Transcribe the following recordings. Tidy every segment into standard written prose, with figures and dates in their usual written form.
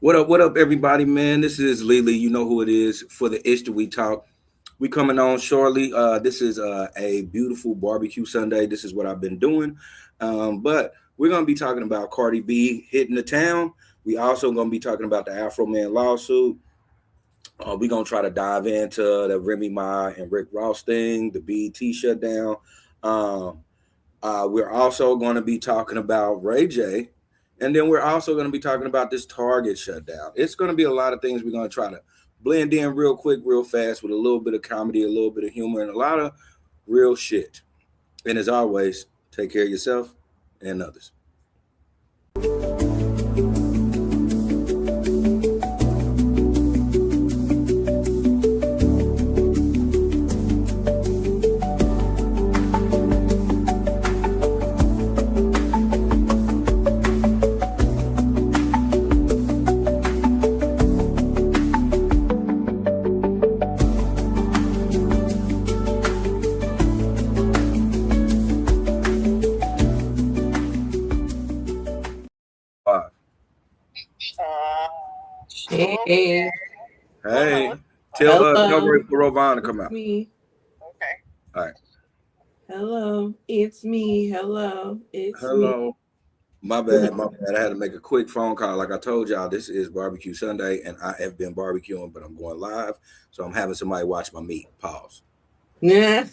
What up, everybody, man? This is Lily. You know who it is for the ish that we talk. We coming on shortly. This is a beautiful barbecue Sunday. This is what I've been doing. But we're gonna be talking about Cardi B hitting the town. We also gonna be talking about the Afro Man lawsuit. We're gonna try to dive into the Remy Ma and Rick Ross thing, the BET shutdown. Um, we're also going to be talking about Ray J, and then we're also going to be talking about this Target shutdown. It's going to be a lot of things we're going to try to blend in real quick, real fast, with a little bit of comedy, a little bit of humor, and a lot of real shit. And as always, take care of yourself and others. Five. Hey, Hey, tell hello, Ray Rovine to come it's out. me. All right. Hello, it's me. Hello, it's me. Hello. My bad, my bad. I had to make a quick phone call. Like I told y'all, this is Barbecue Sunday, and I have been barbecuing, but I'm going live, so I'm having somebody watch my meat. Pause. Yeah,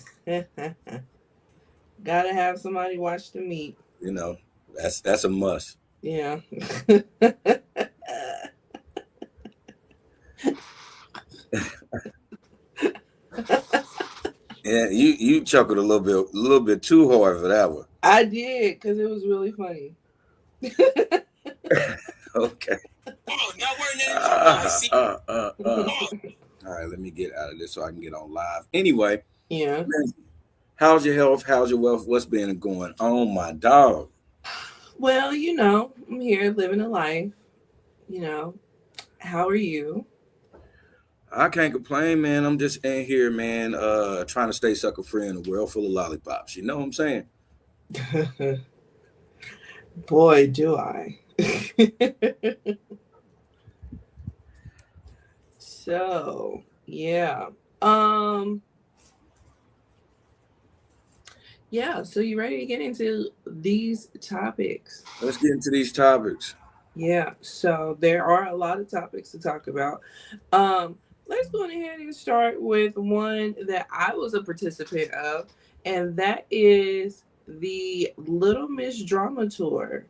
gotta have somebody watch the meat. You know, that's a must. Yeah. Yeah, you chuckled a little bit too hard for that one. I did because it was really funny. Okay. Oh, now we're in the All right, let me get out of this so I can get on live. Anyway, Yeah. how's your health? How's your wealth? What's been going on, my dog? Well, I'm here living a life. You know, how are you? I can't complain, man. I'm just in here, man, trying to stay sucker free in a world full of lollipops. You know what I'm saying? Boy, do I. So, yeah. Um, yeah, so you ready to get into these topics? Let's get into these topics. Yeah, so there are a lot of topics to talk about. Um, let's go ahead and start with one that I was a participant of, and that is the Little Miss Drama Tour.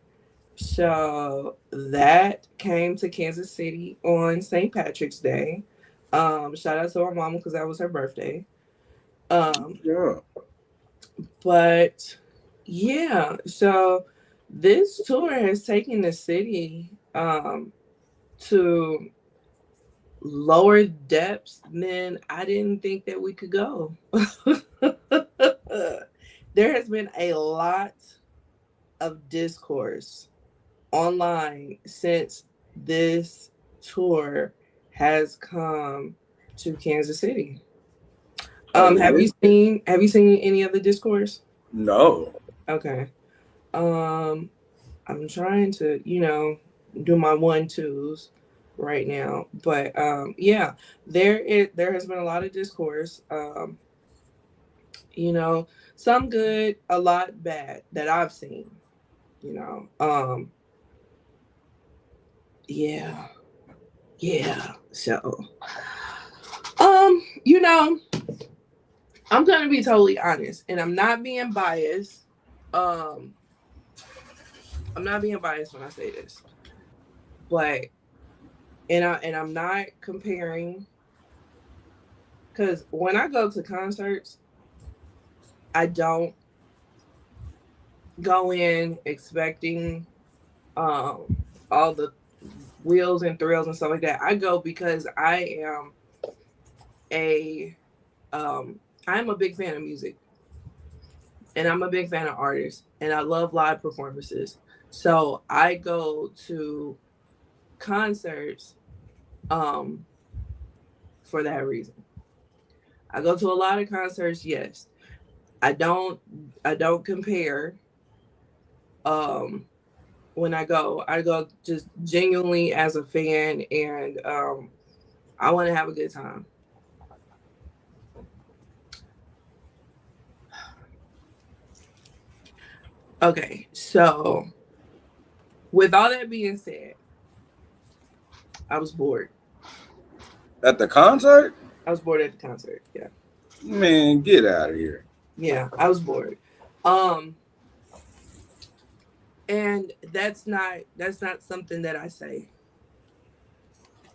So that came to Kansas City on St. Patrick's Day. Shout out to my mama because that was her birthday. Um, Yeah. but yeah, so this tour has taken the city to lower depths than I didn't think that we could go. There has been a lot of discourse online since this tour has come to Kansas City. Oh, Have you seen any of the discourse? no. Okay. I'm trying to, do my one twos right now. But yeah, there has been a lot of discourse. You know, some good, a lot bad that I've seen, you know. Yeah, yeah. So you know, I'm gonna be totally honest, and I'm not being biased. Um, I'm not being biased when I say this, but I'm not comparing because when I go to concerts, I don't go in expecting all the wheels and thrills and stuff like that. I go because a I'm a big fan of music, and I'm a big fan of artists, and I love live performances. So I go to concerts um for that reason. I go to a lot of concerts, yes. I don't compare um when I go just genuinely as a fan, and I want to have a good time. Okay, so with all that being said, I was bored. At the concert? I was bored at the concert. Yeah. Man, get out of here. Yeah, I was bored. Um, and that's not something that I say.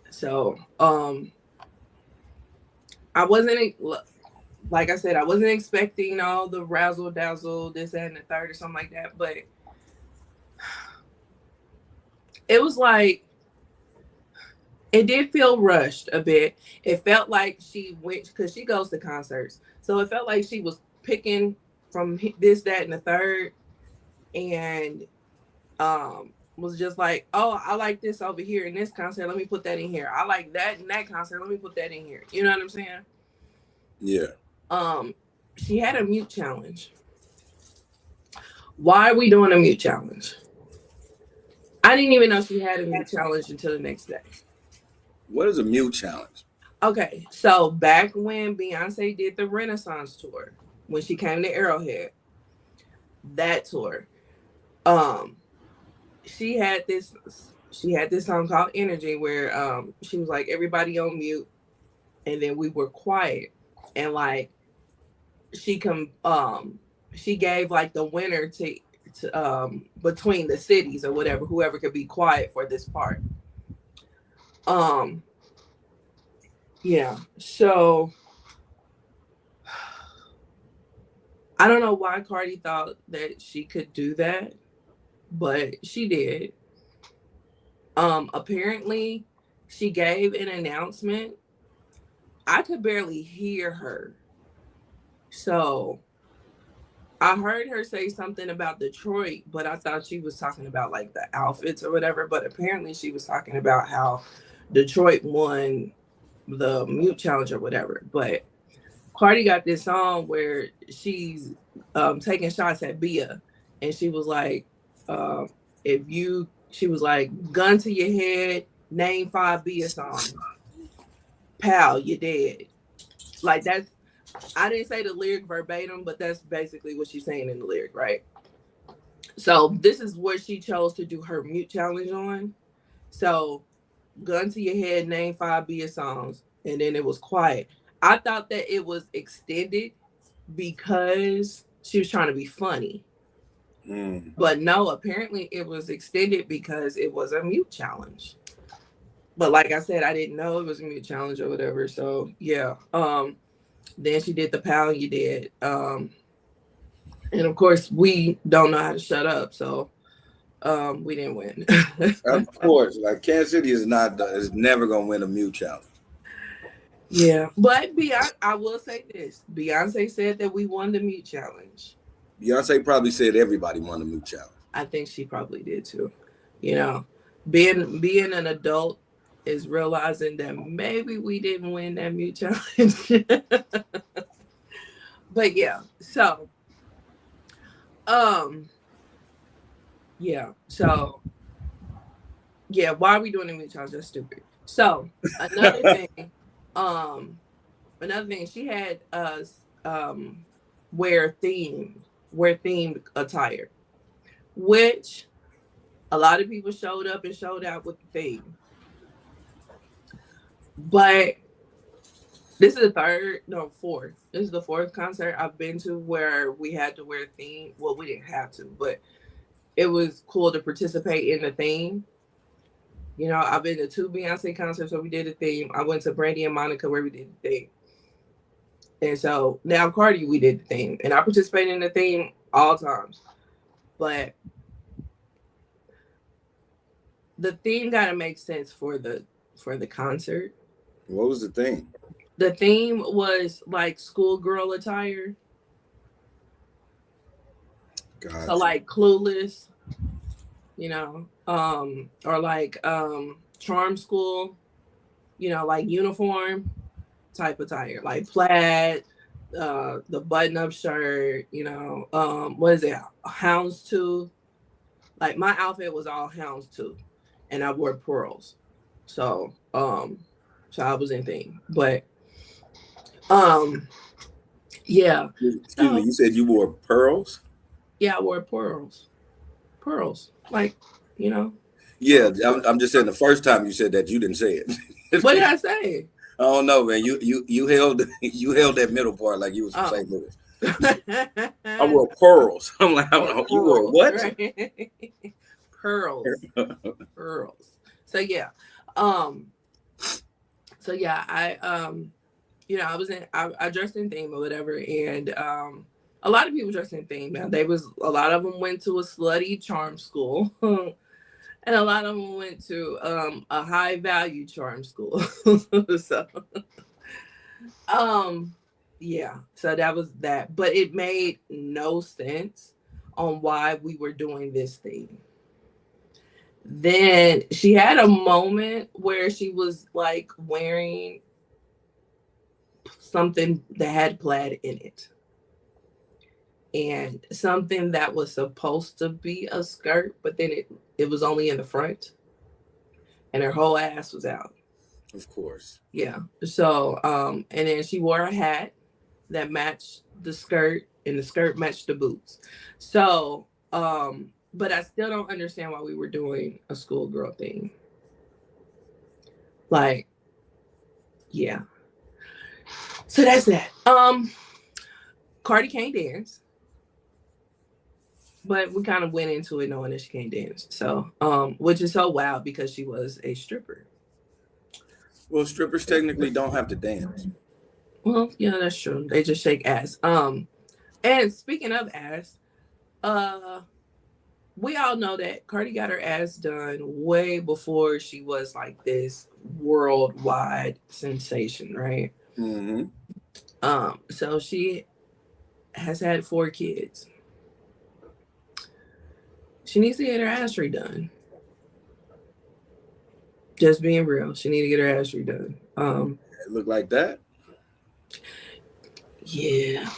So, I wasn't like I said, I wasn't expecting all the razzle dazzle, this, that, and the third, or something like that. But it was like it did feel rushed a bit. It felt like she went because she goes to concerts, so it felt like she was picking from this, that, and the third, and was just like, oh, I like this over here in this concert. Let me put that in here. I like that in that concert. Let me put that in here. You know what I'm saying? Yeah. She had a mute challenge. Why are we doing a mute challenge? I didn't even know she had a mute challenge until the next day. What is a mute challenge? Okay, so back when Beyonce did the Renaissance tour, when she came to Arrowhead, that tour, she had this song called Energy where she was like everybody on mute, and then we were quiet, and like she gave like the winner to between the cities or whatever, whoever could be quiet for this part. Yeah, so I don't know why Cardi thought that she could do that, but she did. Apparently she gave an announcement. I could barely hear her. So I heard her say something about Detroit, but I thought she was talking about like the outfits or whatever. But apparently she was talking about how Detroit won the mute challenge or whatever. But Cardi got this song where she's taking shots at Bia, and she was like, she was like, gun to your head, name 5 Bia songs. Pal, you're dead. Like that's, I didn't say the lyric verbatim, but that's basically what she's saying in the lyric, right? So this is what she chose to do her mute challenge on. So gun to your head, name 5 Bia songs, and then it was quiet. I thought that it was extended because she was trying to be funny. But no, apparently it was extended because it was a mute challenge. But like I said, I didn't know it was a mute challenge or whatever. So yeah. Then she did the pound you did. And of course we don't know how to shut up, so we didn't win. Of course, like Kansas City is never gonna win a mute challenge. Yeah, but I will say this: Beyonce said that we won the mute challenge. Beyonce probably said everybody won the mute challenge. I think she probably did too. You know, being an adult is realizing that maybe we didn't win that mute challenge. But yeah, so yeah, so yeah, why are we doing the mute challenge? That's stupid. So another thing, she had us wear themed attire, which a lot of people showed up and showed out with the theme. But this is the fourth. This is the fourth concert I've been to where we had to wear theme. Well, we didn't have to, but it was cool to participate in the theme. You know, I've been to 2 Beyonce concerts where we did a theme. I went to Brandy and Monica where we did the theme. And so now Cardi, we did the theme. And I participated in the theme all times. But the theme gotta make sense for the concert. What was the theme? The theme was like schoolgirl attire. Gotcha. So like Clueless, you know, or like Charm School, you know, like uniform type attire, like plaid, the button-up shirt, you know, what is it, houndstooth, Like my outfit was all houndstooth, and I wore pearls. So so I was in theme. But um yeah. Excuse me, So you said you wore pearls? yeah, I wore pearls. Pearls. Like, you know. Yeah, I'm just saying the first time you said that you didn't say What did it. I say? I don't know, man. You held you held that middle part like you was from Oh. St. Louis. I wore pearls. I'm like, Or you wore pearls, what? right? Pearls. Pearls. So yeah. Um so yeah, I was I dressed in theme or whatever, and a lot of people dressed in theme. Now a lot of them went to a slutty charm school, and a lot of them went to a high value charm school. So um yeah, so that was that, but it made no sense on why we were doing this thing. Then she had a moment where she was like wearing something that had plaid in it, and something that was supposed to be a skirt, but then it was only in the front, and her whole ass was out. Of course. Yeah. So and then she wore a hat that matched the skirt, and the skirt matched the boots. So but I still don't understand why we were doing a schoolgirl thing. Like, yeah. So that's that. Cardi can't dance, but we kind of went into it knowing that she can't dance. So, which is so wild because she was a stripper. Well, strippers technically don't have to dance. Well, yeah, that's true. They just shake ass. And speaking of ass, uh, we all know that Cardi got her ass done way before she was like this worldwide sensation, right? Mm-hmm. So she has had 4 kids. She needs to get her ass redone. Just being real, she need to get her ass redone. It looked like that. Yeah.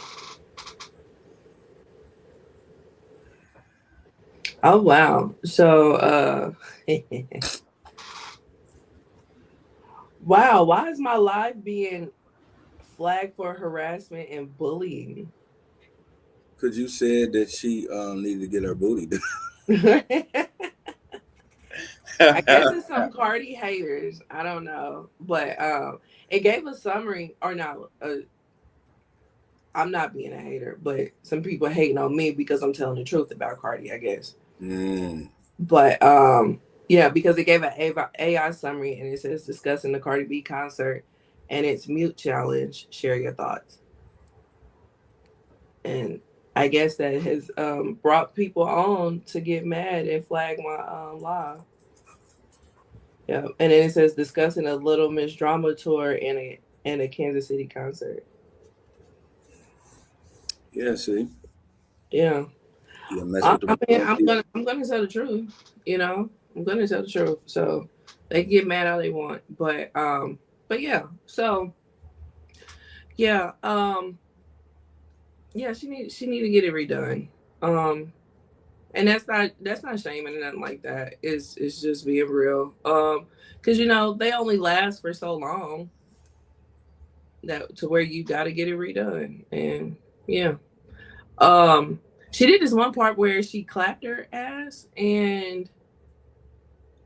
Oh wow. So wow, why is my life being flagged for harassment and bullying? Because you said that she needed to get her booty done. I guess it's some Cardi haters. I don't know. But it gave a summary or no, I'm not being a hater, but some people hating on me because I'm telling the truth about Cardi, I guess. Mm. But yeah, because it gave an AI summary and it says discussing the Cardi B concert and its mute challenge. Share your thoughts. And I guess that has brought people on to get mad and flag my live. Yeah, and then it says discussing a Little Miss Drama tour and a Kansas City concert. Yeah, see. Yeah, You mess with the I mean, wrong people. I'm gonna tell the truth. You know, I'm gonna tell the truth. So they can get mad all they want, but yeah. So yeah, yeah, she need to get it redone. And that's not shaming or nothing like that. It's just being real. Because they only last for so long that to where you got to get it redone. And yeah, she did this one part where she clapped her ass, and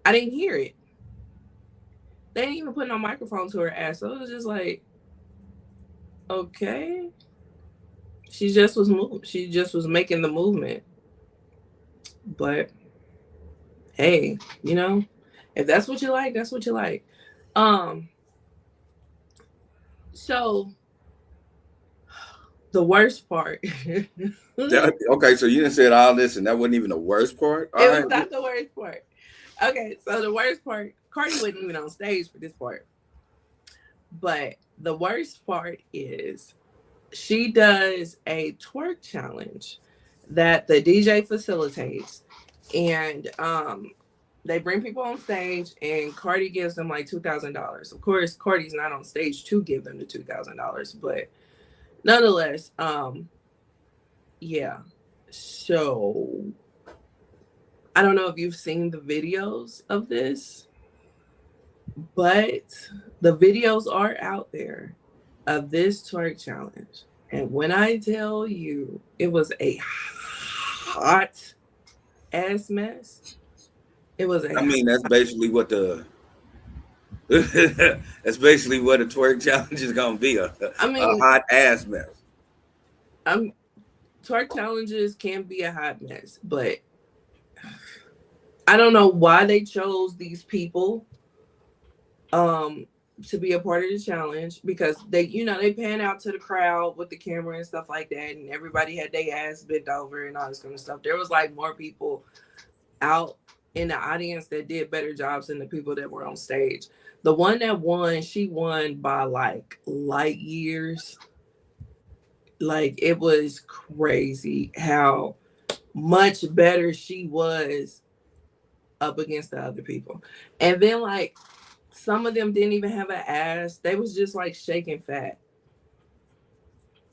I didn't hear it. They didn't even put no microphone to her ass, so it was just like, okay, she just was making the movement. But hey, if that's what you like, that's what you like. Um, so the worst part. It Okay, so you didn't say all this, and that wasn't even the worst part. All was right. not the worst part. Okay, so the worst part, Cardi wasn't even on stage for this part. But the worst part is she does a twerk challenge that the DJ facilitates, and they bring people on stage, and Cardi gives them like $2,000. Of course, Cardi's not on stage to give them the $2,000, but nonetheless, yeah. So I don't know if you've seen the videos of this, but the videos are out there of this twerk challenge. And when I tell you it was a hot ass mess, it was a I mean, that's basically what the that's basically what a twerk challenge is gonna be, a I mean, hot ass mess. I'm twerk challenges can be a hot mess, but I don't know why they chose these people to be a part of the challenge, because they pan out to the crowd with the camera and stuff like that, and everybody had their ass bent over and all this kind of stuff. There was like more people out in the audience that did better jobs than the people that were on stage. The one that won, she won by like light years. Like, it was crazy how much better she was up against the other people. And then like some of them didn't even have an ass. They was just like shaking fat.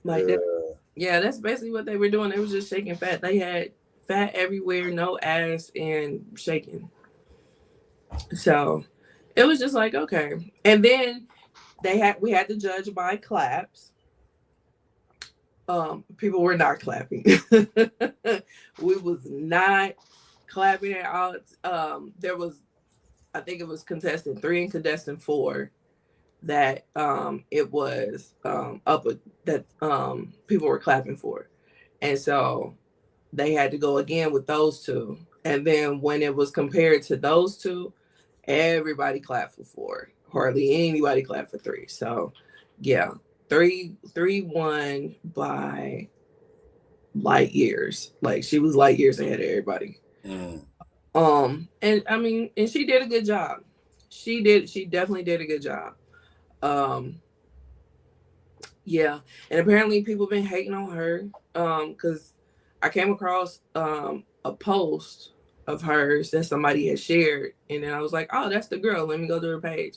Like that. Yeah, that's basically what they were doing. They was just shaking fat. They had fat everywhere, no ass, and shaking. So it was just like, okay. And then we had to judge by claps. People were not clapping. We was not clapping at all. There was, I think it was contestant 3 and contestant 4 that it was that people were clapping for. And so they had to go again with those two. And then when it was compared to those two, everybody clapped for 4. Hardly anybody clapped for 3. So yeah, 3 won by light years. Like, she was light years ahead of everybody. And I mean, and she did a good job. She definitely did a good job. Yeah. And apparently people been hating on her. Because I came across a post of hers that somebody had shared, and then I was like, oh, that's the girl. Let me go to her page.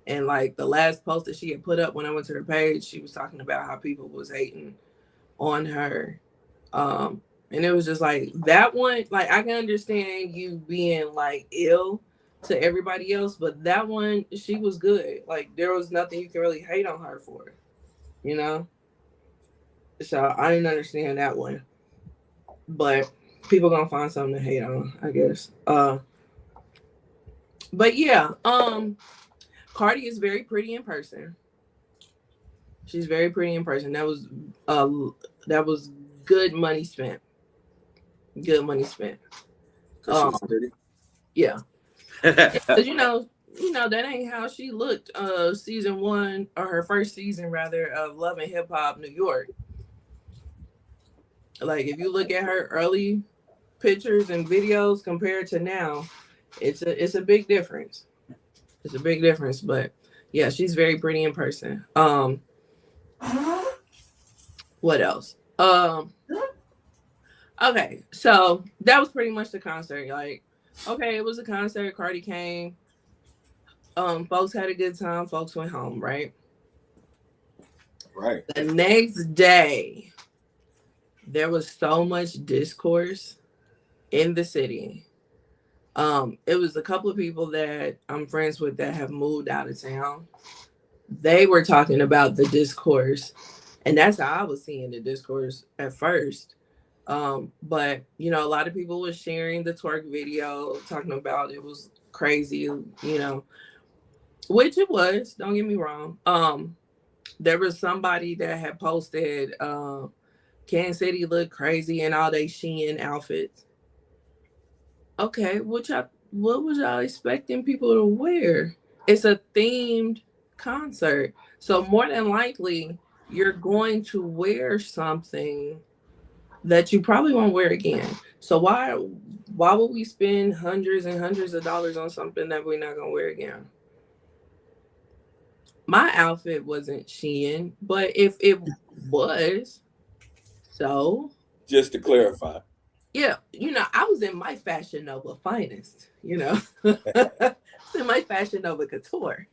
And like the last post that she had put up when I went to her page, she was talking about how people was hating on her. And it was just like, that one, like, I can understand you being like ill to everybody else, but that one, she was good. Like, there was nothing you can really hate on her for, you know? So I didn't understand that one. But people gonna find something to hate on, I guess. But yeah, Cardi is very pretty in person. She's very pretty in person. That was good money spent. Good money spent. Cause she's pretty. Yeah. Cause you know that ain't how she looked. Season 1, or her first season rather, of Love and Hip Hop New York. Like, if you look at her early pictures and videos compared to now, it's a big difference. It's a big difference, but yeah, she's very pretty in person. What else? Okay, so that was pretty much the concert. Like, okay, it was a concert. Cardi came. Folks had a good time. Folks went home, right? Right. The next day, there was so much discourse in the city. It was a couple of people that I'm friends with that have moved out of town. They were talking about the discourse, and that's how I was seeing the discourse at first. But a lot of people were sharing the twerk video, talking about it was crazy, which it was. Don't get me wrong. There was somebody that had posted, Kansas City looked crazy in all they Shyne outfits. Okay, what was y'all expecting people to wear? It's a themed concert, so more than likely you're going to wear something that you probably won't wear again. So why would we spend hundreds and hundreds of dollars on something that we're not gonna wear again? My outfit wasn't Shyne, but if it was, so just to clarify. Yeah, I was in my Fashion Nova finest, I was in my Fashion Nova couture.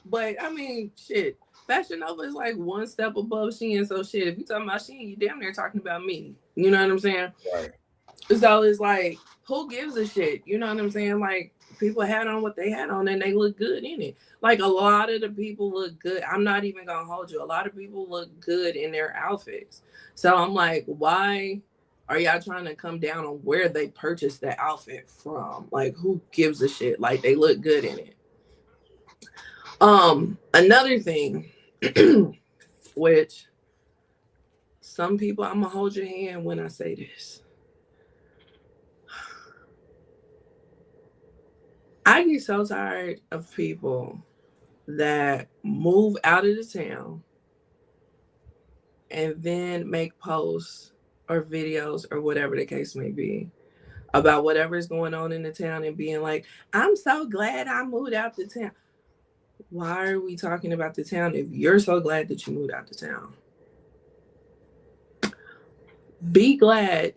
But I mean, shit, Fashion Nova is like one step above Shyne. So shit, if you talking about Shyne, you damn near talking about me. You know what I'm saying? Right. So it's like, who gives a shit? You know what I'm saying? Like, people had on what they had on and they look good in it. Like, a lot of the people look good. I'm not even gonna hold you. A lot of people look good in their outfits. So I'm like, why are y'all trying to come down on where they purchased the outfit from? Like, who gives a shit? Like, they look good in it. Another thing, which some people, I'm gonna hold your hand when I say this. I get so tired of people that move out of the town and then make posts or videos or whatever the case may be about whatever's going on in the town and being like, I'm so glad I moved out the town. Why are we talking about the town if you're so glad that you moved out the town? Be glad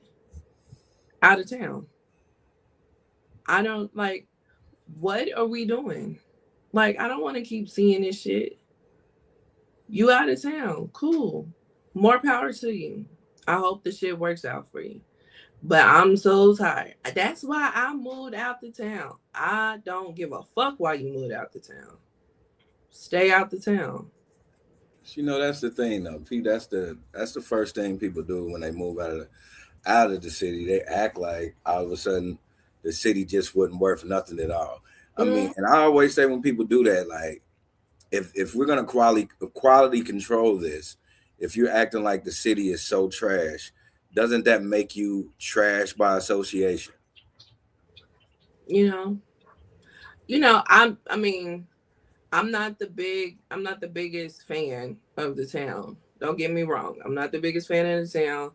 out of town. I don't like, what are we doing? Like, I don't want to keep seeing this shit. You out of town. Cool. More power to you. I hope the shit works out for you. But I'm so tired. That's why I moved out the town. I don't give a fuck why you moved out the town. Stay out the town. You know, that's the thing though, Pete. That's the first thing people do when they move out of the city. They act like all of a sudden the city just wasn't worth nothing at all. I mean, and I always say when people do that, like, if we're gonna quality control this, if you're acting like the city is so trash, doesn't that make you trash by association? You know, I mean, I'm not the biggest fan of the town. Don't get me wrong. I'm not the biggest fan of the town.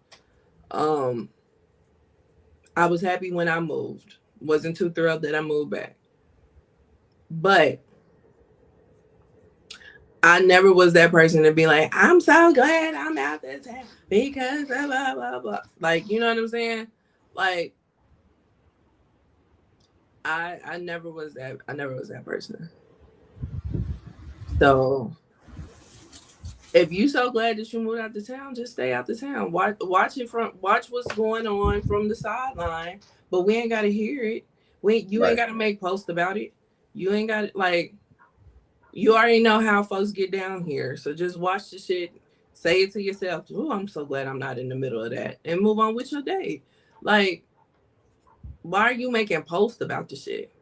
I was happy when I moved. Wasn't too thrilled that I moved back. But I never was that person to be like, I'm so glad I'm out the town because blah blah blah blah. Like, you know what I'm saying? Like, I never was that. I never was that person. So if you so glad that you moved out the town, just stay out the town. Watch what's going on from the sideline. But we ain't gotta hear it. You ain't gotta make posts about it. You ain't got like, you already know how folks get down here. So just watch the shit. Say it to yourself. Oh, I'm so glad I'm not in the middle of that. And move on with your day. Like, why are you making posts about the shit?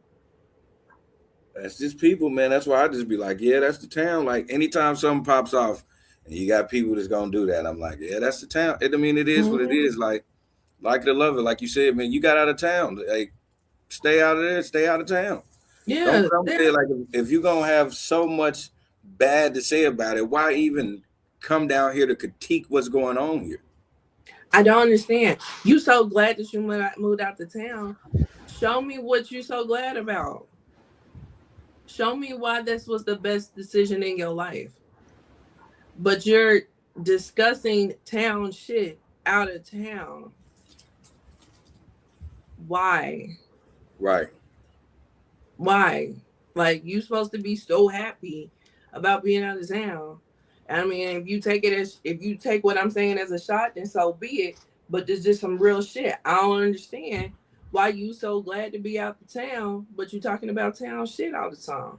That's just people, man. That's why I just be like, yeah, that's the town. Like anytime something pops off and you got people that's gonna do that, I'm like, yeah, that's the town. I mean, it is what it is. Like it or love it. Like you said, man, you got out of town. Like, stay out of there, stay out of town. Yeah. Don't come there. Like, if you're gonna have so much bad to say about it, why even come down here to critique what's going on here? I don't understand. You so glad that you moved out to town. Show me what you so glad about. Show me why this was the best decision in your life. But you're discussing town shit out of town. Why? Right. Why? Like, you supposed to be so happy about being out of town. I mean, if you take what I'm saying as a shot, then so be it. But there's just some real shit. I don't understand why you so glad to be out the town, but you talking about town shit all the time.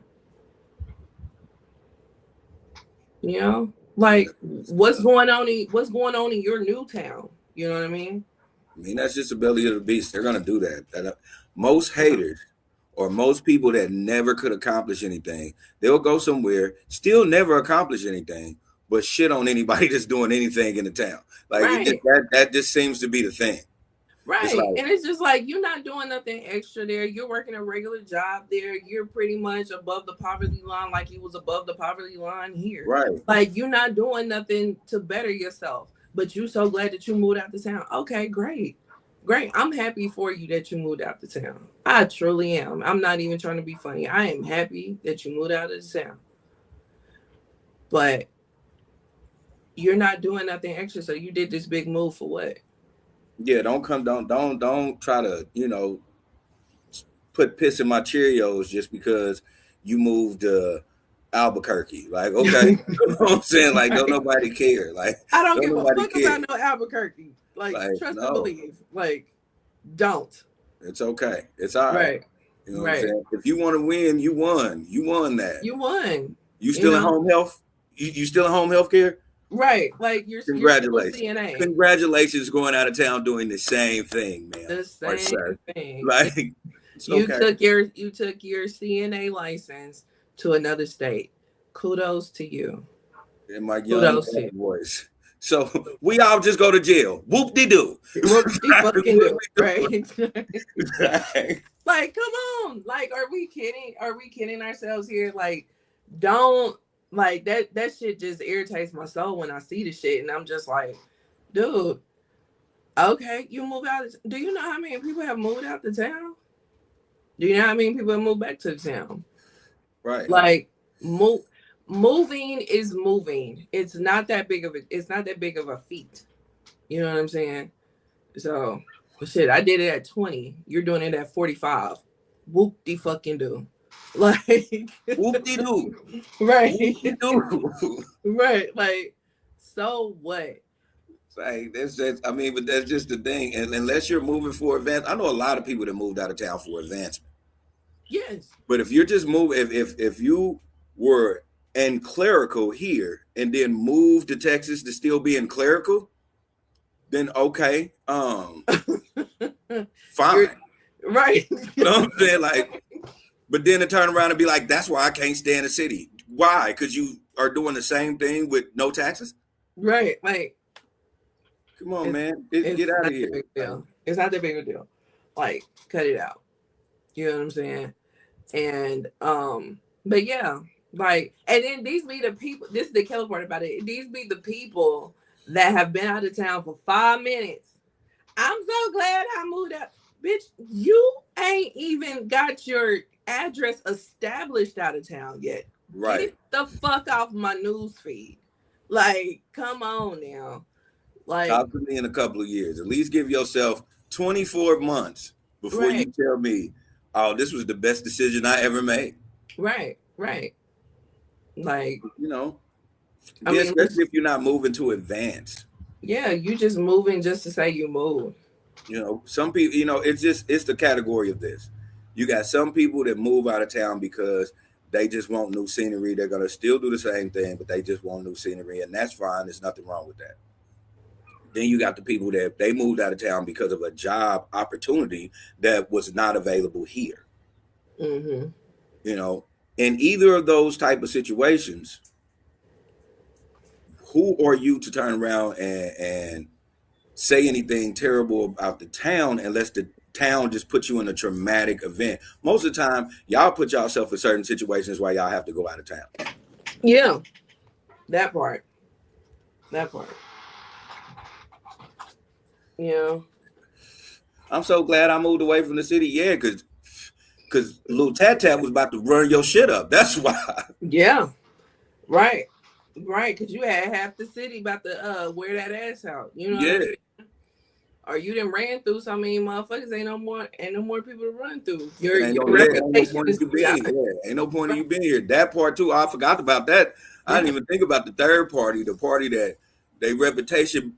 You know, like, what's going on in your new town? You know what I mean? I mean, that's just the belly of the beast. They're gonna do that. Most haters or most people that never could accomplish anything, they'll go somewhere, still never accomplish anything, but shit on anybody that's doing anything in the town. Like, right. that just seems to be the thing. Right. And it's just like, you're not doing nothing extra there. You're working a regular job there. You're pretty much above the poverty line, like you was above the poverty line here. Right. Like, you're not doing nothing to better yourself, but you're so glad that you moved out to town. Okay, great. Great. I'm happy for you that you moved out to town. I truly am. I'm not even trying to be funny. I am happy that you moved out of the town. But you're not doing nothing extra, so you did this big move for what? Yeah, don't try to, put piss in my Cheerios just because you moved to Albuquerque. Like, okay, you know what I'm saying? Like, don't nobody care. Like, I don't give a fuck about no Albuquerque. Like trust and believe. Like, Don't. It's okay. It's all right. Right. You know what I'm Right. saying? If you want to win, you won. You won that. You won. You You still in know? home health? You still in home health care? Right. Like you're still a Congratulations. CNA. Congratulations going out of town doing the same thing, ma'am The or same sir. thing. Like, it's You okay. took your CNA license to another state. Kudos to you. In my young Kudos to you. voice. So we all just go to jail. Whoop de doo. What you fucking do, right? Right. Like, come on. Like, are we kidding? Are we kidding ourselves here? Like, don't like that shit just irritates my soul when I see the shit. And I'm just like, dude, okay, you move out. Do you know how many people have moved out the town? Do you know how many people have moved back to the town? Right. Like, moving is moving. It's not that big of a feat. You know what I'm saying? So shit, I did it at 20. You're doing it at 45. Whoop de fucking do. Like Whoop de doo. right. Whoop-de-doo. Right. Like, so what? Like that's just, I mean, but that's just the thing. And unless you're moving for advance, I know a lot of people that moved out of town for advancement. Yes. But if you're just moving, if you were in clerical here and then moved to Texas to still be in clerical, then okay, fine. Right. You know what I'm saying? Like, but then to turn around and be like, that's why I can't stay in the city. Why? Because you are doing the same thing with no taxes? Right. Like, come on, man. Get out of here. Big deal. It's not that big of a deal. Like, cut it out. You know what I'm saying? And but yeah, like, and then these be the people, this is the killer part about it. These be the people that have been out of town for 5 minutes. I'm so glad I moved out. Bitch, you ain't even got your address established out of town yet. Right. Get the fuck off my news feed. Like, come on now. Like, talk to me in a couple of years. At least give yourself 24 months before you tell me, oh, this was the best decision I ever made. Right. Like, you know, especially if you're not moving to advance. Yeah, you just moving just to say you move. You know, some people, you know, it's the category of this. You got some people that move out of town because they just want new scenery. They're gonna still do the same thing, but they just want new scenery, and that's fine. There's nothing wrong with that. Then you got the people that they moved out of town because of a job opportunity that was not available here. Mm-hmm. You know, in either of those type of situations, who are you to turn around and say anything terrible about the town unless the town just puts you in a traumatic event? Most of the time, y'all put yourself in certain situations where y'all have to go out of town. Yeah, that part. Yeah. I'm so glad I moved away from the city. Yeah, because little Tat Tat was about to run your shit up. That's why. Yeah. Right. Because you had half the city about to wear that ass out. You know what I mean? Or you done ran through so many motherfuckers. Ain't no more people to run through. Ain't no point of you being here. Ain't no point of you being here. That part too, I forgot about that. I didn't even think about the third party, the party that their reputation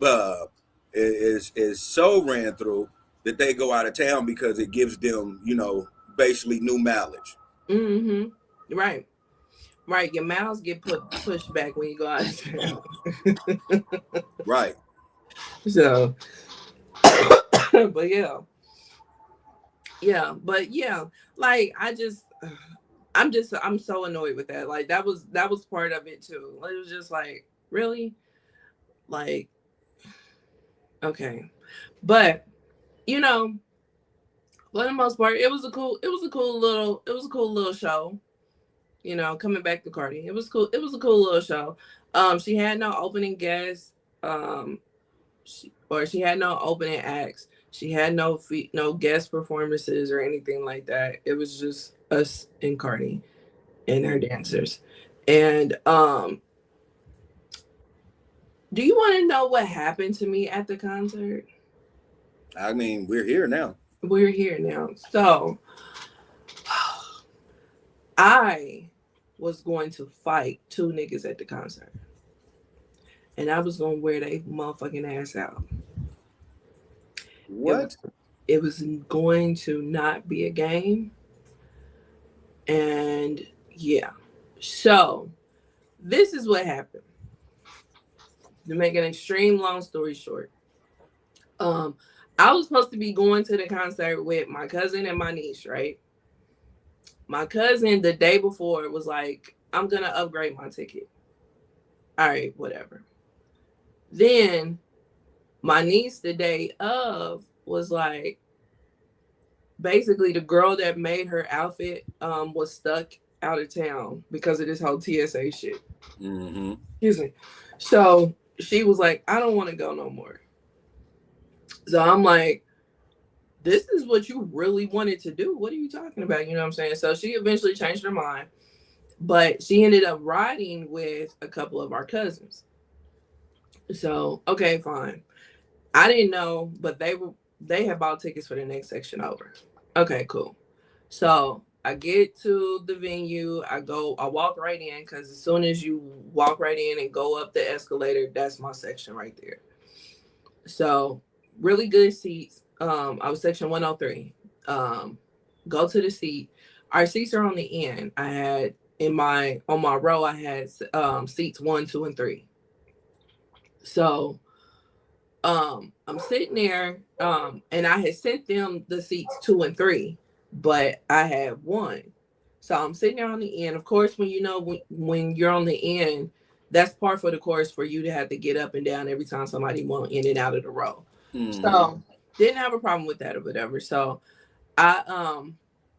is so ran through that they go out of town because it gives them, you know, basically new mileage. Mm-hmm. Right. Your miles get pushed back when you go out of town. Right. So, but yeah, like I'm so annoyed with that. Like that was part of it too. It was just like, really, like, okay, but you know, for the most part, it was a cool little show. You know, coming back to Cardi, it was cool. It was a cool little show. She had no opening guests. She had no opening acts. She had no guest performances or anything like that. It was just us and Cardi and her dancers. And do you want to know what happened to me at the concert? I mean, we're here now. So I was going to fight 2 niggas at the concert. And I was gonna wear their motherfucking ass out. What? it was going to not be a game. And yeah. So this is what happened. To make an extreme long story short. I was supposed to be going to the concert with my cousin and my niece, right? My cousin the day before was like, I'm gonna upgrade my ticket. All right, whatever. Then my niece the day of was like, basically the girl that made her outfit was stuck out of town because of this whole TSA shit. Mm-hmm. Excuse me. So she was like, I don't want to go no more. So I'm like, this is what you really wanted to do. What are you talking about? You know what I'm saying? So she eventually changed her mind, but she ended up riding with a couple of our cousins. So, okay, fine. I didn't know, but they had bought tickets for the next section over. Okay, cool. So I get to the venue. I walk right in because as soon as you walk right in and go up the escalator, that's my section right there. So really good seats. I was section 103. Go to the seat. Our seats are on the end. I had on my row, I had seats 1, 2, and 3. So I'm sitting there, and I had sent them the seats 2 and 3, but I had 1. So I'm sitting there on the end. Of course, when you're on the end, that's par for the course for you to have to get up and down every time somebody went in and out of the row. Mm-hmm. So didn't have a problem with that or whatever. So I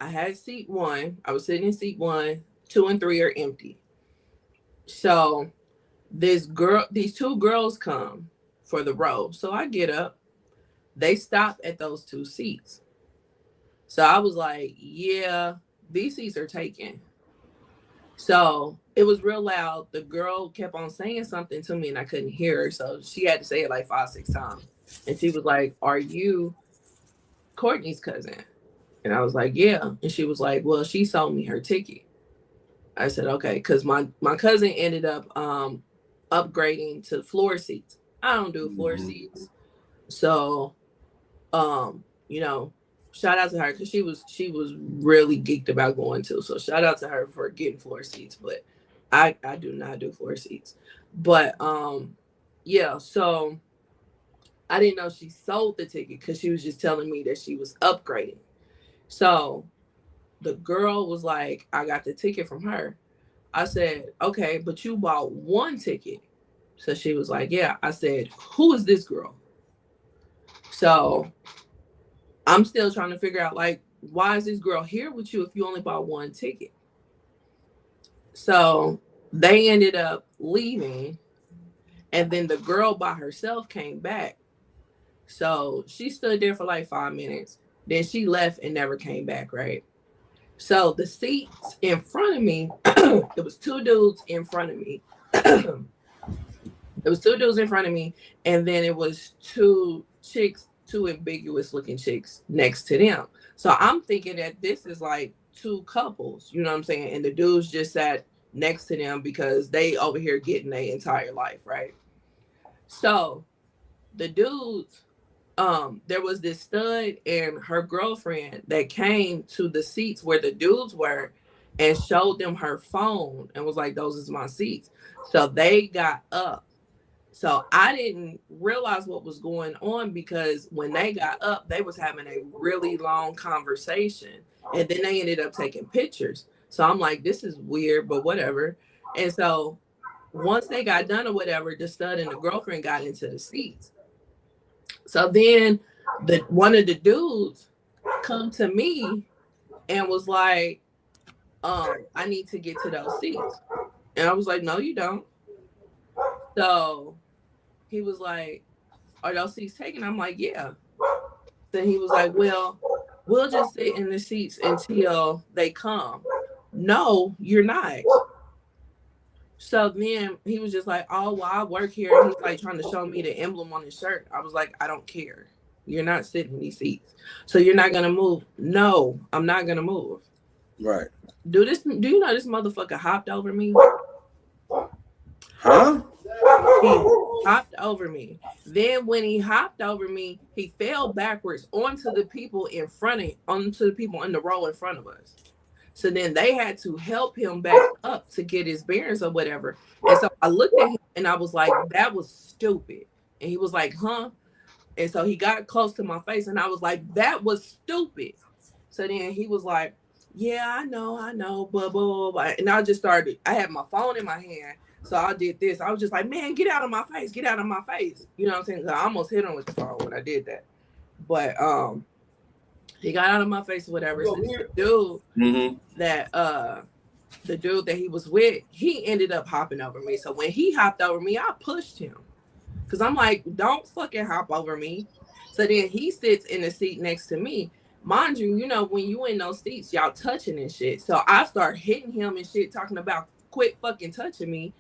had seat 1. I was sitting in seat 1, 2 and 3 are empty. So these 2 girls come for the row. So I get up. They stop at those 2 seats. So I was like, yeah, these seats are taken. So it was real loud. The girl kept on saying something to me and I couldn't hear her. So she had to say it like 5, 6 times. And she was like, are you Courtney's cousin? And I was like, yeah. And she was like, well, she sold me her ticket. I said, okay. Because my cousin ended up upgrading to floor seats. I don't do floor seats. So, shout out to her because she was really geeked about going to. So shout out to her for getting floor seats. But I do not do floor seats. But yeah, so I didn't know she sold the ticket because she was just telling me that she was upgrading. So the girl was like, I got the ticket from her. I said, okay, but you bought 1 ticket. So she was like, yeah. I said, who is this girl? So I'm still trying to figure out, like, why is this girl here with you if you only bought 1 ticket? So they ended up leaving. And then the girl by herself came back. So she stood there for like 5 minutes. Then she left and never came back, right? So the seats in front of me, it was 2 dudes in front of me. It was 2 dudes in front of me, and then it was 2 chicks, 2 ambiguous looking chicks next to them. So I'm thinking that this is like 2 couples, you know what I'm saying? And the dudes just sat next to them because they over here getting their entire life, right? So the dudes, there was this stud and her girlfriend that came to the seats where the dudes were and showed them her phone and was like, those is my seats. So they got up. So I didn't realize what was going on because when they got up, they was having a really long conversation. And then they ended up taking pictures. So I'm like, this is weird, but whatever. And so once they got done or whatever, the stud and the girlfriend got into the seats. So then one of the dudes come to me and was like, I need to get to those seats. And I was like, no, you don't. So he was like, are those seats taken? I'm like, yeah. Then he was like, well, we'll just sit in the seats until they come. No, you're not. So then he was just like, oh, well, I work here. And he's like trying to show me the emblem on his shirt. I was like, I don't care. You're not sitting in these seats. So you're not going to move. No, I'm not going to move. Right. Do you know this motherfucker hopped over me? Huh? hopped over me. Then when he hopped over me, he fell backwards onto the people onto the people in the row in front of us. So then they had to help him back up to get his bearings or whatever. And so I looked at him and I was like, that was stupid. And he was like, huh? And so he got close to my face and I was like, that was stupid. So then he was like, yeah, I know, blah, blah, blah, blah. And I just started, I had my phone in my hand. So I did this. I was just like, man, get out of my face. Get out of my face. You know what I'm saying? I almost hit him with the phone when I did that. But he got out of my face or whatever. So the dude the dude that he was with, he ended up hopping over me. So when he hopped over me, I pushed him. Because I'm like, don't fucking hop over me. So then he sits in the seat next to me. Mind you, you know, when you in those seats, y'all touching and shit. So I start hitting him and shit, talking about quit fucking touching me.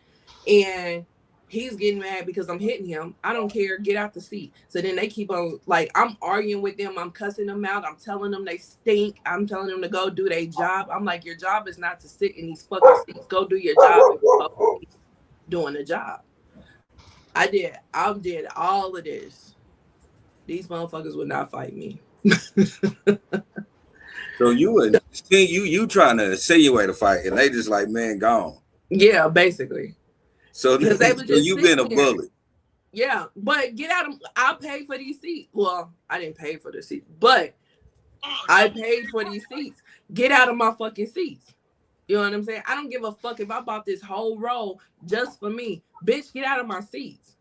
And he's getting mad because I'm hitting him. I don't care. Get out the seat. So then they keep on, like, I'm arguing with them. I'm cussing them out. I'm telling them they stink. I'm telling them to go do their job. I'm like, your job is not to sit in these fucking seats. Go do your job if you're supposed to be doing the job. I did all of this. These motherfuckers would not fight me. So you trying to insinuate a fight, and they just like, man, gone. Yeah, basically. So, they were just you been a bully. Yeah, but get out of. I paid for these seats. Well, I didn't pay for the seats, but I paid for these seats. Get out of my fucking seats. You know what I'm saying? I don't give a fuck if I bought this whole row just for me. Bitch, get out of my seats.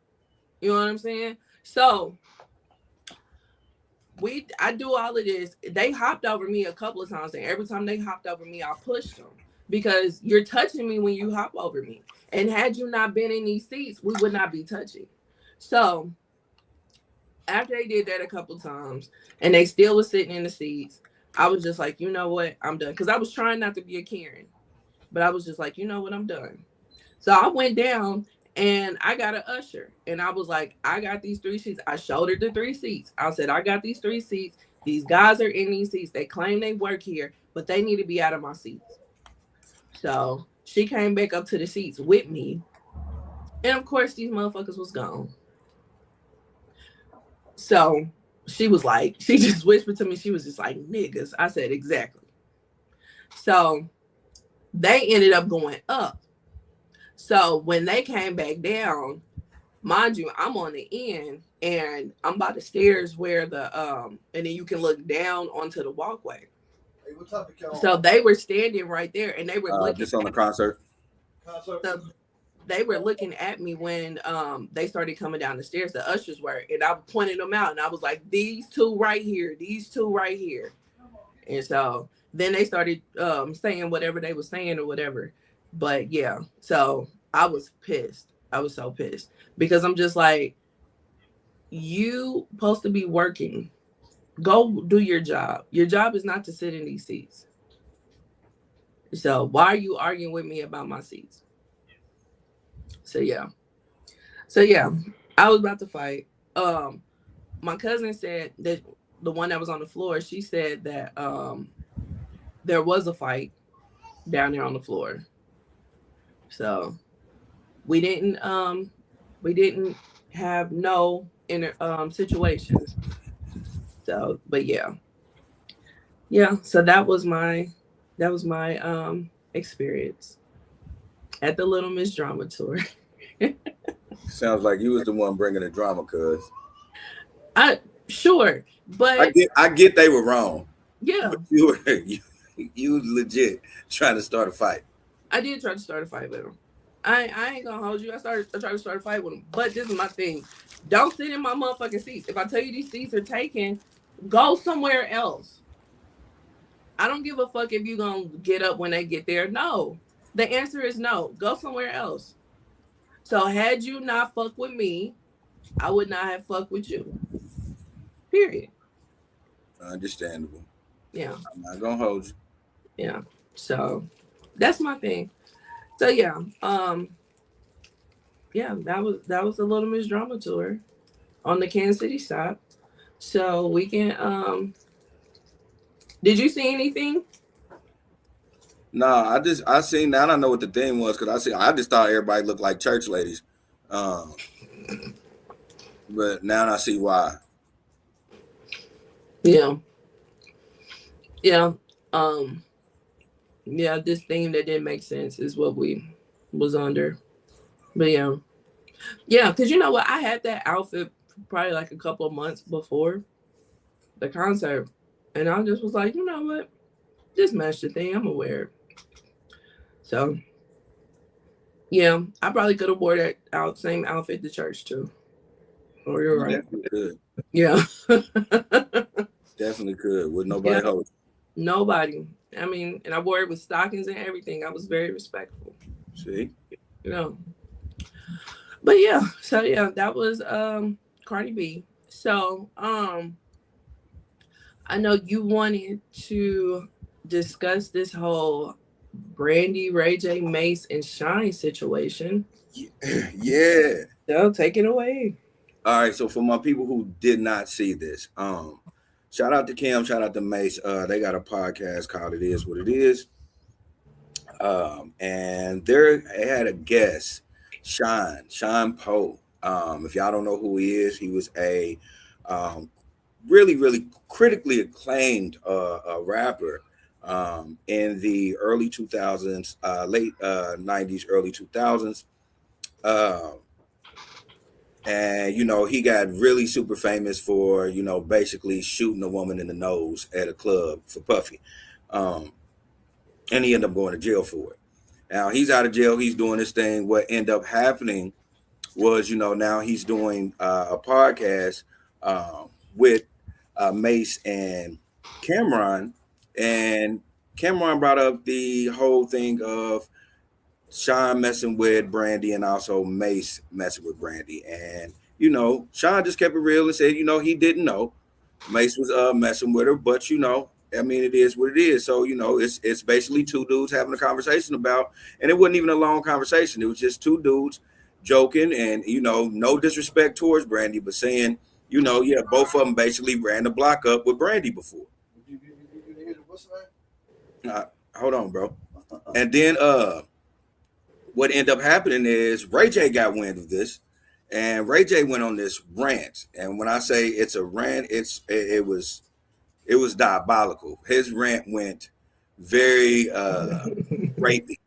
You know what I'm saying? So I do all of this. They hopped over me a couple of times, and every time they hopped over me, I pushed them because you're touching me when you hop over me. And had you not been in these seats, we would not be touching. So after they did that a couple of times, and they still was sitting in the seats, I was just like, you know what? I'm done. Because I was trying not to be a Karen. But I was just like, you know what? I'm done. So I went down and I got an Usher. And I was like, I got these 3 seats. I showed her the 3 seats. I said, I got these 3 seats. These guys are in these seats. They claim they work here, but they need to be out of my seats. So she came back up to the seats with me. And of course, these motherfuckers was gone. So she was like, she just whispered to me. She was just like, niggas. I said, exactly. So they ended up going up. So when they came back down, mind you, I'm on the end and I'm by the stairs where the and then you can look down onto the walkway. Hey, what topic y'all on? So they were standing right there and they were looking just on the concert. They were looking at me when they started coming down the stairs. The ushers were, and I pointed them out and I was like, these 2 right here, these 2 right here. And so then they started saying whatever they were saying or whatever. But yeah, so I was pissed. I was so pissed because I'm just like, you supposed to be working. Go do your job. Your job is not to sit in these seats. So why are you arguing with me about my seats? So yeah, I was about to fight. My cousin said that the one that was on the floor, she said that there was a fight down there on the floor. So we didn't have no situations. So, but yeah. So that was my experience at the Little Miss Drama Tour. Sounds like you was the one bringing the drama, cuz. Sure, but I get they were wrong. Yeah, but you was legit trying to start a fight. I did try to start a fight with him. I ain't gonna hold you. I tried to start a fight with him. But this is my thing. Don't sit in my motherfucking seats. If I tell you these seats are taken, go somewhere else. I don't give a fuck if you're gonna get up when they get there. No. The answer is no. Go somewhere else. So had you not fucked with me, I would not have fucked with you. Period. Understandable. Yeah. I'm not gonna hold you. Yeah. So that's my thing. So yeah. That was the Little Miss Drama Tour on the Kansas City stop. So we can did you see anything? No, I seen that. I don't know what the theme was because I just thought everybody looked like church ladies. But now I see why. Yeah. Yeah. Um, yeah, this thing that didn't make sense is what we was under. But yeah. Yeah, because you know what? I had that outfit probably like a couple of months before the concert. And I just was like, you know what? Just match the thing. I'm gonna wear it. So yeah, I probably could have wore that same outfit to church too. Oh, you're You right. definitely could. Yeah. Definitely could. With Yeah. nobody hold. Nobody. I mean, and I wore it with stockings and everything. I was very respectful. See? You know. But yeah, so yeah, that was Cardi B. So I know you wanted to discuss this whole Brandy, Ray J, Mase, and Shyne situation. Yeah. So take it away. All right. So for my people who did not see this, shout out to Kim, shout out to Mase. They got a podcast called It Is What It Is. And they had a guest, Shyne Poe. If y'all don't know who he is, he was a um, really critically acclaimed rapper in the early 2000s, late 90s, early 2000s. Uh, and he got really super famous for basically shooting a woman in the nose at a club for Puffy. Um, and he ended up going to jail for it. Now he's out of jail. He's doing this thing. What ended up happening was, now he's doing a podcast with Mase and Cameron, and Cameron brought up the whole thing of Shyne messing with Brandy and also Mase messing with Brandy, and Shyne just kept it real and said, he didn't know Mase was messing with her, but I mean, it is what it is. So it's basically two dudes having a conversation about, and it wasn't even a long conversation. It was just two dudes joking, and no disrespect towards Brandy, but saying, yeah, both of them basically ran the block up with Brandy before. Uh, Hold on, bro. And then what ended up happening is Ray J got wind of this, and Ray J went on this rant. And when I say it's a rant, it was diabolical. His rant went very rapey.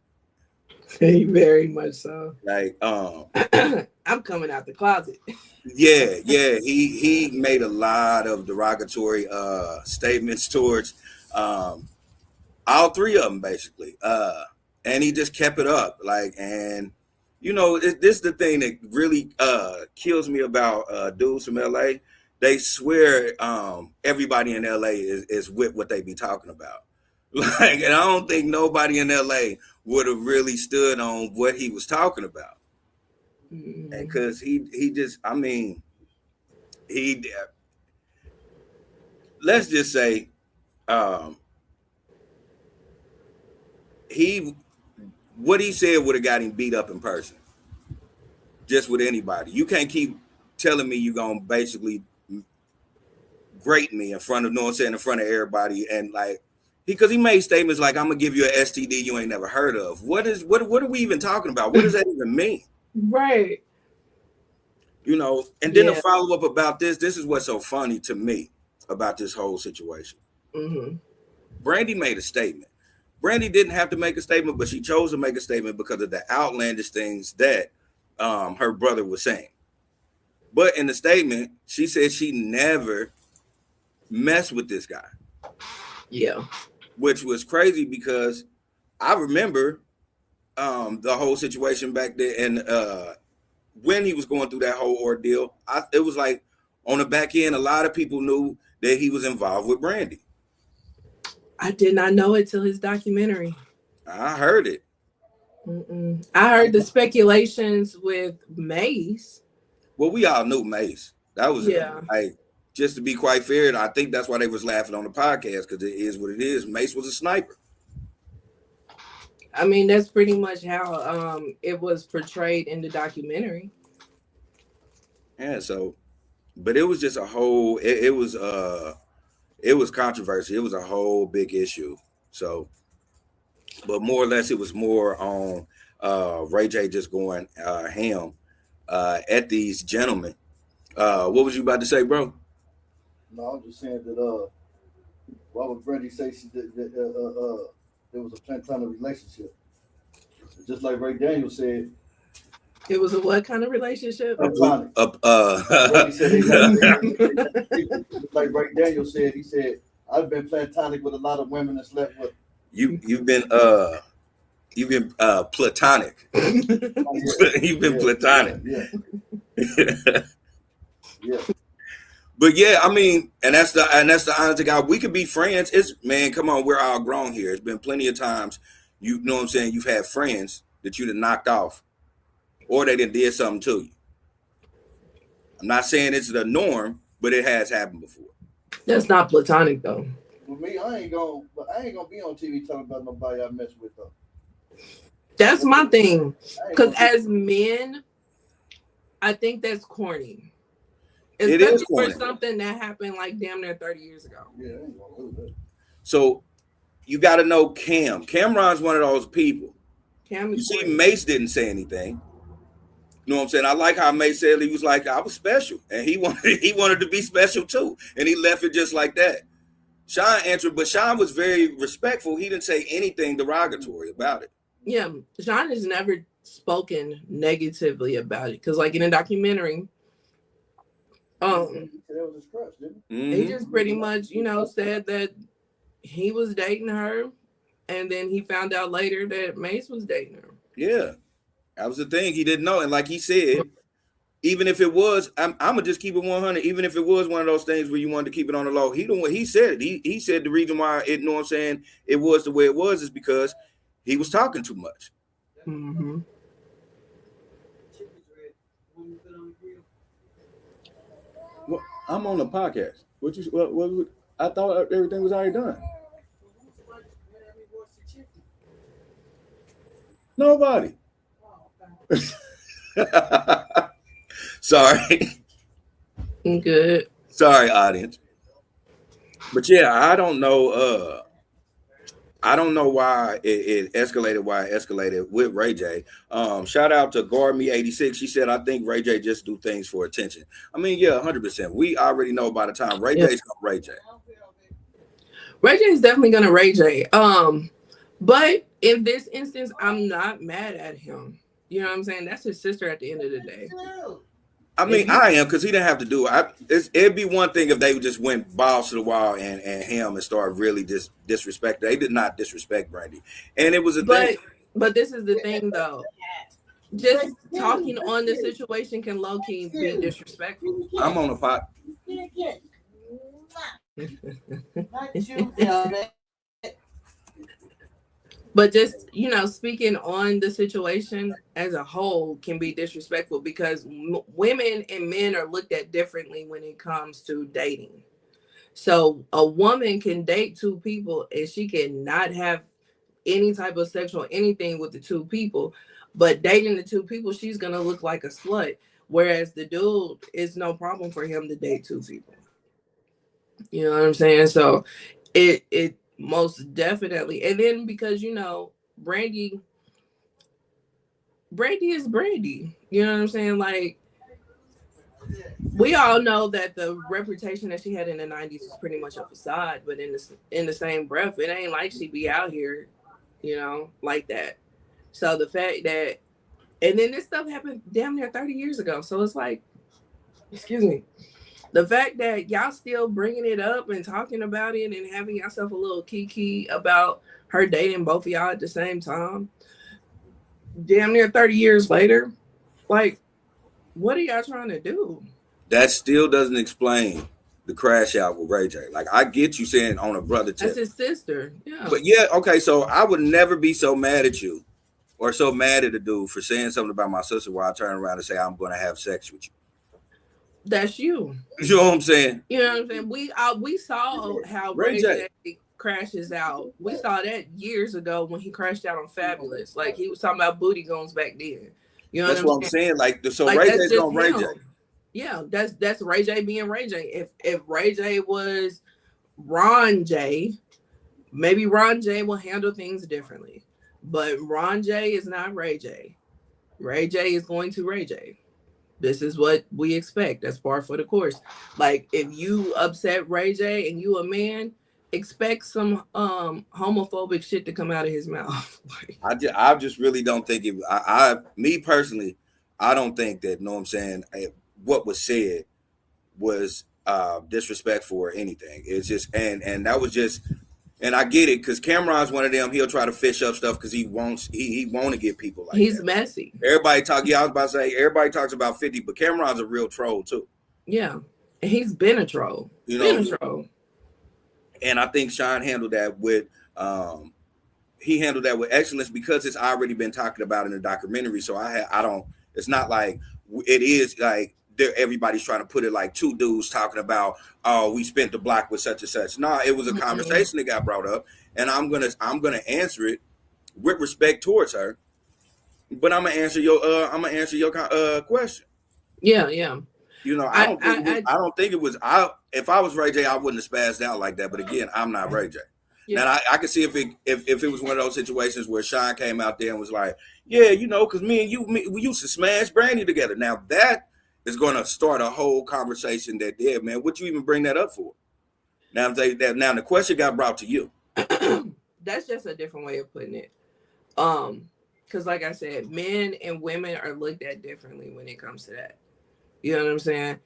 Very much so. Like I'm coming out the closet. yeah. He made a lot of derogatory statements towards all three of them basically. And he just kept it up. Like, and this is the thing that really kills me about dudes from LA. They swear everybody in LA is with what they be talking about. Like, and I don't think nobody in LA would have really stood on what he was talking about. Because he just, I mean, he, let's just say, um, he, what he said would have got him beat up in person, just with anybody. You can't keep telling me you're gonna basically grate me in front of, in front of everybody, and like, because he made statements like, "I'm gonna give you an STD you ain't never heard of." What are we even talking about? What does that even mean? Right. And then the follow up about this is what's so funny to me about this whole situation. Brandy made a statement. Brandy didn't have to make a statement, but she chose to make a statement because of the outlandish things that her brother was saying. But in the statement, she said she never messed with this guy. Yeah. Which was crazy because I remember the whole situation back there, and when he was going through that whole ordeal, it was like on the back end, a lot of people knew that he was involved with Brandy. I did not know it till his documentary. I heard it. I heard the speculations with Mase. Well, we all knew Mase. That was like, just to be quite fair, I think that's why they was laughing on the podcast, because it is what it is. Mase was a sniper. I mean, that's pretty much how it was portrayed in the documentary. Yeah, so, but it was just a whole, it was controversy. It was a whole big issue. So, but more or less, it was more on Ray J just going ham at these gentlemen. What was you about to say, bro? No, I'm just saying that why would Brandy say there was a platonic relationship? Just like Ray Daniels said, It was a what kind of relationship? platonic. Brandy said like Ray Daniels said, he said, I've been platonic with a lot of women and slept with. You've been platonic. You've been platonic. Yeah. But yeah, I mean, and that's the honest to God. We could be friends. It's man, come on, we're all grown here. It's been plenty of times, you know what I'm saying, you've had friends that you'd have knocked off, or they done did something to you. I'm not saying it's the norm, but it has happened before. That's not platonic though. With me, I ain't gonna be on TV talking about nobody I mess with though. That's my thing. Because as men, I think that's corny. Especially for something that happened like damn near 30 years ago. Yeah, I ain't gonna do that. So you got to know Cam. Cameron's one of those people. You see, Mase didn't say anything. You know what I'm saying? I like how Mase said he was like, I was special. And he wanted to be special too. And he left it just like that. Shyne answered, but Shyne was very respectful. He didn't say anything derogatory about it. Yeah, Shyne has never spoken negatively about it. Because like in a documentary, he just pretty much, said that he was dating her, and then he found out later that Mase was dating her. Yeah, that was the thing. He didn't know, and like he said, even if it was, I'm gonna just keep it 100. Even if it was one of those things where you wanted to keep it on the low, he said it. He said the reason why it, you know what I'm saying, it was the way it was is because he was talking too much. Mm-hmm. Well, I'm on a podcast. I thought everything was already done. Nobody. Sorry. Good. Sorry, audience. But yeah, I don't know. I don't know why it escalated. Why it escalated with Ray J. Shout out to Garmy86. She said, "I think Ray J just do things for attention." I mean, yeah, 100%. We already know by the time Ray J's gonna Ray J. Ray J is definitely gonna Ray J. But in this instance, I'm not mad at him. You know what I'm saying? That's his sister at the end of the day. I mean, I am, because he didn't have to do it. It'd be one thing if they just went balls to the wall and him and started really disrespect. They did not disrespect Brandy, and it was a thing. But this is the thing, though. Just talking on the situation can low key be disrespectful. I'm on the pot. But just, speaking on the situation as a whole can be disrespectful because women and men are looked at differently when it comes to dating. So a woman can date two people and she can not have any type of sexual anything with the two people, but dating the two people, she's going to look like a slut. Whereas the dude, it's no problem for him to date two people. You know what I'm saying? So it most definitely. And then because, Brandy is Brandy. You know what I'm saying? Like, we all know that the reputation that she had in the 90s was pretty much a facade, but in the same breath, it ain't like she be out here, like that. So the fact that, and then this stuff happened damn near 30 years ago. So it's like, excuse me. The fact that y'all still bringing it up and talking about it and having yourself a little kiki about her dating both of y'all at the same time, damn near 30 years later, like, what are y'all trying to do? That still doesn't explain the crash out with Ray J. Like, I get you saying on a brother tip. That's his sister. Yeah. But yeah, okay, so I would never be so mad at you or so mad at a dude for saying something about my sister while I turn around and say I'm going to have sex with you. That's you. You know what I'm saying? You know what I'm saying? We saw how Ray J crashes out. We saw that years ago when he crashed out on Fabulous. Like, he was talking about booty goons back then. You know that's what I'm saying. Like, so like, Ray J's on Ray J. Yeah, that's Ray J being Ray J. If Ray J was Ron J, maybe Ron J will handle things differently. But Ron J is not Ray J. Ray J is going to Ray J. This is what we expect. That's par for the course. Like if you upset Ray J and you a man, expect some homophobic shit to come out of his mouth. I just really don't think it. Me personally, I don't think that. Know what I'm saying? What was said was disrespectful or anything. It's just and that was just. And I get it because Cameron's one of them. He'll try to fish up stuff because he want to get people like He's that. messy. Everybody talk. Yeah, I was about to say everybody talks about 50, but Cameron's a real troll too. Yeah, and he's been a troll. Been a troll. And I think Shyne handled that with he handled that with excellence because it's already been talked about in the documentary. So I don't. It's not like it is like everybody's trying to put it like two dudes talking about, oh, we spent the block with such and such. No, it was a conversation that got brought up, and I'm gonna answer it with respect towards her. But I'm gonna answer your question. Yeah, yeah. You know, I don't think it was. If I was Ray J, I wouldn't have spazzed out like that. But again, I'm not Ray J. Yeah. Now I could see if it was one of those situations where Shyne came out there and was like, yeah, you know, because me and you we used to smash Brandy together. Now that is going to start a whole conversation that, yeah, man, what you even bring that up for? Now the question got brought to you. That's just a different way of putting it. Because like I said, men and women are looked at differently when it comes to that. You know what I'm saying?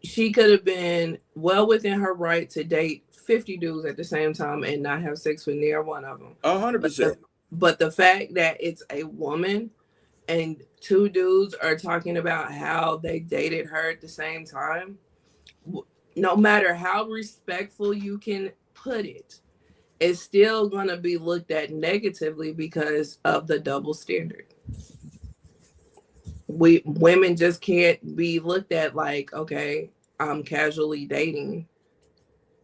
She could have been well within her right to date 50 dudes at the same time and not have sex with near one of them. 100%. But the fact that it's a woman and two dudes are talking about how they dated her at the same time, no matter how respectful you can put it, it's still going to be looked at negatively because of the double standard. Women just can't be looked at like, okay, I'm casually dating.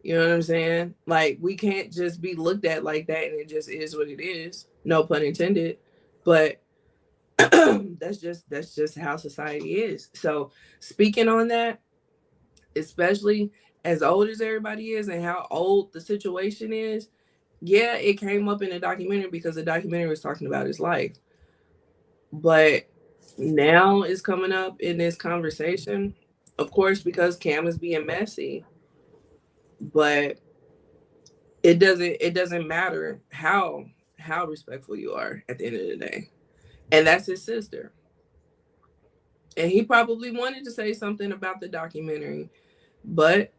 You know what I'm saying? Like, we can't just be looked at like that, and it just is what it is. No pun intended. But that's just how society is. So speaking on that, especially as old as everybody is and how old the situation is, yeah, it came up in the documentary because the documentary was talking about his life. But now it's coming up in this conversation, of course, because Cam is being messy. But it doesn't matter how respectful you are at the end of the day. And that's his sister. And he probably wanted to say something about the documentary, but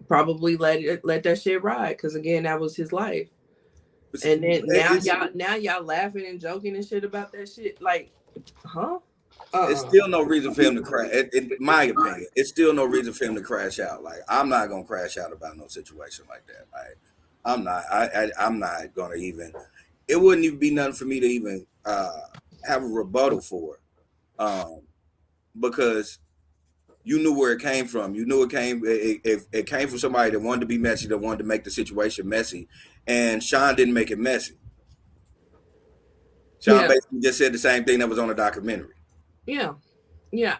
probably let that shit ride because again, that was his life. And then now y'all laughing and joking and shit about that shit. Like, huh? It's still no reason for him to crash. In my opinion, it's still no reason for him to crash out. Like, I'm not gonna crash out about no situation like that. Like, I'm not. I'm not gonna even. It wouldn't even be nothing for me to even have a rebuttal for, because you knew where it came from. You knew it came from somebody that wanted to be messy, that wanted to make the situation messy, and Shyne didn't make it messy. Shyne basically just said the same thing that was on the documentary. Yeah.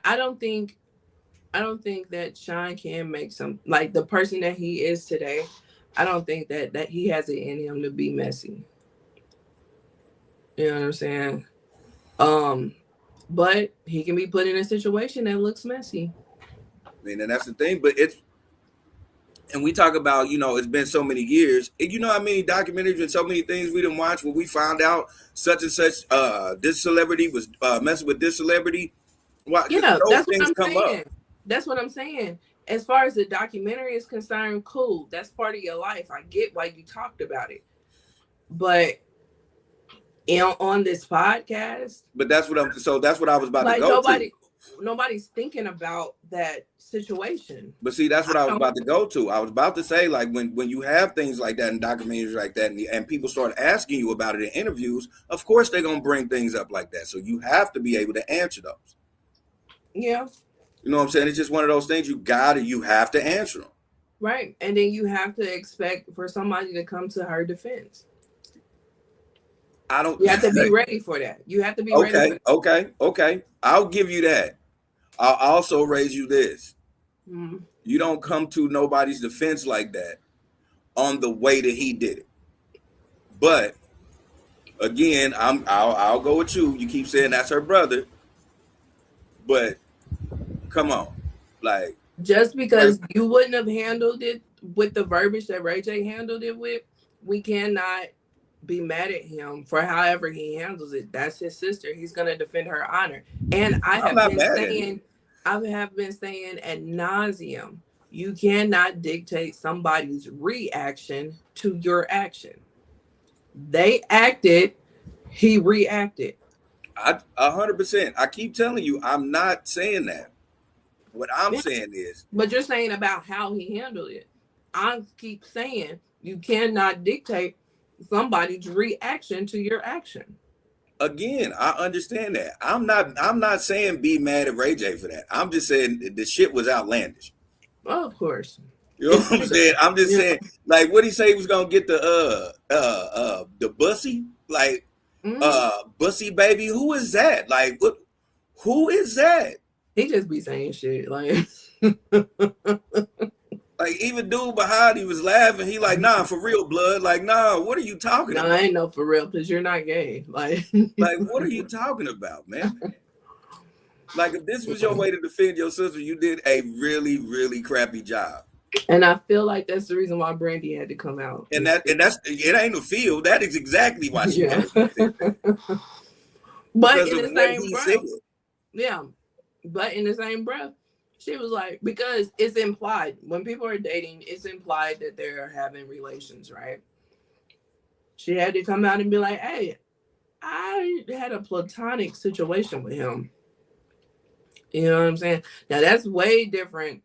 I don't think that Shyne can make some, like, the person that he is today. I don't think that he has it in him to be messy. You know what I'm saying? But he can be put in a situation that looks messy. I mean, and that's the thing. But and we talk about, you know, it's been so many years. And you know how many documentaries and so many things we didn't watch where we found out such and such, this celebrity was messing with this celebrity. Yeah, that's what I'm saying. That's what I'm saying. As far as the documentary is concerned, cool. That's part of your life. I get why you talked about it. But on this podcast. But that's what I was about to go to. Nobody's thinking about that situation. But see, that's what I was about to go to. I was about to say, like, when you have things like that in documentaries like that, and people start asking you about it in interviews, of course they're gonna bring things up like that. So you have to be able to answer those. Yeah. You know what I'm saying? It's just one of those things you have to answer them. Right. And then you have to expect for somebody to come to her defense. You have to be ready for that. You have to be ready for that. Okay. I'll give you that. I'll also raise you this. Mm-hmm. You don't come to nobody's defense like that on the way that he did it. But again, I'll go with you. You keep saying that's her brother. But come on, like just because you wouldn't have handled it with the verbiage that Ray J handled it with, we cannot be mad at him for however he handles it. That's his sister. He's gonna defend her honor. And I I'm have not been mad at saying, him. I have been saying ad nauseum, you cannot dictate somebody's reaction to your action. They acted, he reacted. 100%. I keep telling you, I'm not saying that. What I'm Yeah. saying is, But you're saying about how he handled it. I keep saying you cannot dictate somebody's reaction to your action. again, I understand that. I'm not saying be mad at Ray J for that. I'm just saying the shit was outlandish. Well, of course. You know what I'm saying? I'm just Yeah. saying, like, what he say he was gonna get the bussy, like, bussy baby. Who is that? Like, what? Who is that? He just be saying shit like. Like, even dude behind he was laughing. He like, nah, for real, blood. Like, nah, what are you talking No, about? I ain't no for real because you're not gay. Like, what are you talking about, man? Like, if this was your way to defend your sister, you did a really, really crappy job. And I feel like that's the reason why Brandy had to come out. And that's it ain't a feel. That is exactly why she Yeah. had to But because in of the what same he breath, said. yeah. But in the same breath, she was like, because it's implied when people are dating, it's implied that they're having relations, right? She had to come out and be like, hey, I had a platonic situation with him. You know what I'm saying? Now that's way different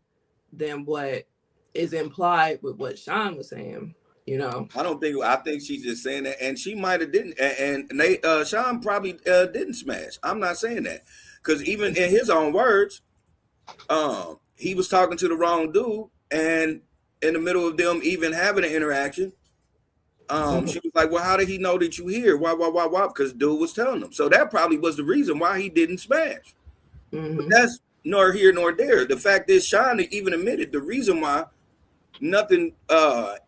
than what is implied with what Shyne was saying. You know, I think she's just saying that, and she might have didn't, and they Shyne probably didn't smash. I'm not saying that because even in his own words, he was talking to the wrong dude, and in the middle of them even having an interaction, she was like, "Well, how did he know that you here? Why? Because dude was telling him." So that probably was the reason why he didn't smash. But that's nor here nor there. The fact is, Shyne even admitted the reason why nothing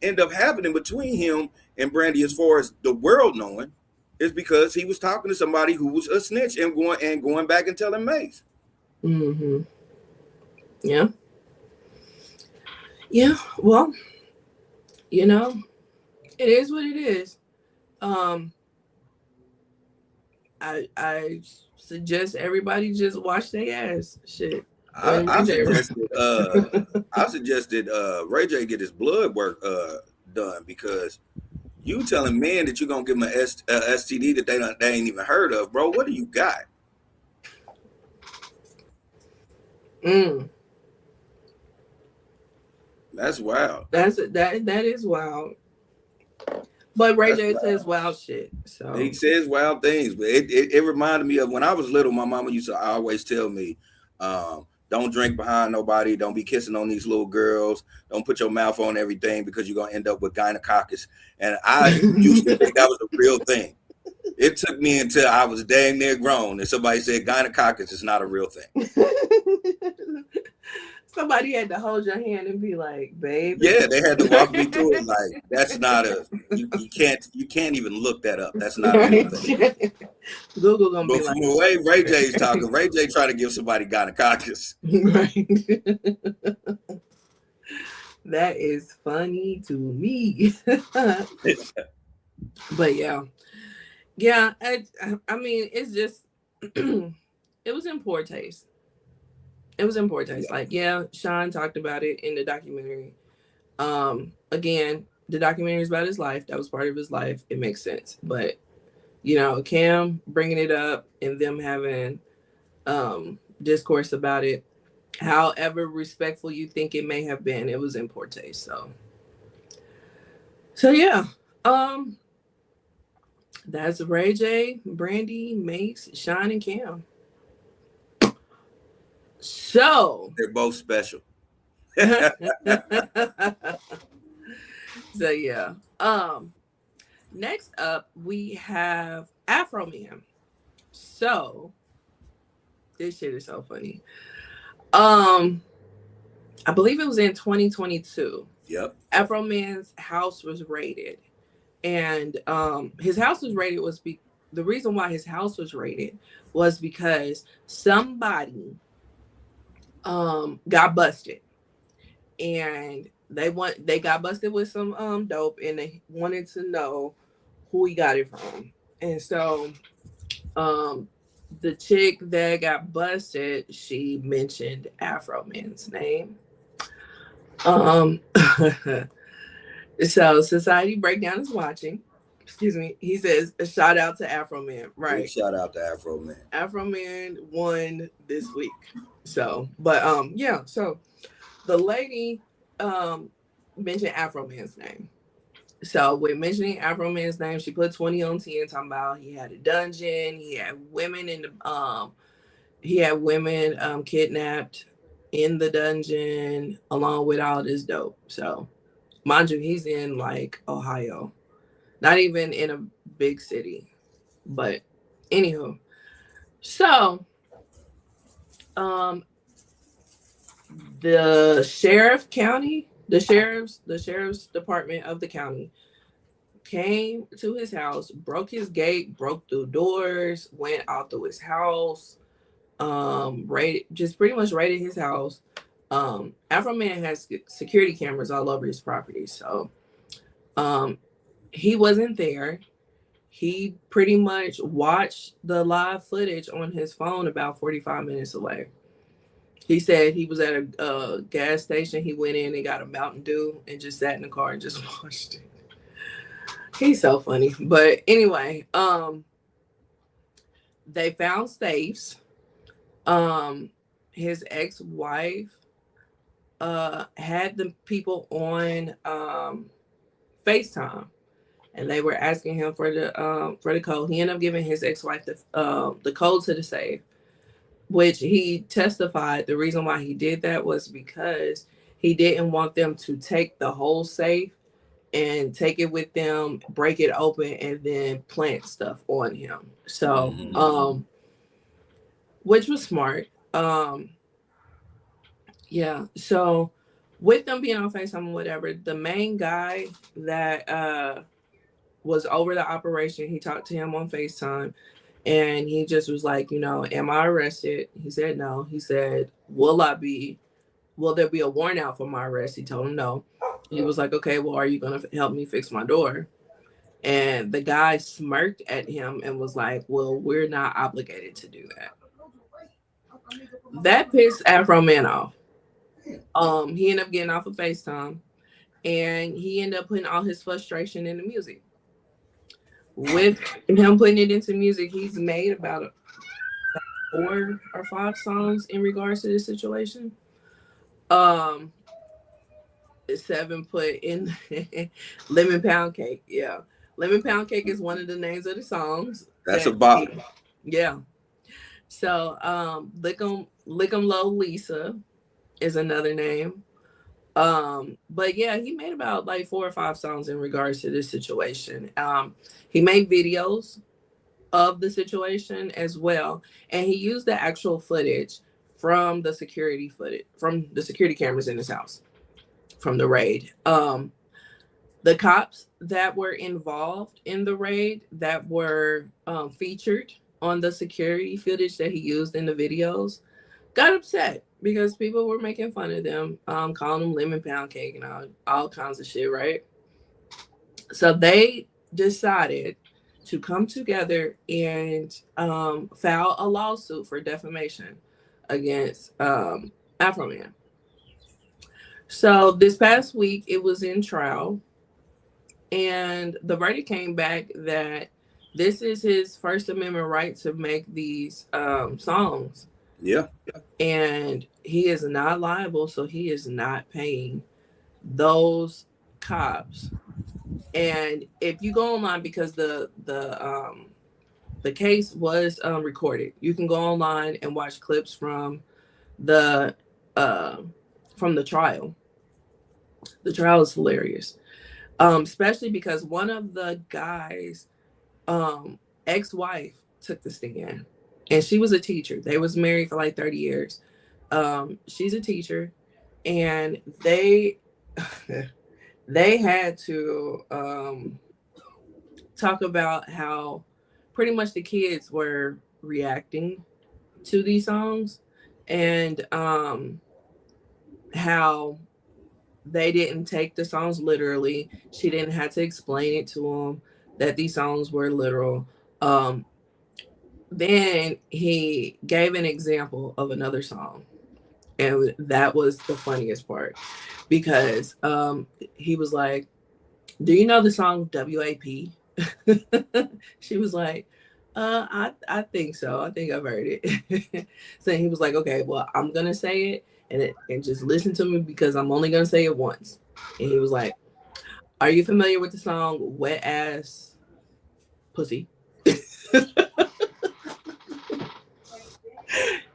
ended up happening between him and Brandy, as far as the world knowing, is because he was talking to somebody who was a snitch and going back and telling Mase. Yeah. Yeah. Well, you know, it is what it is. I suggest everybody just wash their ass. Shit. I suggested Ray J get his blood work done, because you telling men that you're gonna give them a STD that they ain't even heard of, bro. What do you got? That's wild. That is wild. But Ray J says wild shit. So he says wild things, but it reminded me of when I was little. My mama used to always tell me, don't drink behind nobody, don't be kissing on these little girls, don't put your mouth on everything because you're gonna end up with gynecoccus. And I used to think that was a real thing. It took me until I was dang near grown and somebody said gynecoccus is not a real thing. Somebody had to hold your hand and be like, babe. Yeah, they had to walk me through it. Like, that's not you can't even look that up. That's not a real thing. Google gonna be from like, the way Ray J's talking, Ray J trying to give somebody gynecoccus. Right. That is funny to me. But yeah, I mean, it's just it was in poor taste. It was in poor taste. Like, yeah, Shyne talked about it in the documentary. Again, the documentary is about his life. That was part of his life. It makes sense. But, you know, Cam bringing it up and them having discourse about it, however respectful you think it may have been, it was in poor taste. So yeah. That's Ray J, Brandy, Mase, Shyne, and Cam. So they're both special. So yeah. Next up we have Afro Man. So this shit is so funny. I believe it was in 2022. Yep. Afro Man's house was raided. And his house was raided the reason why his house was raided was because somebody got busted, and they got busted with some dope, and they wanted to know who he got it from. And so um the chick that got busted, she mentioned Afro Man's name. um so Society Breakdown is watching. Excuse me. He says a shout out to Afro Man. Big Right. shout out to Afro Man. Afro Man won this week. So, but yeah, so the lady mentioned Afro Man's name. So with mentioning Afro Man's name, she put 20 on 10, talking about he had a dungeon, he had women kidnapped in the dungeon along with all this dope. So mind you, he's in like Ohio. Not even in a big city. But anywho. So um the sheriff's department of the county came to his house, broke his gate, broke through doors, went out through his house, raided, just pretty much raided his house. Afro Man has security cameras all over his property, so um he wasn't there. He pretty much watched the live footage on his phone about 45 minutes away. He said he was at a gas station. He went in and got a Mountain Dew and just sat in the car and just watched it. He's so funny. But anyway, they found safes. His ex-wife had the people on FaceTime, and they were asking him for the code. He ended up giving his ex-wife the code to the safe, which he testified the reason why he did that was because he didn't want them to take the whole safe and take it with them, break it open, and then plant stuff on him. So, which was smart. Yeah. So, with them being on FaceTime or whatever, the main guy that was over the operation, he talked to him on FaceTime, and he just was like, am I arrested? He said no. He said, will there be a warrant out for my arrest? He told him no. He was like, okay, well, are you going to help me fix my door? And the guy smirked at him and was like, well, we're not obligated to do that. That pissed Afro Man off. He ended up getting off of FaceTime, and he ended up putting all his frustration into music. With him putting it into music, he's made about 4 or 5 songs in regards to this situation. 7 put in Lemon Pound Cake. Yeah. Lemon Pound Cake is one of the names of the songs. That's a bop. Yeah. So Lick 'em Low Lisa is another name. But yeah, he made about like 4 or 5 songs in regards to this situation. He made videos of the situation as well, and he used the actual footage from the security cameras in his house from the raid. The cops that were involved in the raid that were featured on the security footage that he used in the videos got upset because people were making fun of them, calling them lemon pound cake and all kinds of shit, right? So they decided to come together and file a lawsuit for defamation against Afro Man. So this past week, it was in trial, and the verdict came back that this is his First Amendment right to make these songs. Yeah. And he is not liable, so he is not paying those cops. And if you go online, because the case was recorded, you can go online and watch clips from the trial. The trial is hilarious, especially because one of the guys' ex-wife took the stand, and she was a teacher. They was married for like 30 years. She's a teacher, and they had to talk about how pretty much the kids were reacting to these songs, and how they didn't take the songs literally. She didn't have to explain it to them that these songs were literal. Um, then he gave an example of another song, and that was the funniest part because he was like, "Do you know the song WAP?" She was like, I think so. I think I've heard it." So he was like, "Okay, well, I'm gonna say it and just listen to me because I'm only gonna say it once." And he was like, "Are you familiar with the song Wet Ass Pussy?"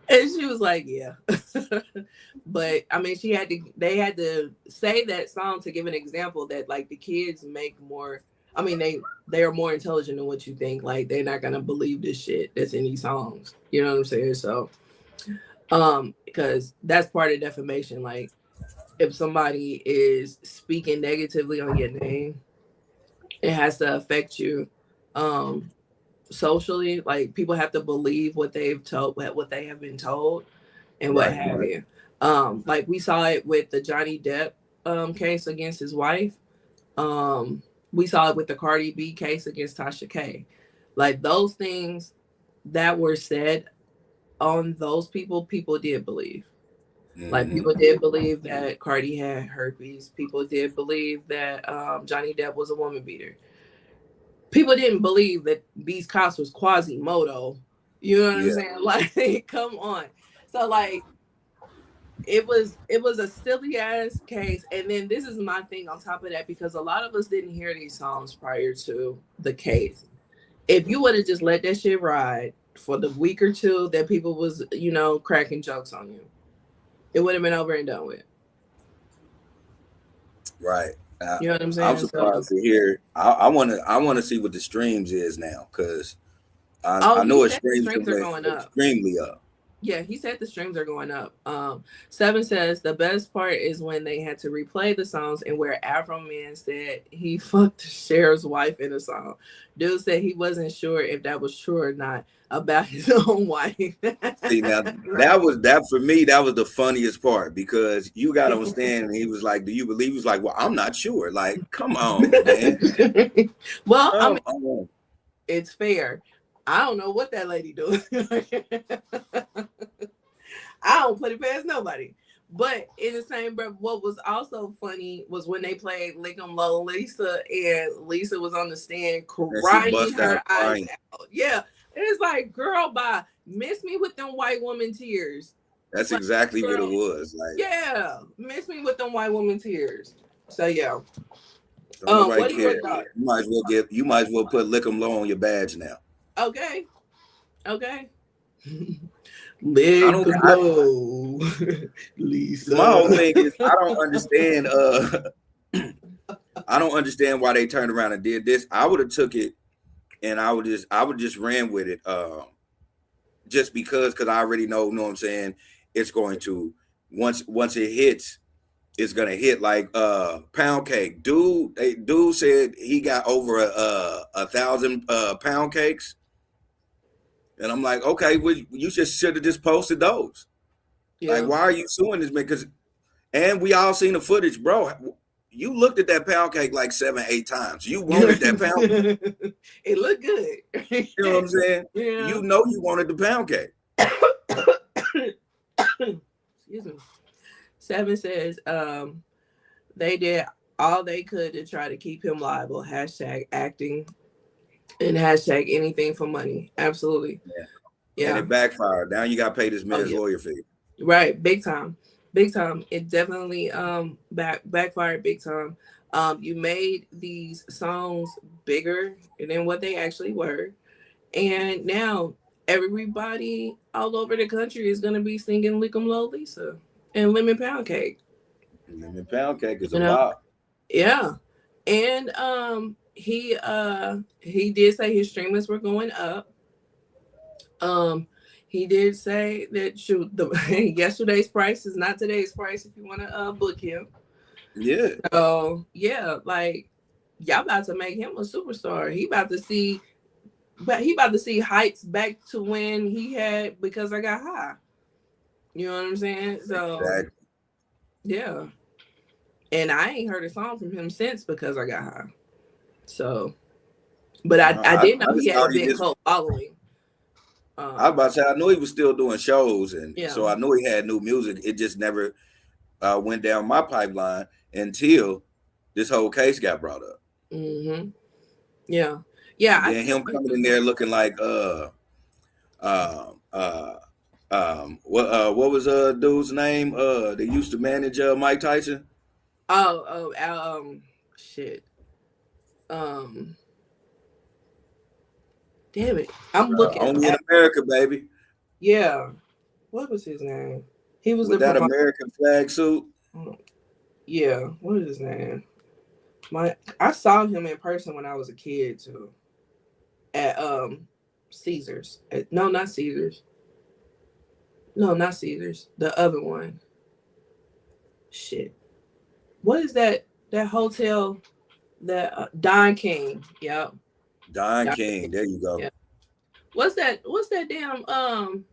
And she was like, "Yeah." But I mean, they had to say that song to give an example that like the kids make more. I mean, they are more intelligent than what you think. Like they're not gonna believe this shit that's in these songs. You know what I'm saying? So, because that's part of defamation. Like if somebody is speaking negatively on your name, it has to affect you. Socially, like people have to believe what they have been told and what Right, have right. you. Like we saw it with the Johnny Depp case against his wife. Um, we saw it with the Cardi B case against Tasha K. Like those things that were said on those people did believe. Like Mm-hmm. people did believe that Cardi had herpes. People did believe that Johnny Depp was a woman beater. People didn't believe that these cops was Quasimodo. You know what I'm Yeah. saying? Like, come on. So like it was a silly ass case. And then this is my thing on top of that, because a lot of us didn't hear these songs prior to the case. If you would have just let that shit ride for the week or two that people was, cracking jokes on you, it would have been over and done with. Right. You know what I'm I'm saying? So surprised to hear. I wanna see what the streams is now because I oh, he know it said the streams streams have are been going up. extremely up. Yeah, he said the streams are going up. Seven says the best part is when they had to replay the songs and where Afro Man said he fucked the sheriff's wife in a song. Dude said he wasn't sure if that was true or not about his own wife. See now Right. that for me that was the funniest part because you got to understand. And he was like, "Do you believe?" He was like, "Well, I'm not sure." Like, come on, man. Well, I Come mean, on. it's fair. I don't know what that lady doing. I don't put it past nobody. But in the same breath, what was also funny was when they played Lick 'em Low Lisa, and Lisa was on the stand And she crying bust her out eyes crying. out. Yeah. It's like, girl, bye. Miss me with them white woman tears. That's Like, exactly what it girl, was. Like, yeah. Miss me with them white woman tears. So yeah. don't nobody What are your care. thoughts? You might as well put lick 'em low on your badge now. Okay. Okay. I Lick don't. 'em low, My whole Lisa. thing is I don't understand. I don't understand why they turned around and did this. I would have took it and I would just ran with it. Just because I already know what I'm saying. It's going to once it hits, it's gonna hit like pound cake. Dude said he got over a thousand pound cakes, and I'm like, okay, well, you just should have just posted those. Like, Yeah. why are you suing this man? Because and we all seen the footage, bro. You looked at that pound cake like 7, 8 times. You wanted that pound cake. It looked good. You know what I'm saying? Yeah. You know you wanted the pound cake. Excuse me. Seven says, they did all they could to try to keep him liable. Hashtag acting and hashtag anything for money. Absolutely. Yeah. And Yeah. it backfired. Now you got to pay this Oh man's yeah. lawyer fee. Right. Big time. Big time. It definitely backfired big time. You made these songs bigger than what they actually were. And now everybody all over the country is gonna be singing Lick 'em Low Lisa and Lemon Pound Cake. Lemon pound cake is a You know? bop. Yeah. And he did say his streamers were going up. He did say that yesterday's price is not today's price if you want to book him. Yeah. So yeah, like y'all about to make him a superstar. He about to see heights back to when he had Because I Got High. You know what I'm saying? So Exactly. yeah. And I ain't heard a song from him since because I got high. So, but I I did know he just had a thought he big just. cult following. I was about to say I knew he was still doing shows, and Yeah. so I knew he had new music. It just never went down my pipeline until this whole case got brought up. Mm-hmm. Yeah. Yeah. And I then still him think coming he in was there looking like um uh what was dude's name that used to manage Mike Tyson. shit. Um, damn it. I'm looking Only in at, America, baby. yeah. What was his name? He was the With that promoter. American flag suit. Yeah. What is his name? I saw him in person when I was a kid too. At Caesars. No, not Caesars. No, not Caesars. The other one. Shit. What is that hotel that Don King? Yep. Don Don King. King. There you go. Yeah. What's that damn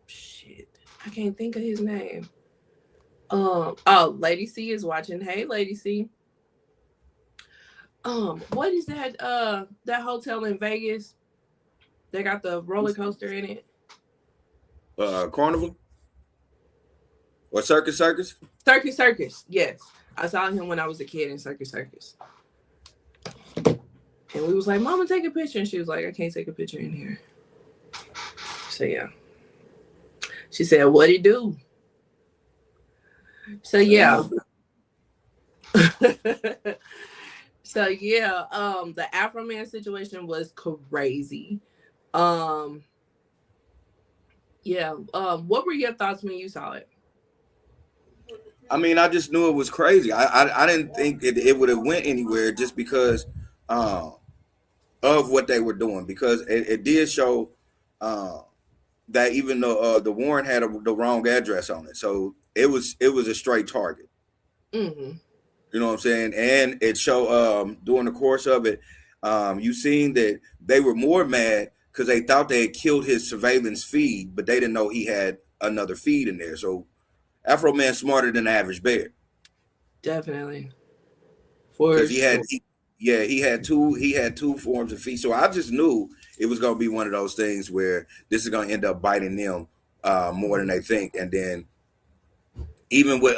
shit. I can't think of his name. Oh, Lady C is watching. Hey, Lady C. What is that hotel in Vegas? They got the roller coaster in it. Carnival or Circus Circus. Circus Circus. Yes. I saw him when I was a kid in Circus Circus. And we was like, Mama, take a picture. And she was like, I can't take a picture in here. So yeah. She said, what'd he do? So yeah. So yeah, the Afro Man situation was crazy. Yeah. What were your thoughts when you saw it? I mean, I just knew it was crazy. I didn't think it would have went anywhere just because of what they were doing, because it did show that even though the warrant had the wrong address on it, so it was a straight target. Mm-hmm. You know what I'm saying? And it showed during the course of it, you seen that they were more mad because they thought they had killed his surveillance feed, but they didn't know he had another feed in there. So Afro Man smarter than the average bear. Definitely. For Because sure. he had two forms of feed. So I just knew it was gonna be one of those things where this is gonna end up biting them more than they think. And then even with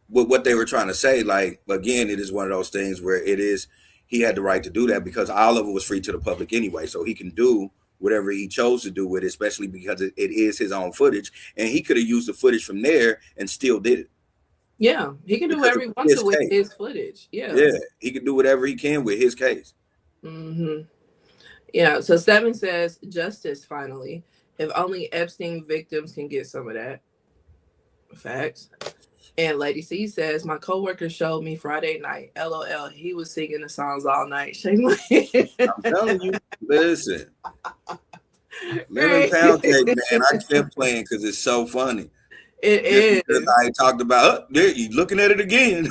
what they were trying to say, like again, it is one of those things where he had the right to do that because all of it was free to the public anyway. So he can do whatever he chose to do with it, especially because it is his own footage, and he could have used the footage from there and still did it. Yeah, he can do Because whatever of he wants his to with case. his footage. Yeah. Yeah, he can do whatever he can with his case. Mm-hmm. Yeah. So 7 says justice finally. If only Epstein victims can get some of that. Facts. And Lady C says, my coworker showed me Friday night. LOL. He was singing the songs all night. I'm telling you, listen. Lemon Right. Pound Cake, man. I kept playing because it's so funny. It Just is. because I talked about, there you looking at it again.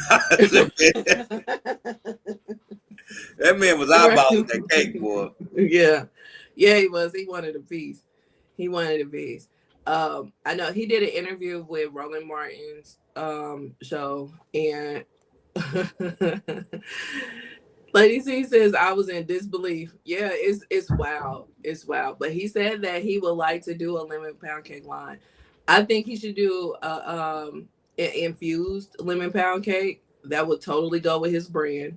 That man was eyeballing that cake, boy. Yeah. Yeah, he was. He wanted a piece. He wanted a piece. I know he did an interview with Roland Martin's show, and Lady C says I was in disbelief. Yeah, it's wild. It's wild. But he said that he would like to do a lemon pound cake line. I think he should do an infused lemon pound cake. That would totally go with his brand.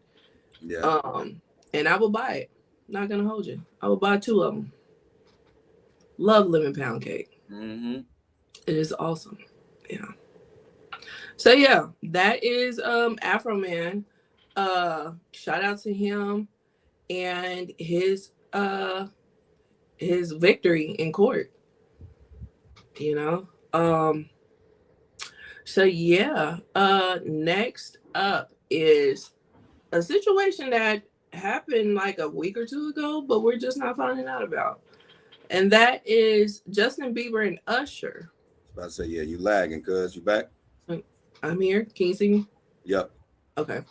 Yeah. And I will buy it. Not gonna hold you. I will buy 2 of them. Love lemon pound cake. Mm-hmm. It is awesome. Yeah. So yeah, that is Afro Man. Shout out to him and his victory in court. You know. So yeah. Next up is a situation that happened like a week or 2 ago, but we're just not finding out about. And that is Justin Bieber and Usher. I was about to say, yeah, you lagging, cuz you back? I'm here. Can you see me? Yep. Okay.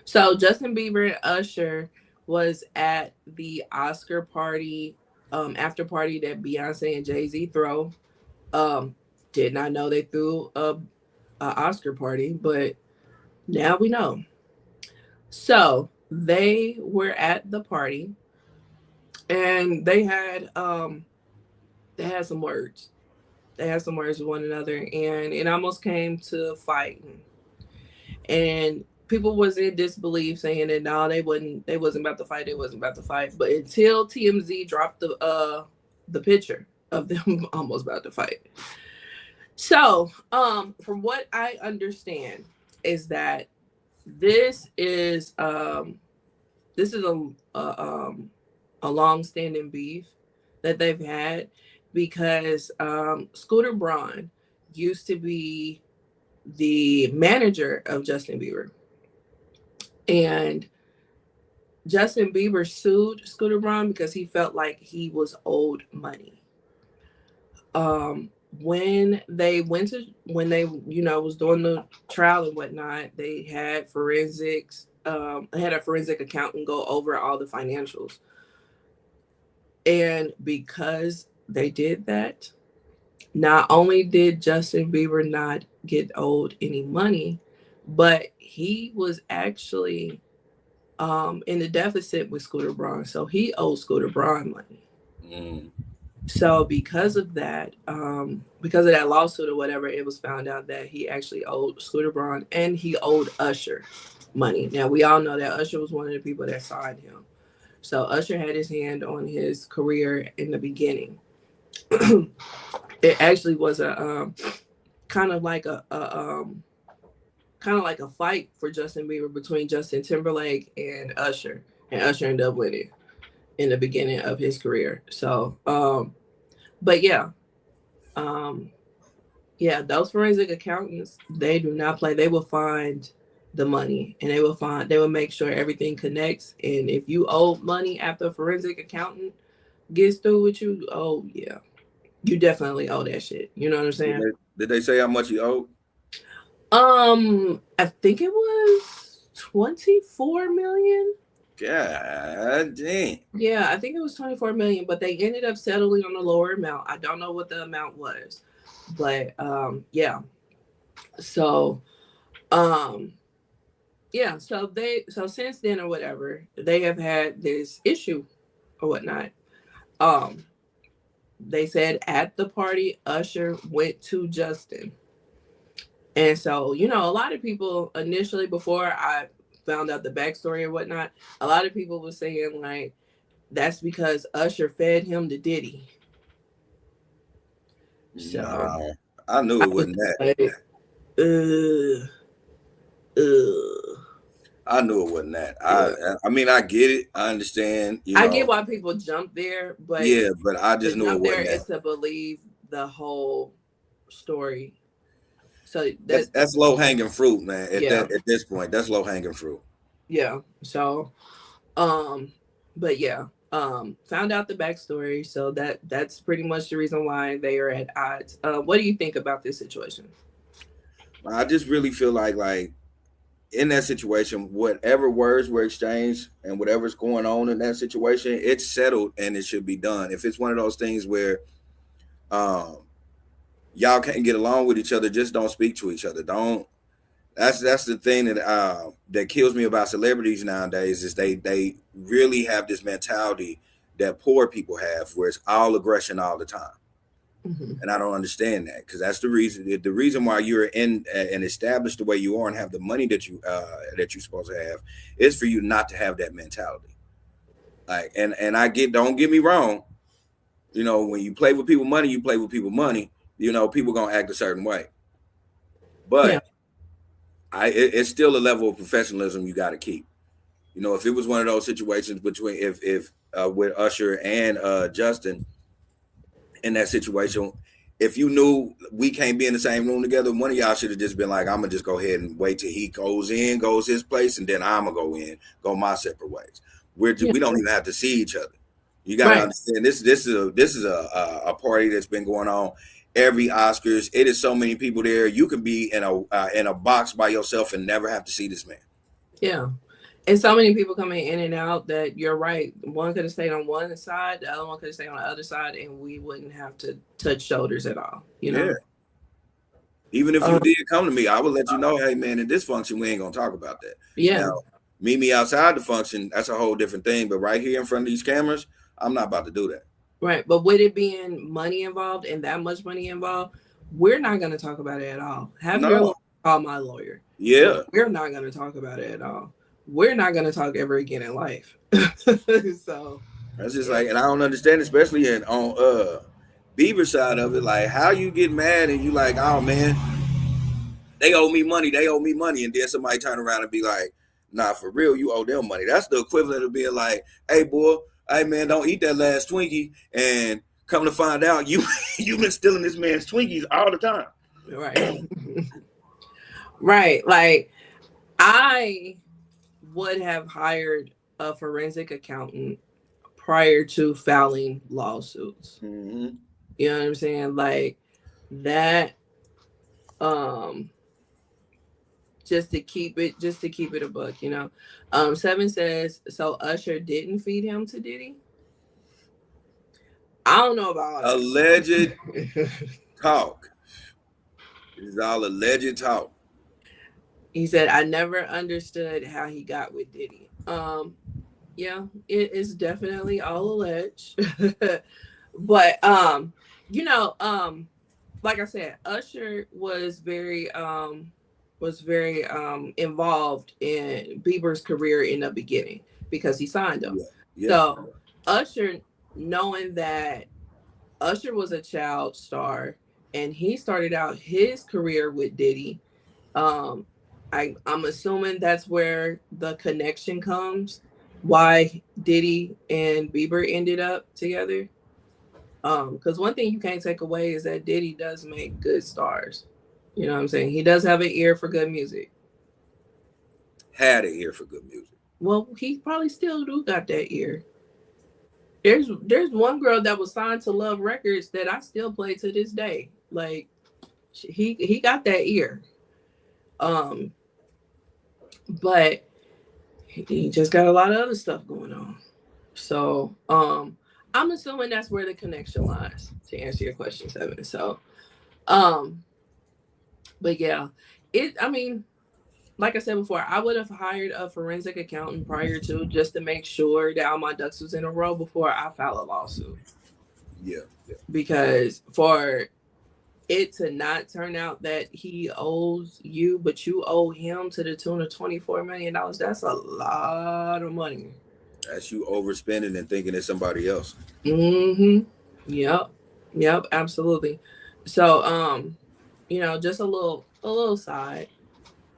So Justin Bieber and Usher was at the Oscar party, after party that Beyonce and Jay-Z throw. Did not know they threw a Oscar party, but now we know. So they were at the party, and they had some words. They had some words with one another, and it almost came to fighting. And people was in disbelief, saying that no, they wasn't about to fight. They wasn't about to fight. But until TMZ dropped the picture of them almost about to fight. So, from what I understand, is that this is a long-standing beef that they've had, because Scooter Braun used to be the manager of Justin Bieber, and Justin Bieber sued Scooter Braun because he felt like he was owed money. When they was doing the trial and whatnot, they had forensics. They had a forensic accountant go over all the financials, and because they did that, not only did Justin Bieber not get owed any money, but he was actually in the deficit with Scooter Braun, so he owed Scooter Braun money. So because of that lawsuit or whatever, it was found out that he actually owed Scooter Braun, and he owed Usher money. Now we all know that Usher was one of the people that signed him. So Usher had his hand on his career in the beginning. It actually was a kind of like a fight for Justin Bieber between Justin Timberlake and Usher ended up winning in the beginning of his career. So, but yeah, those forensic accountants, they do not play. They will find the money, and they will make sure everything connects. And if you owe money after a forensic accountant gets through with you, oh yeah, you definitely owe that shit. You know what I'm saying? Did they say how much you owed? I think it was 24 million. God damn. Yeah, I think it was 24 million, but they ended up settling on a lower amount. I don't know what the amount was, but yeah. So so since then or whatever, they have had this issue or whatnot. They said at the party, Usher went to Justin. And so, a lot of people initially, before I found out the backstory or whatnot, a lot of people were saying, like, that's because Usher fed him the Diddy. So no, I knew it wasn't that. Like, I knew it wasn't that. I mean, I get it. I understand. I get why people jump there, but yeah, but I just knew it wasn't that. Is to believe the whole story. So that's low hanging fruit, man. At this point, that's low hanging fruit. Yeah. So, but yeah, found out the backstory. So that's pretty much the reason why they are at odds. What do you think about this situation? I just really feel like in that situation, whatever words were exchanged and whatever's going on in that situation, it's settled and it should be done. If it's one of those things where y'all can't get along with each other, just don't speak to each other. That's the thing that kills me about celebrities nowadays, is they really have this mentality that poor people have, where it's all aggression all the time. Mm-hmm. And I don't understand that, because that's the reason why you're in and established the way you are and have the money that you're supposed to have, is for you not to have that mentality. Like, and don't get me wrong, when you play with people money, you play with people money. People gonna act a certain way, but it's still a level of professionalism you got to keep. If it was one of those situations between if with Usher and Justin, in that situation, if you knew we can't be in the same room together, one of y'all should have just been like, I'm gonna just go ahead and wait till he goes his place, and then I'm gonna go my separate ways. We don't even have to see each other. You gotta understand this is a party that's been going on every Oscars. It is so many people there. You can be in a box by yourself and never have to see this man. Yeah. And so many people coming in and out that you're right. One could have stayed on one side, the other one could have stayed on the other side, and we wouldn't have to touch shoulders at all. Even if you did come to me, I would let you know, hey man, in this function, we ain't gonna talk about that. Yeah. Now, meet me outside the function, that's a whole different thing. But right here in front of these cameras, I'm not about to do that. Right. But with it being money involved and that much money involved, we're not going to talk about it at all. Have your lawyer call my lawyer. Yeah. We're not going to talk about it at all. We're not going to talk ever again in life. So that's just like, and I don't understand, especially on Bieber side of it, like how you get mad and you like, oh man, they owe me money, and then somebody turn around and be like, nah, for real, you owe them money. That's the equivalent of being like, hey boy, hey man, don't eat that last Twinkie, and come to find out you've been stealing this man's Twinkies all the time. Right. Right. Like I would have hired a forensic accountant prior to filing lawsuits. Mm-hmm. You know what I'm saying? Like that, just to keep it a buck, you know. 7 says, so Usher didn't feed him to Diddy. I don't know about all alleged talk. This is all alleged talk. He said, I never understood how he got with Diddy. Yeah, it is definitely all alleged. But you know, like I said, Usher was very involved in Bieber's career in the beginning because he signed him. Yeah. So Usher, knowing that Usher was a child star and he started out his career with Diddy, I'm assuming that's where the connection comes, why Diddy and Bieber ended up together. Because one thing you can't take away is that Diddy does make good stars. You know what I'm saying? He does have an ear for good music. Had an ear for good music. Well, he probably still do got that ear. There's one girl that was signed to Love Records that I still play to this day. Like he got that ear. But he just got a lot of other stuff going on. So I'm assuming that's where the connection lies, to answer your question, 7. So but yeah, I mean, like I said before, I would have hired a forensic accountant prior to, just to make sure that all my ducks was in a row before I file a lawsuit. Yeah. Because for it to not turn out that he owes you, but you owe him to the tune of $24 million, that's a lot of money. That's you overspending and thinking it's somebody else. Mm-hmm. Yep, absolutely. So, you know, just a little side.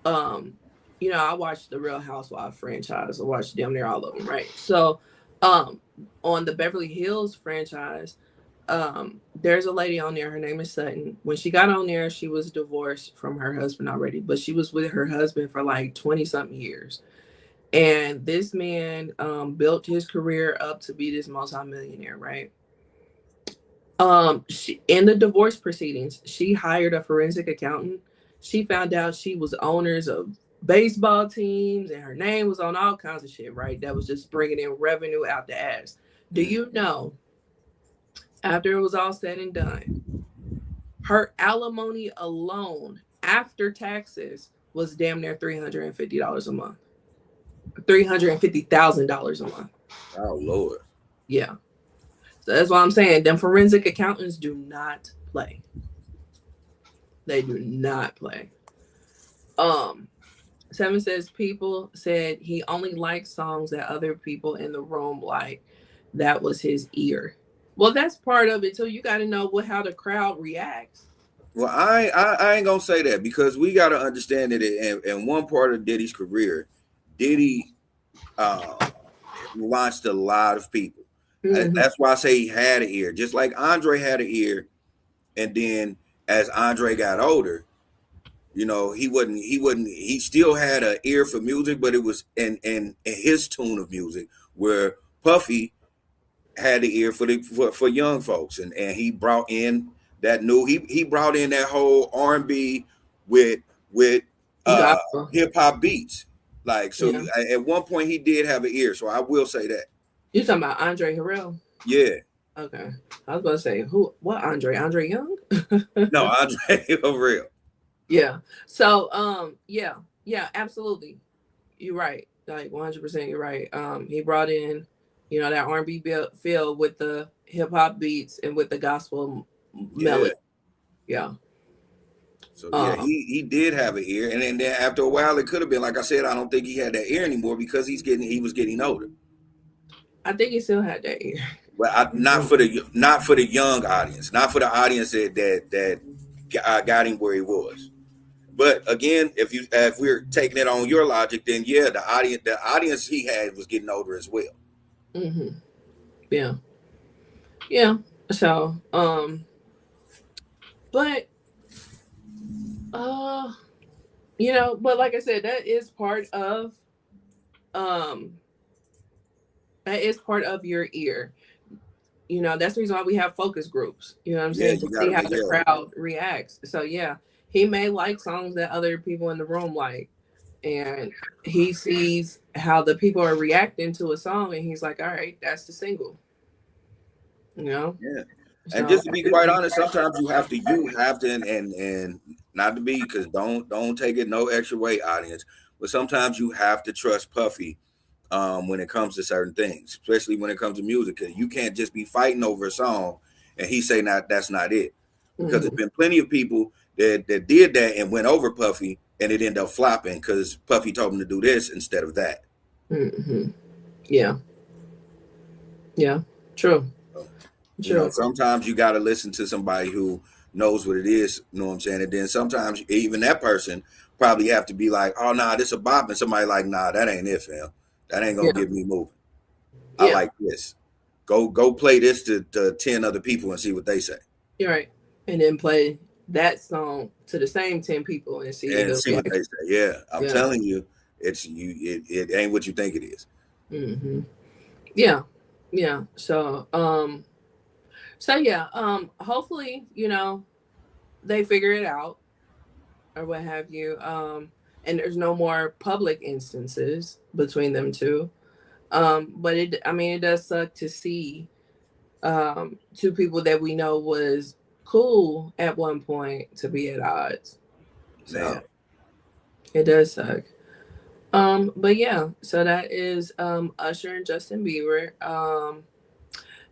You know, I watched the Real Housewives franchise. I watched damn near all of them, right? So, on the Beverly Hills franchise, there's a lady on there. Her name is Sutton. When she got on there, she was divorced from her husband already, but she was with her husband for like 20-something years. And this man built his career up to be this multimillionaire, right? She, in the divorce proceedings, she hired a forensic accountant. She found out she was owners of baseball teams and her name was on all kinds of shit, right? That was just bringing in revenue out the ass. Do you know, after it was all said and done, her alimony alone after taxes was damn near $350 a month. $350,000 a month. Oh Lord. Yeah. So that's why I'm saying them forensic accountants do not play. They do not play. 7 says people said he only liked songs that other people in the room like. That was his ear. Well, that's part of it too. You got to know how the crowd reacts. Well, I ain't gonna say that, because we got to understand that in one part of Diddy's career, Diddy launched a lot of people. Mm-hmm. That's why I say he had an ear, just like Andre had an ear. And then as Andre got older, you know, he still had an ear for music, but it was in his tune of music, where Puffy had the ear for young folks, and he brought in that he brought in that whole R&B with hip hop beats. Like, so yeah. At one point he did have an ear, so I will say that. You talking about Andre Harrell? Yeah. Okay. I was gonna say what Andre? Andre Young? No, Andre Harrell. Yeah. So yeah, absolutely. You're right. Like 100% you're right. He brought in, that R&B feel with the hip hop beats and with the gospel Yeah. melody. Yeah. So yeah, Um he did have an ear, and then after a while, it could have been like I said. I don't think he had that ear anymore because he was getting older. I think he still had that ear. But not for the young audience, not for the audience that got him where he was. But again, if we're taking it on your logic, then yeah, the audience he had was getting older as well. Hmm. Yeah. Yeah. So, but uh but like I said, um that is part of your ear. That's the reason why we have focus groups, what I'm Yeah, saying, to you see gotta how be. the Yeah, crowd reacts. So yeah, he may like songs that other people in the room like, and he sees how the people are reacting to a song, and he's like, all right, that's the single, you know. yeah. And So just to be quite honest, sometimes you have to, and not to be, because don't take it no extra way, audience. But sometimes you have to trust Puffy when it comes to certain things, especially when it comes to music. Cause you can't just be fighting over a song and he say not that's not it. Because there's mhm, been plenty of people that did that and went over Puffy and it ended up flopping because Puffy told him to do this instead of that. mhm. Yeah, yeah, true, So, true. sometimes you got to listen to somebody who knows what it is. You know what I'm saying? And then sometimes even that person probably have to be like, oh, nah, this a bop. And somebody like, nah, that ain't it, fam. That ain't going to Yeah, get me moving. I yeah, like this. Go play this to 10 other people and see what they say. you're right. And then play that song to the same 10 people and see And the see what reaction. they say. Yeah, I'm Yeah. telling you, it ain't what you think it is. Hmm. Yeah. Yeah. So yeah, hopefully, they figure it out or what have you. And there's no more public instances between them two. But it does suck to see two people that we know was cool at one point to be at odds. Man. So it does suck. But yeah, so that is Usher and Justin Bieber.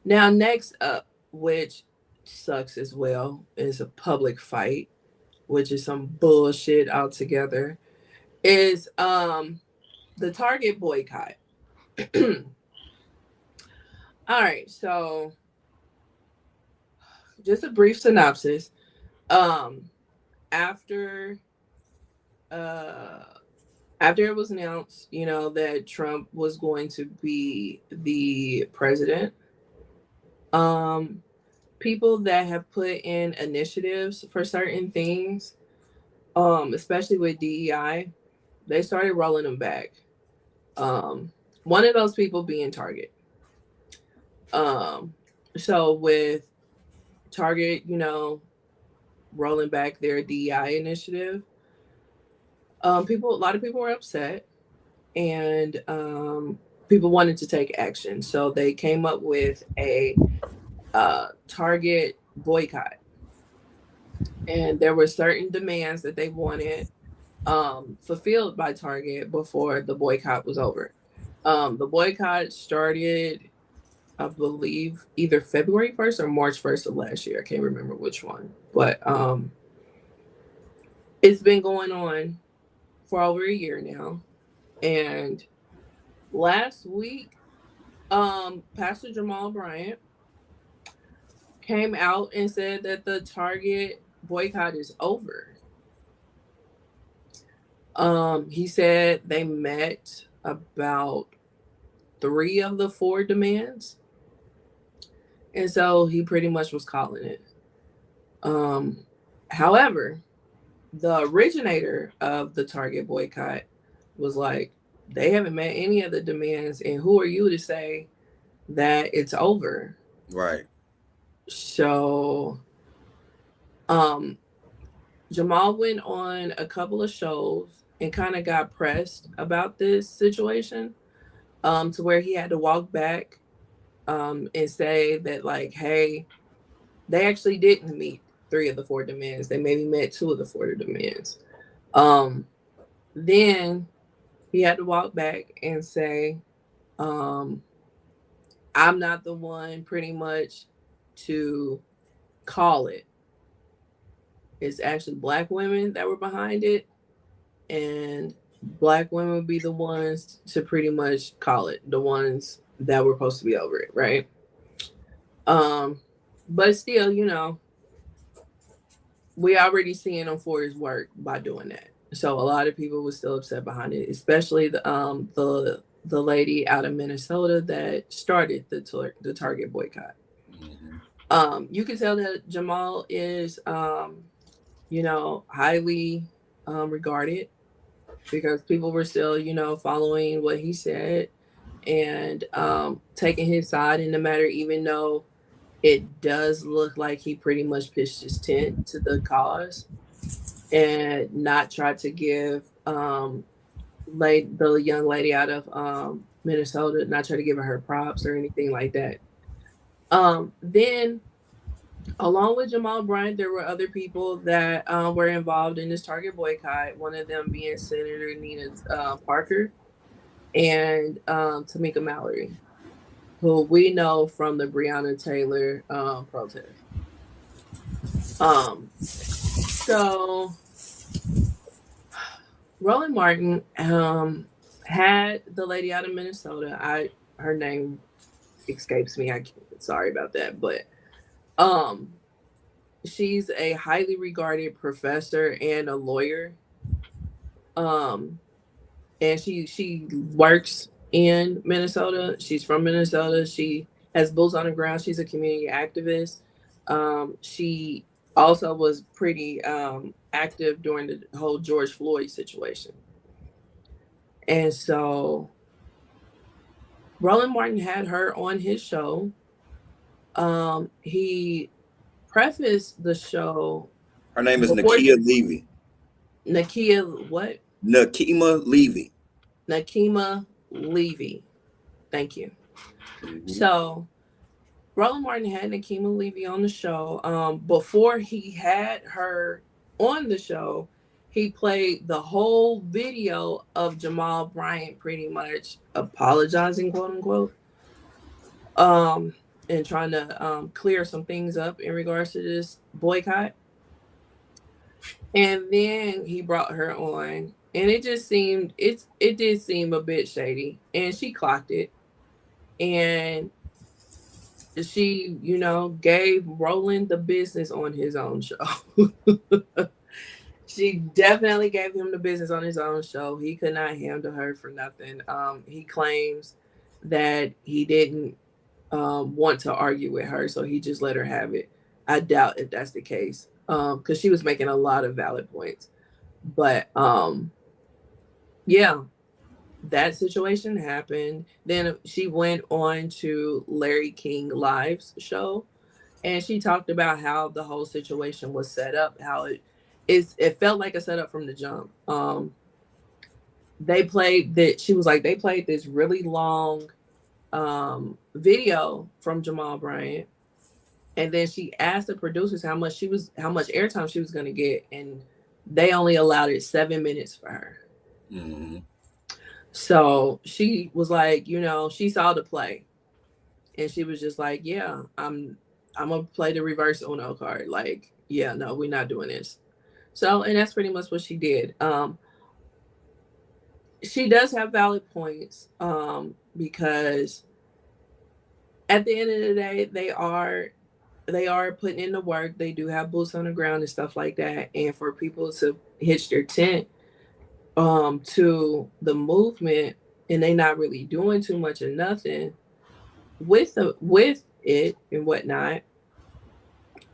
Now next up, which sucks as well, is a public fight, which is some bullshit altogether. Is the Target boycott. All right, so just a brief synopsis. Um, after uh after it was announced, that Trump was going to be the president, um, people that have put in initiatives for certain things, especially with DEI, they started rolling them back. One of those people being Target. Um, so with Target, rolling back their DEI initiative, a lot of people were upset, and people wanted to take action. So they came up with a Target boycott, and there were certain demands that they wanted fulfilled by Target before the boycott was over. The boycott started, I believe, either February 1st or March 1st of last year. I can't remember which one, but it's been going on for over a year now. And last week, Pastor Jamal Bryant came out and said that the Target boycott is over. He said they met about three of the four demands, and so he pretty much was calling it. Um, However, the originator of the Target boycott was like, they haven't met any of the demands, and who are you to say that it's over? Right. So, um, Jamal went on a couple of shows and kind of got pressed about this situation, to where he had to walk back, and say that, like, hey, they actually didn't meet 3 of the 4 demands. They maybe met 2 of the 4 demands. Then he had to walk back and say, I'm not the one pretty much to call it. It's actually Black women that were behind it, and Black women would be the ones to pretty much call it, the ones that were supposed to be over it, right? But still, we already seeing him for his work by doing that. So a lot of people were still upset behind it, especially the lady out of Minnesota that started the Target boycott. You can tell that Jamal is highly regarded, because people were still following what he said and taking his side in the matter, even though it does look like he pretty much pitched his tent to the cause and not tried to give the young lady out of Minnesota, not try to give her props or anything like that. Then along with Jamal Bryant, there were other people that were involved in this Target boycott, one of them being Senator Nina Parker and Tamika Mallory, who we know from the Breonna Taylor protest. So Roland Martin had the lady out of Minnesota. Her name escapes me. Sorry about that, but she's a highly regarded professor and a lawyer. And she works in Minnesota. She's from Minnesota. She has boots on the ground. She's a community activist. She also was pretty active during the whole George Floyd situation. And so Roland Martin had her on his show. He prefaced the show. Her name is Nakia Levy. Nakia what? Nakima Levy. Nakima Levy. Thank you. Mm-hmm. So Roland Martin had Nakima Levy on the show. Before he had her on the show, he played the whole video of Jamal Bryant pretty much apologizing, quote unquote, and trying to clear some things up in regards to this boycott. And then he brought her on, and it just seemed it did seem a bit shady, and she clocked it, and she gave Roland the business on his own show. She definitely gave him the business on his own show. He could not handle her for nothing. He claims that he didn't want to argue with her, so he just let her have it. I doubt if that's the case, because she was making a lot of valid points. But yeah, that situation happened. Then she went on to Larry King Live's show, and she talked about how the whole situation was set up, how it felt like a setup from the jump. They played this really long video from Jamal Bryant, and then she asked the producers how much airtime she was going to get, and they only allowed it 7 minutes for her. Mm-hmm. So she was like, she saw the play, and she was just like, yeah, I'm gonna play the reverse Uno card. Like, yeah, no, we're not doing this. So, and that's pretty much what she did. She does have valid points, because at the end of the day, they are putting in the work. They do have boots on the ground and stuff like that. And for people to hitch their tent to the movement, and they not really doing too much or nothing with it and whatnot,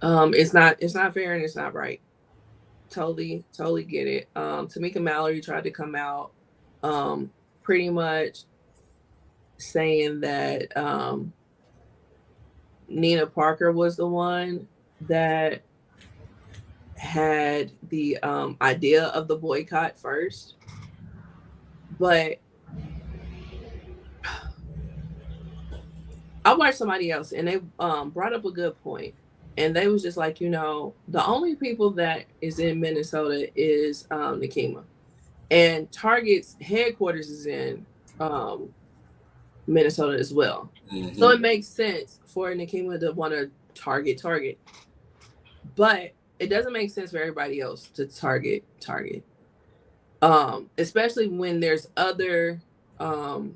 it's not fair and it's not right. Totally get it. Tamika Mallory tried to come out pretty much saying that Nina Parker was the one that had the idea of the boycott first. But I watched somebody else, and they brought up a good point. and they was just like, the only people that is in Minnesota is Nikema, and Target's headquarters is in um, Minnesota as well. So Mm-hmm. it makes sense for Nikema to want to Target, but it doesn't make sense for everybody else to Target. Especially when there's other um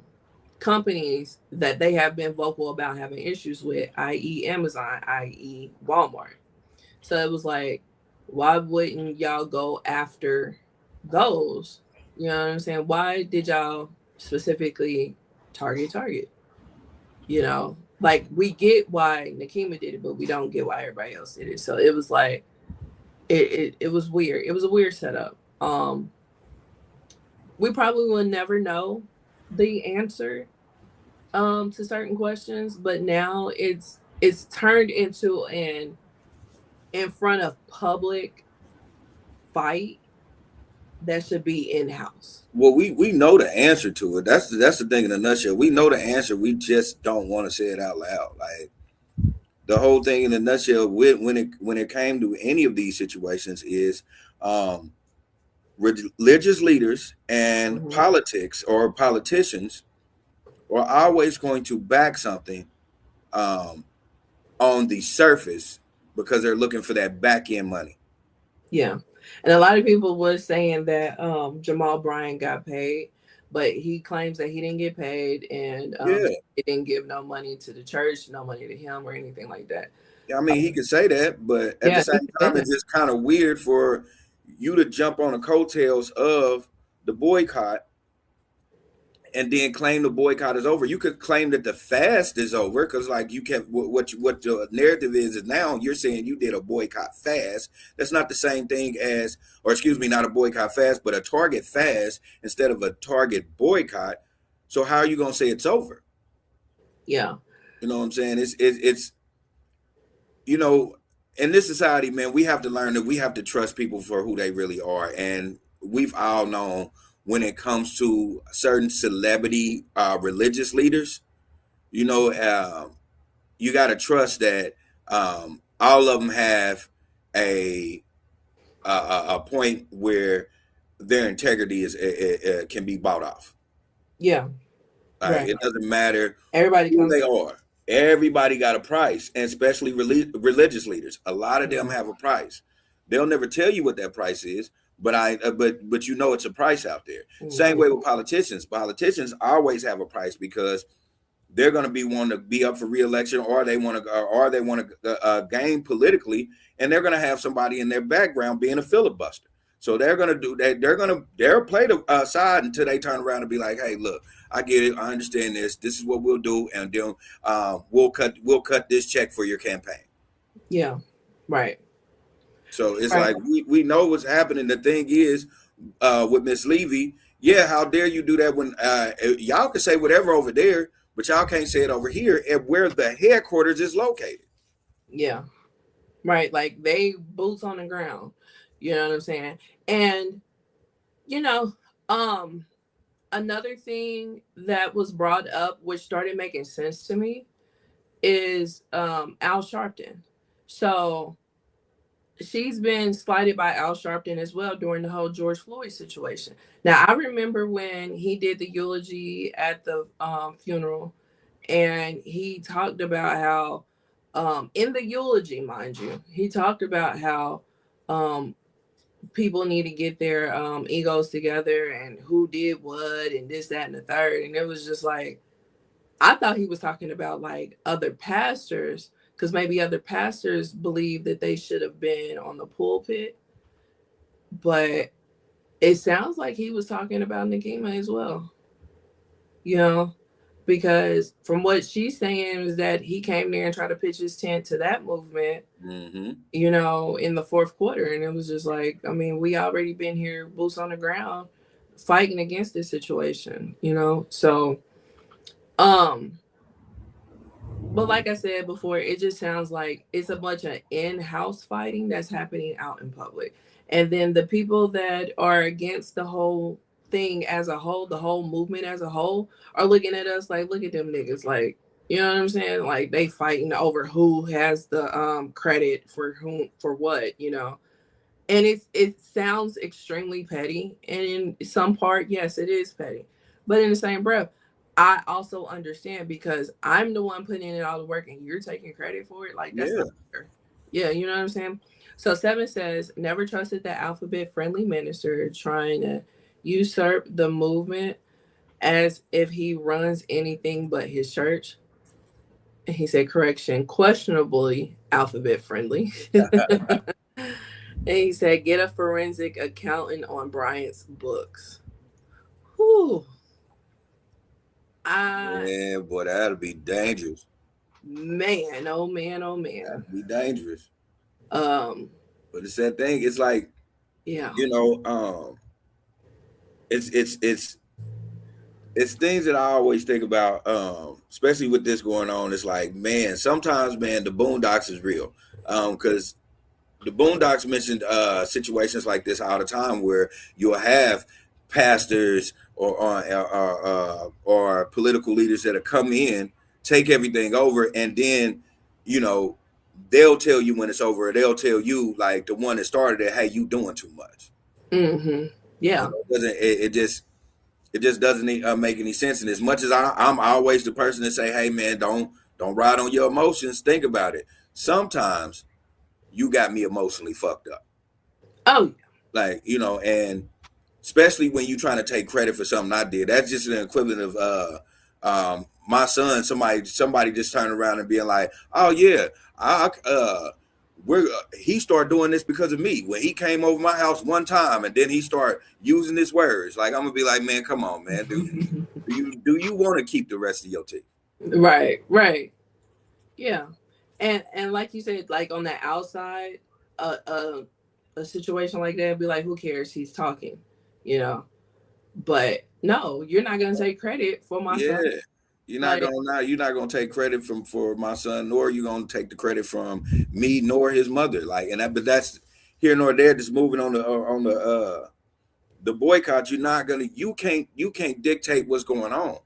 companies that they have been vocal about having issues with, i.e. Amazon, i.e. Walmart. So it was like, why wouldn't y'all go after those? You know what I'm saying? Why did y'all specifically Target? Like, we get why Nakima did it, but we don't get why everybody else did it. So it was like, it was weird. It was a weird setup. We probably will never know the answer to certain questions, but now it's turned into an in front of public fight that should be in house. Well, we know the answer to it. That's the thing in a nutshell. We know the answer. We just don't want to say it out loud. Like the whole thing in a nutshell, when it came to any of these situations, is um, religious leaders and Hmm. politics or politicians are always going to back something um, on the surface because they're looking for that back end money. Yeah, and a lot of people was saying that Jamal Bryant got paid, but he claims that he didn't get paid, and Yeah, he didn't give no money to the church, no money to him, or anything like that. I mean he could say that, but at the Yeah, same he can say time, that. it's just kind of weird for you to jump on the coattails of the boycott and then claim the boycott is over. You could claim that the fast is over because, like, you can what the narrative is now. You're saying you did a boycott fast. That's not the same thing as, or excuse me, not a boycott fast, but a Target fast instead of a Target boycott. So how are you gonna say it's over? Yeah, You know what I'm saying? It's you know, in this society, man, we have to learn that we have to trust people for who they really are, and we've all known when it comes to certain celebrity religious leaders, you know, you got to trust that all of them have a, a point where their integrity can be bought off. yeah, Like right. it doesn't matter Everybody who comes they to. are. Everybody got a price, and especially religious leaders. A lot of them Mhm. have a price. They'll never tell you what that price is, but you know it's a price out there. Same Mhm. way with politicians. Politicians always have a price because they're going to be wanting to be up for reelection, or they want to gain politically, and they're going to have somebody in their background being a filibuster. So they're going to do that. They'll play the side until they turn around and be like, "Hey, look, I get it. I understand this. This is what we'll do, and then we'll cut this check for your campaign." Yeah, right, So it's right. like we know what's happening. The thing is, with Miss Levy, yeah, how dare you do that when y'all can say whatever over there, but y'all can't say it over here and where the headquarters is located. Yeah, right. Like, they boots on the ground. You know what I'm saying? And you know, um, another thing that was brought up, which started making sense to me, is Al Sharpton. So she's been slighted by Al Sharpton as well during the whole George Floyd situation. Now, I remember when he did the eulogy at the funeral, and he talked about how, in the eulogy, mind you, he talked about how um, people need to get their egos together and who did what and this, that, and the third. And it was just like, I thought he was talking about like other pastors, because maybe other pastors believe that they should have been on the pulpit, but it sounds like he was talking about Nikema as well, you know, because from what she's saying is that he came there and tried to pitch his tent to that movement, Mm-hmm. in the fourth quarter. And it was just like, I mean, we already been here, boots on the ground, fighting against this situation. So, um, but like I said before, it just sounds like it's a bunch of in-house fighting that's happening out in public. And then the people that are against the whole thing as a whole, the whole movement as a whole, are looking at us like, look at them niggas. Like, You know what I'm saying? Like they fighting over who has the credit for whom for what, you know. And it sounds extremely petty, and in some part, yes, it is petty. But in the same breath, I also understand because I'm the one putting in all the work and you're taking credit for it. Like that's Yeah. not fair. Yeah, you know what I'm saying? So 7 says, never trusted the alphabet friendly minister trying to usurp the movement as if he runs anything but his church. And he said, correction, questionably alphabet friendly. And he said, get a forensic accountant on Bryant's books. Whew. I, Yeah, boy, that'll be dangerous. man, oh man, oh man. That'd be dangerous. Um, But it's that thing. It's like, yeah. you know, it's things that I always think about, especially with this going on. It's like, man, sometimes, man, the boondocks is real, because the boondocks mentioned situations like this all the time, where you'll have pastors or political leaders that have come in, take everything over, and then, you know, they'll tell you when it's over. Or they'll tell you, like the one that started it, hey, you doing too much. Mm-hmm. You Yeah. know, it just doesn't make any sense. And as much as I'm always the person to say, hey man, don't ride on your emotions. Think about it. Sometimes you got me emotionally fucked up. Oh, Like, you know, and especially when you trying to take credit for something I did. That's just an equivalent of my son, somebody just turning around and being like, oh yeah, I we're he started doing this because of me. When he came over my house one time and then he started using his words. Like, I'm gonna be like, man, come on, man. Do you want to keep the rest of your teeth? right, right. Yeah. And like you said, like on the outside, uh, uh a situation like that, be like, who cares? He's talking, you know. But no, you're not gonna take credit for my Yeah. son. Like, You're not gonna take credit for my son, nor you gonna take the credit from me nor his mother. Like, and that, but that's here nor there. Just moving on the boycott. You can't dictate what's going on.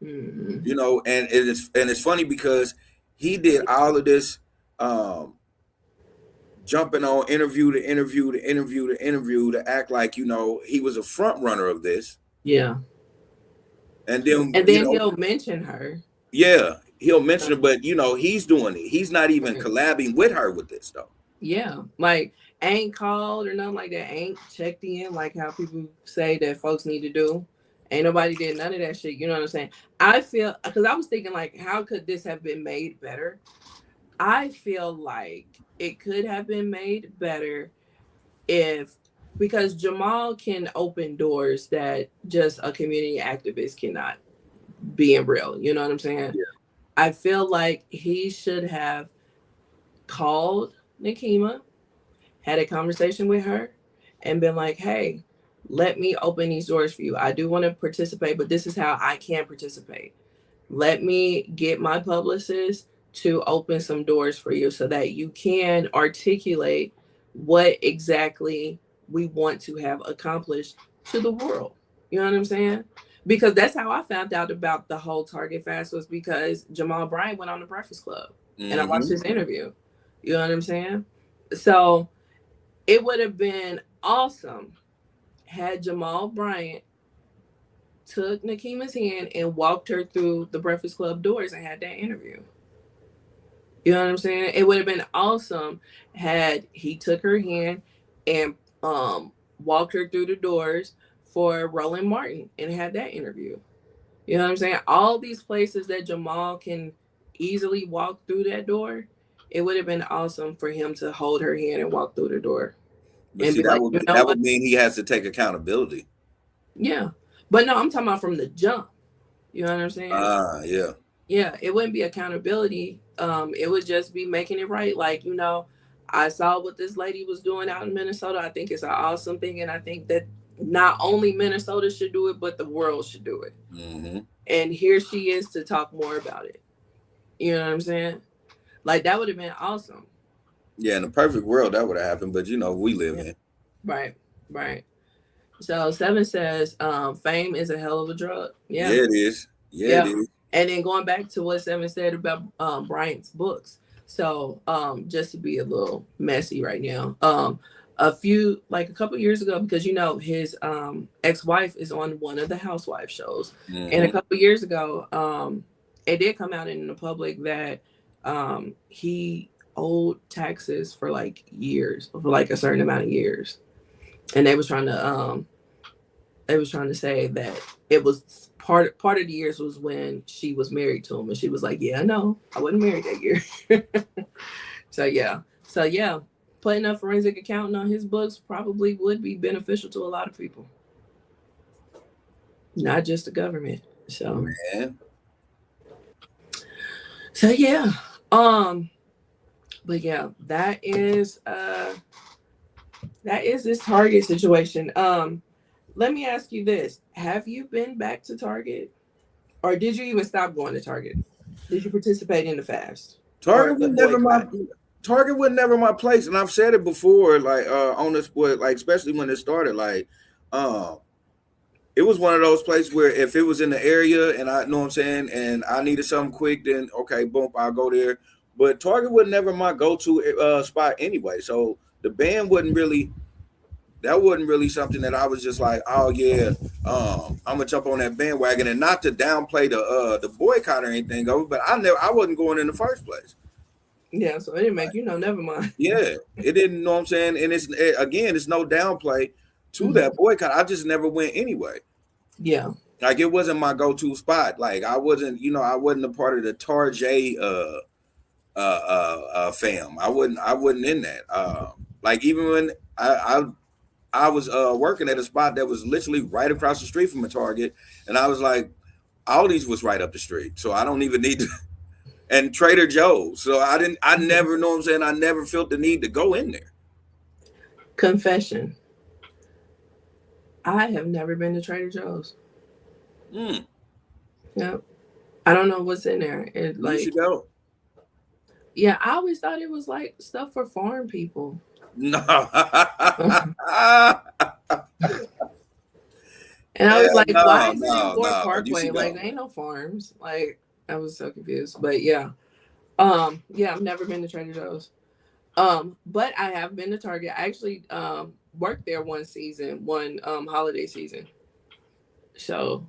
mm-hmm. You know, and it's funny because he did all of this, um jumping on interview to interview to interview to interview to act like, you know, he was a front runner of this. Yeah. And then, And you then know, he'll mention her. yeah, he'll mention it, but you know, he's doing it. He's not even Right. collabing with her with this stuff. Yeah. Like ain't called or nothing like that. Ain't checked in like how people say that folks need to do. Ain't nobody did none of that shit. You know what I'm saying? I feel because I was thinking like, how could this have been made better? I feel like it could have been made better if because Jamal can open doors that just a community activist cannot, being real. You know what I'm saying? Yeah. I feel like he should have called Nikema, had a conversation with her, and been like, hey, let me open these doors for you. I do want to participate, but this is how I can participate. Let me get my publicist to open some doors for you so that you can articulate what exactly we want to have accomplished to the world. You know what I'm saying? Because that's how I found out about the whole Target fast, was because Jamal Bryant went on the Breakfast Club and I watched his interview. You know what I'm saying? So it would have been awesome had Jamal Bryant took Nikema's hand and walked her through the Breakfast Club doors and had that interview. You know what I'm saying? It would have been awesome had he took her hand and walked her through the doors for Roland Martin and had that interview. You know what I'm saying? All these places that Jamal can easily walk through that door, it would have been awesome for him to hold her hand and walk through the door But and see, be like, you know that what? would mean he has to take accountability. Yeah. But no, I'm talking about from the jump. You know what I'm saying? Yeah. Yeah, it wouldn't be accountability. It would just be making it right. Like, you know, I saw what this lady was doing out in Minnesota. I think it's an awesome thing. And I think that not only Minnesota should do it, but the world should do it. Mm-hmm. And here she is to talk more about it. You know what I'm saying? Like, that would have been awesome. Yeah, in a perfect world, that would have happened. But, you know, we live in. Right, right. So 7 says, fame is a hell of a drug. Yeah. Yeah, it is. Yeah, Yeah. it is. And then going back to what Seven said about Bryant's books. So just to be a little messy right now, a couple years ago, because his ex-wife is on one of the housewife shows, and a Mm-hmm. couple years ago, it did come out in the public that he owed taxes for like years, for like a certain amount of years, and they was trying to say that it was part of the years was when she was married to him, and she was like, "Yeah, no, I wasn't married that year." So yeah, putting a forensic accountant on his books probably would be beneficial to a lot of people, not just the government. So Man. so yeah, um, but yeah, that is this Target situation. Let me ask you this: have you been back to Target? Or did you even stop going to Target? Did you participate in the fast or Target the was never my boycott? Target was never my place, and I've said it before, like on this, but like especially when it started, like um, it was one of those places where if it was in the area and I know what I'm saying, and I needed something quick, then okay, boom, I'll go there. But Target was never my go-to spot anyway, so the band wasn't really that wasn't really something that I was just like, oh yeah, I'm gonna jump on that bandwagon, and not to downplay the boycott or anything of it, but I wasn't going in the first place. Yeah, so it didn't make never mind. Yeah, it didn't know what I'm saying, and again, it's no downplay to Hmm. that boycott. I just never went anyway. Yeah. Like it wasn't my go-to spot. Like I wasn't a part of the Tarjay fam. I wasn't in that. Like even when I was working at a spot that was literally right across the street from a Target, and I was like, Aldi's was right up the street, so I don't even need to. And Trader Joe's, so I Mhm. never know what I'm saying. I never felt the need to go in there. Confession: I have never been to Trader Joe's. Mm, Yep. I don't know what's in there. It you should like, go. yeah, I always thought it was like stuff for farm people. No, And I was hell like, why no, is it in no, Gore no. You Parkway? should Like, go. there ain't no farms. Like, I was so confused. But yeah. Yeah, I've never been to Trader Joe's. But I have been to Target. I actually worked there one holiday season. So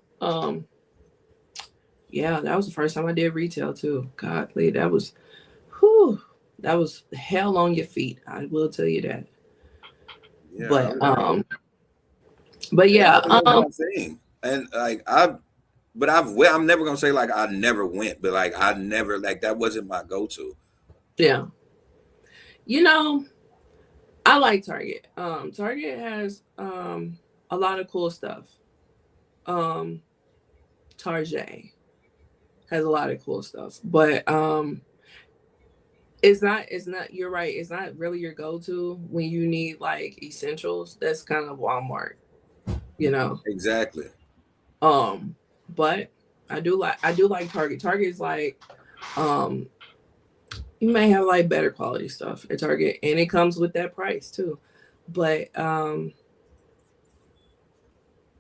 yeah, that was the first time I did retail too. God, Lee, whew, that was hell on your feet. I will tell you that. Yeah, I But remember. It yeah, wasn't my thing, and like but I'm never gonna say like I never went, but like I never like that wasn't my go-to. yeah. You know, I like Target. Target has a lot of cool stuff. Um Target has a lot of cool stuff. But it's not you're right, it's not really your go-to when you need like essentials. That's kind of Walmart, you know. Exactly. Um but I do like Target. Target is like um you may have like better quality stuff at Target, and it comes with that price too. But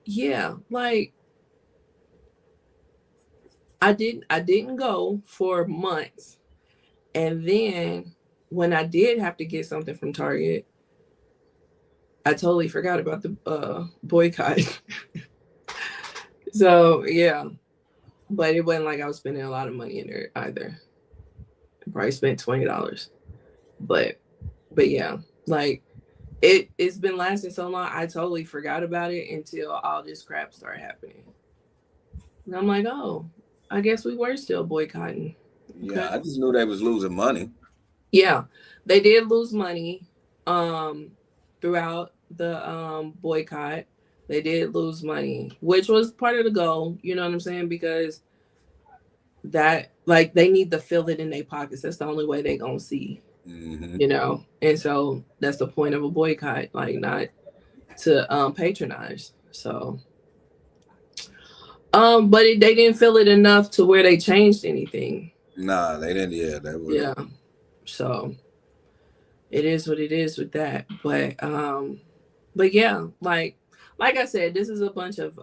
yeah, like I didn't go for months. And then when I did have to get something from Target, I totally forgot about the boycott. So yeah, but it wasn't like I was spending a lot of money in there either. I probably spent $20, but yeah, like it's been lasting so long. I totally forgot about it until all this crap started happening, and I'm like, oh, I guess we were still boycotting. Yeah, Okay, I just knew they was losing money. yeah, they did lose money um throughout the boycott. They did lose money, which was part of the goal, you know what I'm saying? Because that like they need to fill it in their pockets. That's the only way they gonna see, Hmm. you know. And so that's the point of a boycott, like not to patronize. So but they didn't feel it enough to where they changed anything. Nah, they didn't. Yeah, that was. Yeah. So it is what it is with that. But yeah, like I said, this is a bunch of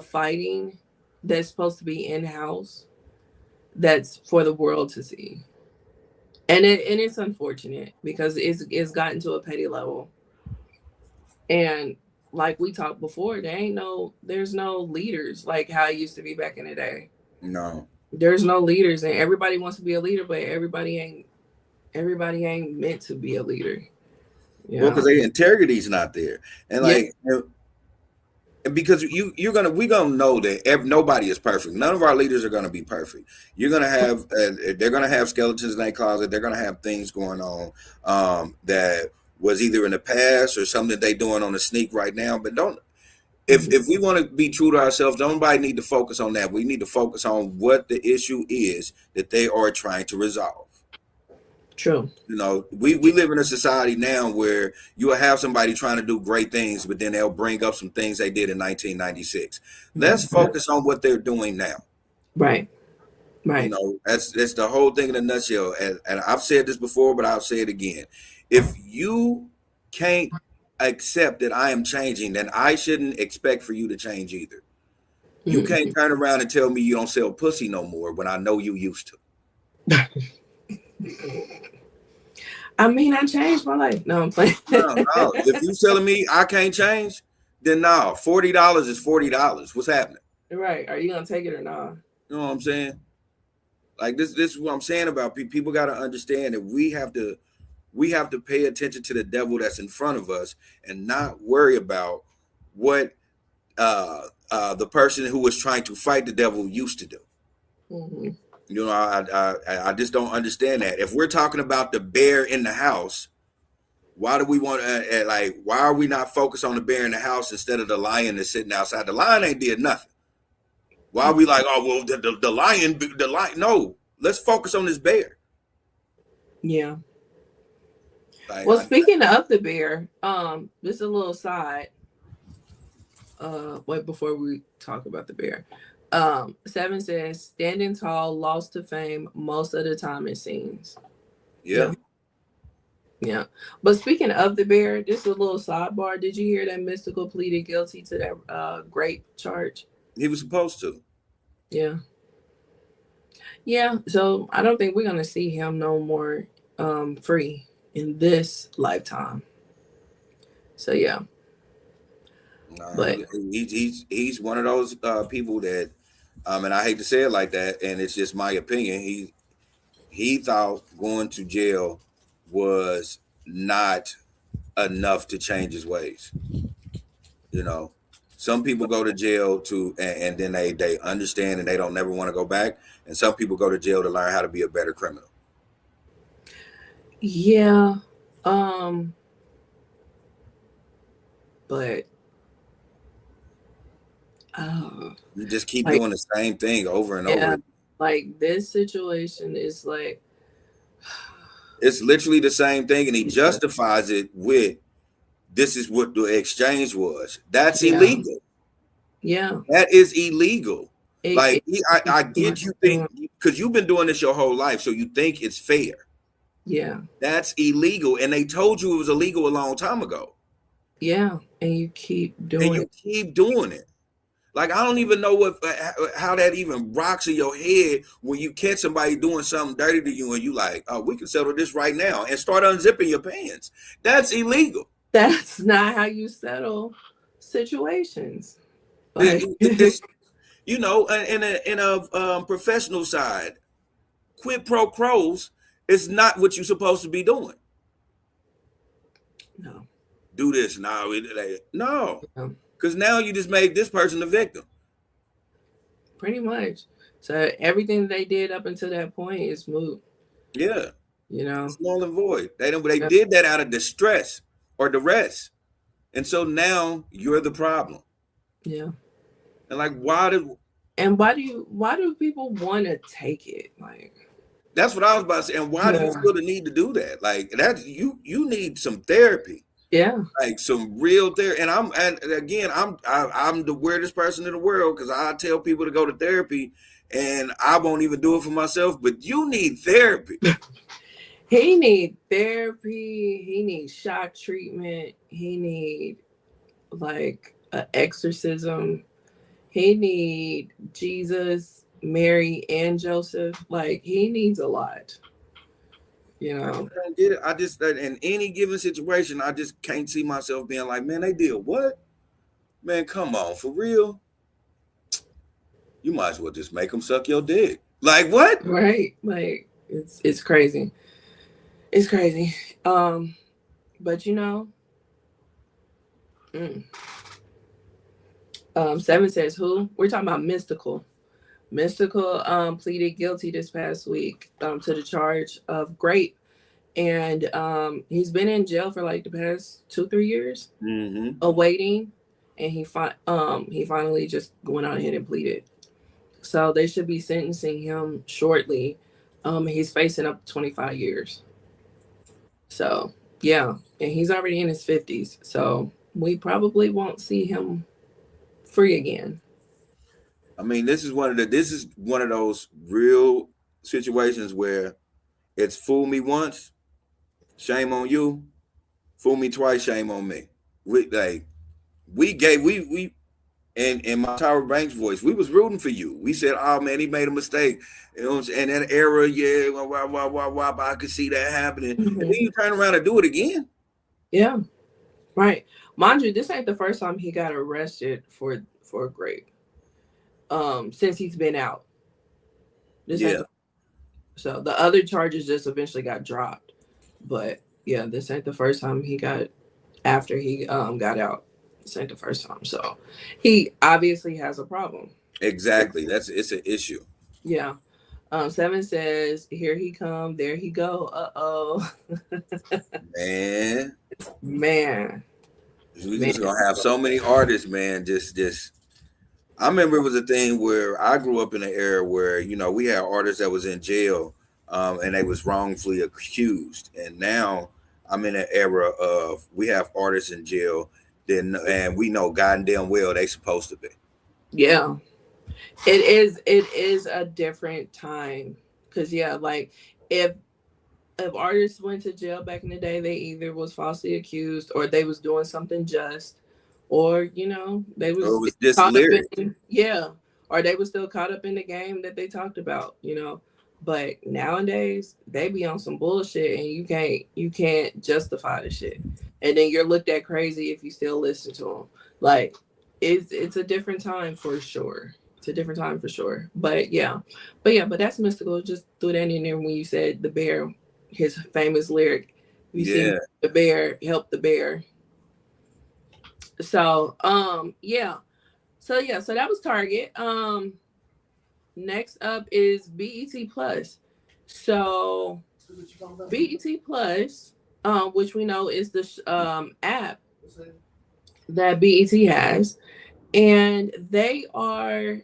fighting. that's supposed to be in-house that's for the world to see. And it's unfortunate because it's gotten to a petty level. And like we talked before, there's no leaders like how it used to be back in the day. No. There's no leaders, and everybody wants to be a leader, but everybody ain't meant to be a leader. Well, because their integrity's not there, and like, because we're gonna know that nobody is perfect. None of our leaders are gonna be perfect. You're gonna have they're gonna have skeletons in their closet. They're gonna have things going on that was either in the past or something they doing on the sneak right now. But if we want to be true to ourselves, nobody need to focus on that. We need to focus on what the issue is that they are trying to resolve. True. You know, we live in a society now where you will have somebody trying to do great things, but then they'll bring up some things they did in 1996. Let's focus on what they're doing now. Right. You know, that's the whole thing in a nutshell. And I've said this before, but I'll say it again. If you can't accept that I am changing, then I shouldn't expect for you to change either. You can't turn around and tell me you don't sell pussy no more when I know you used to. I mean, I changed my life. No, I'm playing. No. If you telling me I can't change, then no. $40 is $40. What's happening? Right. Are you gonna take it or not? You know what I'm saying? Like this is what I'm saying about people got to understand that we have to pay attention to the devil that's in front of us and not worry about what the person who was trying to fight the devil used to do. Mm-hmm. You know, I just don't understand that. If we're talking about the bear in the house, why do we want why are we not focused on the bear in the house instead of the lion that's sitting outside? The lion ain't did nothing. Why are we like, oh, well, the lion, no, let's focus on this bear. Yeah. Well, speaking of the bear, this is a little side. Wait, before we talk about the bear. 7 says, standing tall, lost to fame most of the time, it seems. Yeah. But speaking of the bear, just a little sidebar. Did you hear that Mystical pleaded guilty to that grape charge? He was supposed to. Yeah. So I don't think we're gonna see him no more free in this lifetime. So yeah. But he's one of those people that and I hate to say it like that, and it's just my opinion. He thought going to jail was not enough to change his ways. You know, some people go to jail and then they understand and they don't never want to go back. And some people go to jail to learn how to be a better criminal. Yeah. But you just keep doing the same thing over and over. Like this situation is like, it's literally the same thing, and he justifies it with, this is what the exchange was. That's illegal. Yeah, that is illegal. I get you think because you've been doing this your whole life, so you think it's fair. Yeah, that's illegal, and they told you it was illegal a long time ago. Yeah, and you keep doing it. Like, I don't even know how that even rocks in your head when you catch somebody doing something dirty to you and you like, oh, we can settle this right now and start unzipping your pants. That's illegal. That's not how you settle situations. Like, you know, in a professional side, quid pro quos is not what you're supposed to be doing. No. Do this now. No. Because now you just made this person the victim. Pretty much. So everything they did up until that point is moot. Yeah. You know, it's null and void. They did that out of distress or duress. And so now you're the problem. Yeah. And like, why do people want to take it? Like, that's what I was about to say. And why do you feel the need to do that? Like, that you need some therapy. Yeah, like some real therapy. And I'm the weirdest person in the world because I tell people to go to therapy, and I won't even do it for myself. But you need therapy. He need therapy. He needs shock treatment. He need like an exorcism. He need Jesus, Mary, and Joseph. Like he needs a lot. You I know. just don't get it. I just in any given situation, I just can't see myself being like, man, they did what? Man, come on, for real. You might as well just make them suck your dick. Like what? Right. Like it's crazy. It's crazy. But you know, mm, 7 says who? We're talking about Mystical. Mystical pleaded guilty this past week to the charge of grape, and he's been in jail for like the past 2-3 years, Mm-hmm. awaiting, and he finally just went on ahead and pleaded. So they should be sentencing him shortly. He's facing up to 25 years. So yeah, and he's already in his 50s. So we probably won't see him free again. I mean, this is one of those real situations where it's fool me once, shame on you. Fool me twice, shame on me. We and in my Tower Banks voice, we was rooting for you. We said, "Oh man, he made a mistake." You know what I'm saying? In that era, yeah, wah, I could see that happening. And then Mm-hmm. you turn around and do it again. Yeah, right. Mind you, this ain't the first time he got arrested for grape. Since he's been out, this ain't Yeah, the, so the other charges just eventually got dropped. But yeah, this ain't the first time he got after he got out. This ain't the first time. So he obviously has a problem. exactly. It's an issue. Yeah. 7 says, "Here he come, there he go." Oh, Man, man, we man. just gonna have so many artists, man. Just I remember it was a thing where I grew up in an era where we had artists that was in jail, and they was wrongfully accused, and now I'm in an era of we have artists in jail, then and we know goddamn well they supposed to be. Yeah, it is. It is a different time because yeah, like if artists went to jail back in the day, they either was falsely accused or they was doing something just, or they Or it was was just caught up lyrics. in or they was still caught up in the game that they talked about. But nowadays they be on some bullshit and you can't justify the shit, and then you're looked at crazy if you still listen to them. Like it's a different time for sure. It's a different time for sure. But that's Mystical. Just threw that in there when you said the bear, his famous lyric, "You see Yeah, the bear, help the bear." So so that was Target. Next up is BET Plus. So BET Plus, which we know is the app that BET has, and they are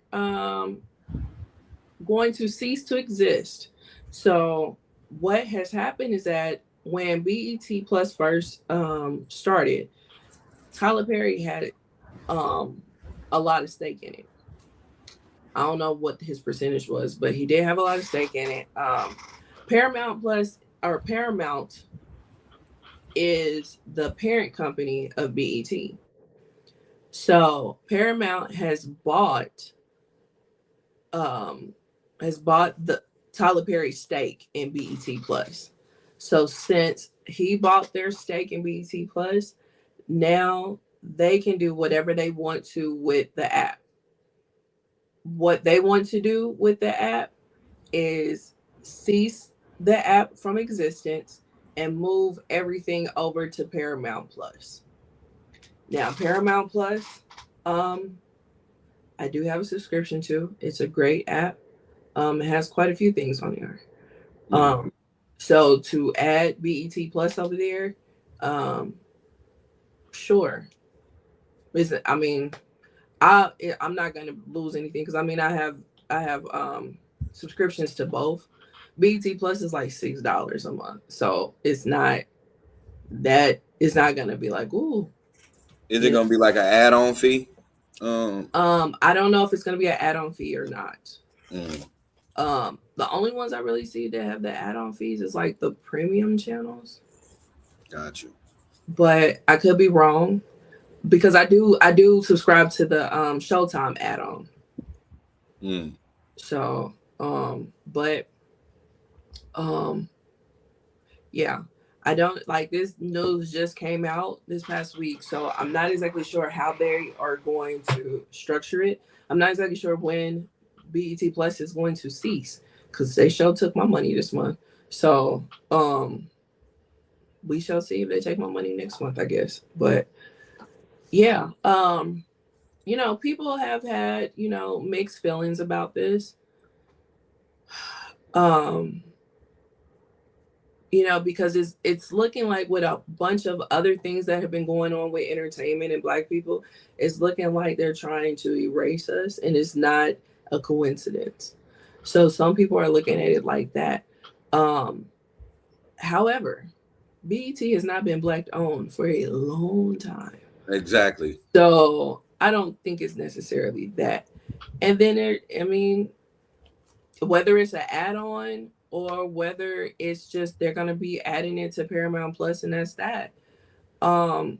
going to cease to exist. So what has happened is that when BET Plus first started, Tyler Perry had um, a lot of stake in it. I don't know what his percentage was, but he did have a lot of stake in it. Paramount is the parent company of BET. So Paramount um, has bought the Tyler Perry stake in BET Plus. So since he bought their stake in BET Plus, now they can do whatever they want to with the app. What they want to do with the app is cease the app from existence and move everything over to Paramount Plus. Now, Paramount Plus, um, I do have a subscription to. It's a great app. It has quite a few things on there. mm. Um, so to add BET Plus over there, um, sure. Listen, I mean, I'm not gonna lose anything because I mean I have subscriptions to both. BT Plus is like $6 a month, so it's not gonna be like ooh, Is it you gonna be like an add-on fee? Um, I don't know if it's gonna be an add-on fee or not. mm, The only ones I really see that have the add-on fees is like the premium channels, got you. but I could be wrong. because I do subscribe to the Showtime add-on. So but yeah, I don't like this news just came out this past week, so I'm not exactly sure how they are going to structure it. I'm not exactly sure when BET Plus is going to cease because they show took my money this month. So we shall see if they take my money next month, I guess. But yeah, you know, people have had, you know, mixed feelings about this. You know, because it's looking like with a bunch of other things that have been going on with entertainment and Black people, it's looking like they're trying to erase us, and it's not a coincidence. So some people are looking at it like that. However, BET has not been Black owned for a long time. Exactly. So I don't think it's necessarily that. And then I mean, whether it's an add-on or whether it's just they're gonna be adding it to Paramount Plus and that's that. None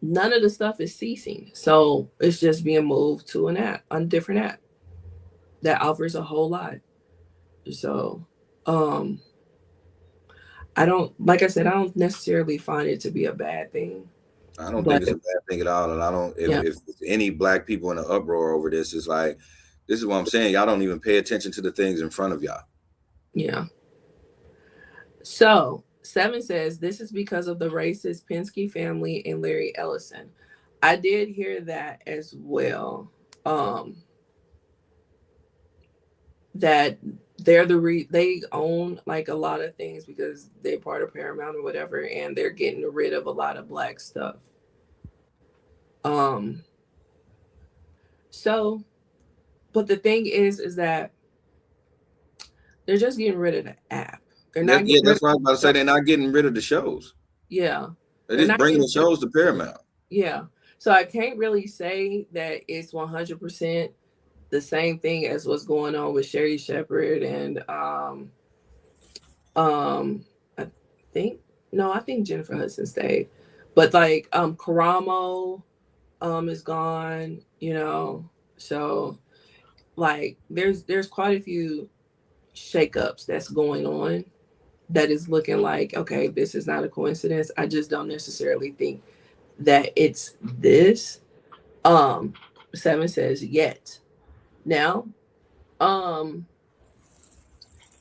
of the stuff is ceasing. So it's just being moved to an app, a different app that offers a whole lot. So I don't, like I said, I don't necessarily find it to be a bad thing. I don't think it's a bad thing at all. And I don't, if any Black people in an uproar over this, it's like, this is what I'm saying. Y'all don't even pay attention to the things in front of y'all. Yeah. So 7 says this is because of the racist Penske family and Larry Ellison. I did hear that as well. That they're they own like a lot of things because they're part of Paramount or whatever, and they're getting rid of a lot of Black stuff. So, but the thing is that they're just getting rid of the app. They're not. Yeah, that's what I was about to say. They're not getting rid of the shows. Yeah, they're just bringing the shows to Paramount. Yeah, so I can't really say that it's 100% the same thing as what's going on with Sherry Shepherd and I think Jennifer Hudson stayed, but like Karamo is gone, you know, so like there's quite a few shakeups that's going on that is looking like, okay, this is not a coincidence. I just don't necessarily think that it's this. 7 says yet. Now,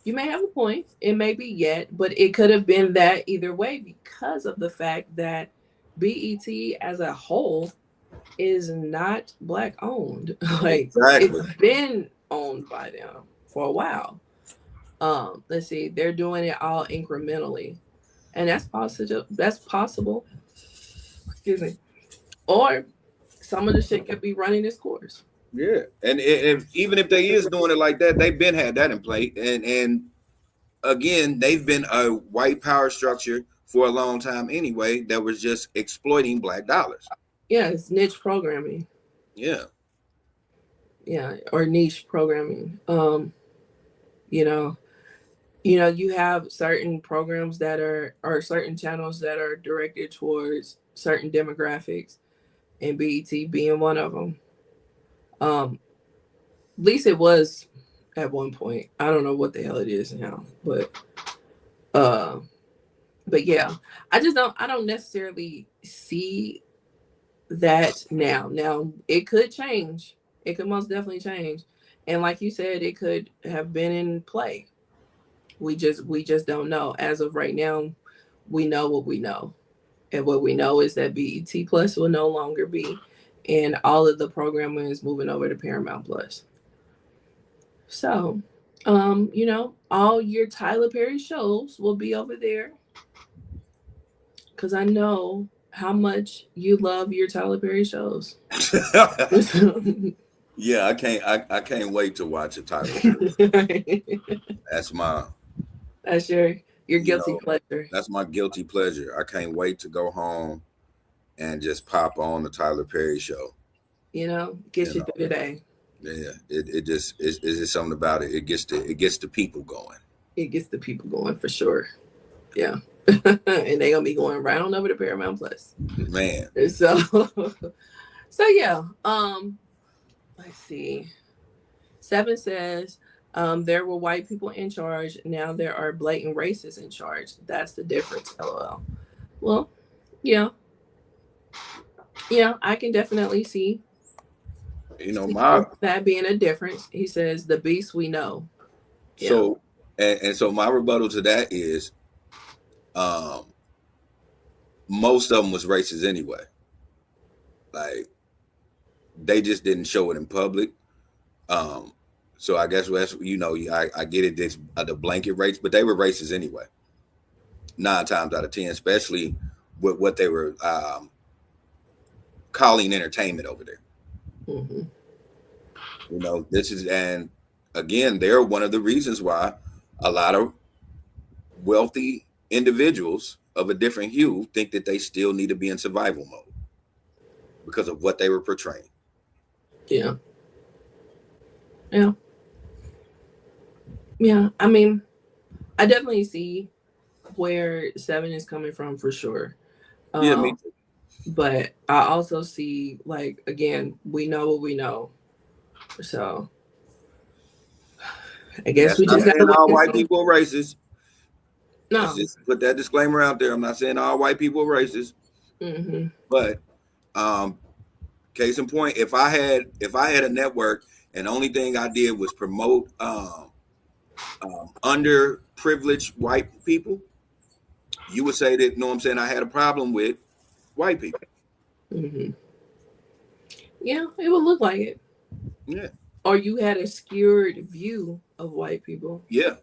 you may have a point. It may be yet, but it could have been that either way because of the fact that BET as a whole is not Black owned. Like exactly. It's been owned by them for a while. Let's see, they're doing it all incrementally, and that's possible. That's possible. Excuse me. Or some of the shit could be running its course. Yeah, and even if they is doing it like that, they've been had that in play, and again, they've been a white power structure for a long time anyway that was just exploiting Black dollars. Yeah, it's niche programming. Yeah, or niche programming. You have certain programs that are or certain channels that are directed towards certain demographics, and BET being one of them. At least it was at one point. I don't know what the hell it is now, but yeah, I don't necessarily see that now. Now it could change. It could most definitely change. And like you said, it could have been in play. We just don't know. As of right now, we know what we know. And what we know is that BET Plus will no longer be, and all of the programming is moving over to Paramount Plus. So, all your Tyler Perry shows will be over there. Because I know how much you love your Tyler Perry shows. Yeah, I can't wait to watch a Tyler Perry. That's your guilty pleasure. That's my guilty pleasure. I can't wait to go home and just pop on the Tyler Perry show. Gets you through the day. Yeah, it's just something about it. It gets the people going. It gets the people going for sure. Yeah. and they're gonna be going right on over to Paramount Plus. Man. So so yeah. Let's see. 7 says, there were white people in charge. Now there are blatant racists in charge. That's the difference. LOL. Well, yeah. Yeah, I can definitely see My that being a difference. He says the beast we know. so and so my rebuttal to that is most of them was racist anyway. Like they just didn't show it in public. So I guess that's I get it. This the blanket race, but they were racist anyway. 9 times out of 10, especially with what they were calling entertainment over there. Mm-hmm. This is, and again, they're one of the reasons why a lot of wealthy individuals of a different hue think that they still need to be in survival mode because of what they were portraying. Yeah. Yeah. Yeah. I mean, I definitely see where 7 is coming from for sure. Yeah, me too. But I also see, like, again, we know what we know. So I guess we just got to all white people are racist. No. Let's just put that disclaimer out there. I'm not saying all white people are racist. Mm-hmm. But case in point, if I had a network and the only thing I did was promote underprivileged white people, you would say that, what I'm saying, I had a problem with white people. Mm-hmm. Yeah, it would look like it. Yeah. Or you had a skewed view of white people. Yeah.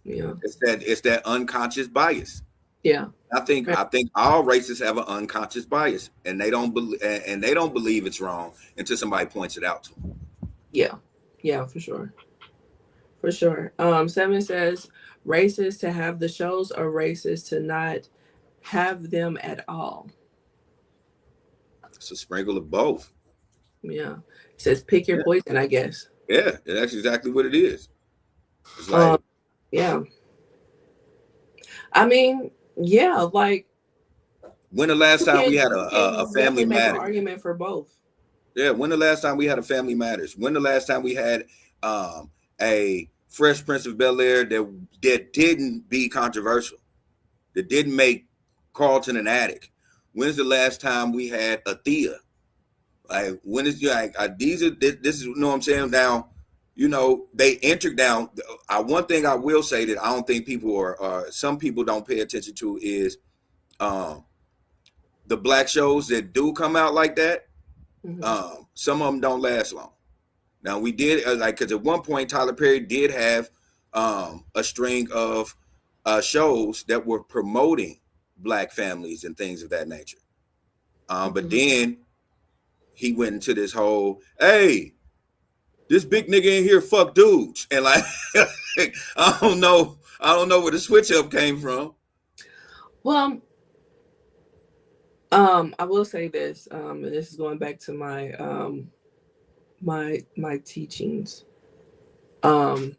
Yeah. It's that unconscious bias. Yeah. I think all racists have an unconscious bias, and they don't believe it's wrong until somebody points it out to them. Yeah. Yeah, for sure. For sure. 7 says racist to have the shows or racist to not have them at all. It's a sprinkle of both. Yeah. It says pick your poison, I guess. Yeah, that's exactly what it is. It's like yeah. I mean, yeah, like when the last time we had a Family make Matters? An argument for both. Yeah, when the last time we had a Family Matters? When the last time we had a Fresh Prince of Bel-Air that didn't be controversial, that didn't make Carlton an addict? When's the last time we had a Thea? Like when is this is what I'm saying now. They entered down. One thing I will say that I don't think people are some people don't pay attention to is the black shows that do come out like that. Mm-hmm. Some of them don't last long. Now we did because at one point Tyler Perry did have a string of shows that were promoting black families and things of that nature. But then he went into this whole, hey, this big nigga in here fuck dudes, and like I don't know where the switch up came from. Well, I will say this, and this is going back to my my teachings. You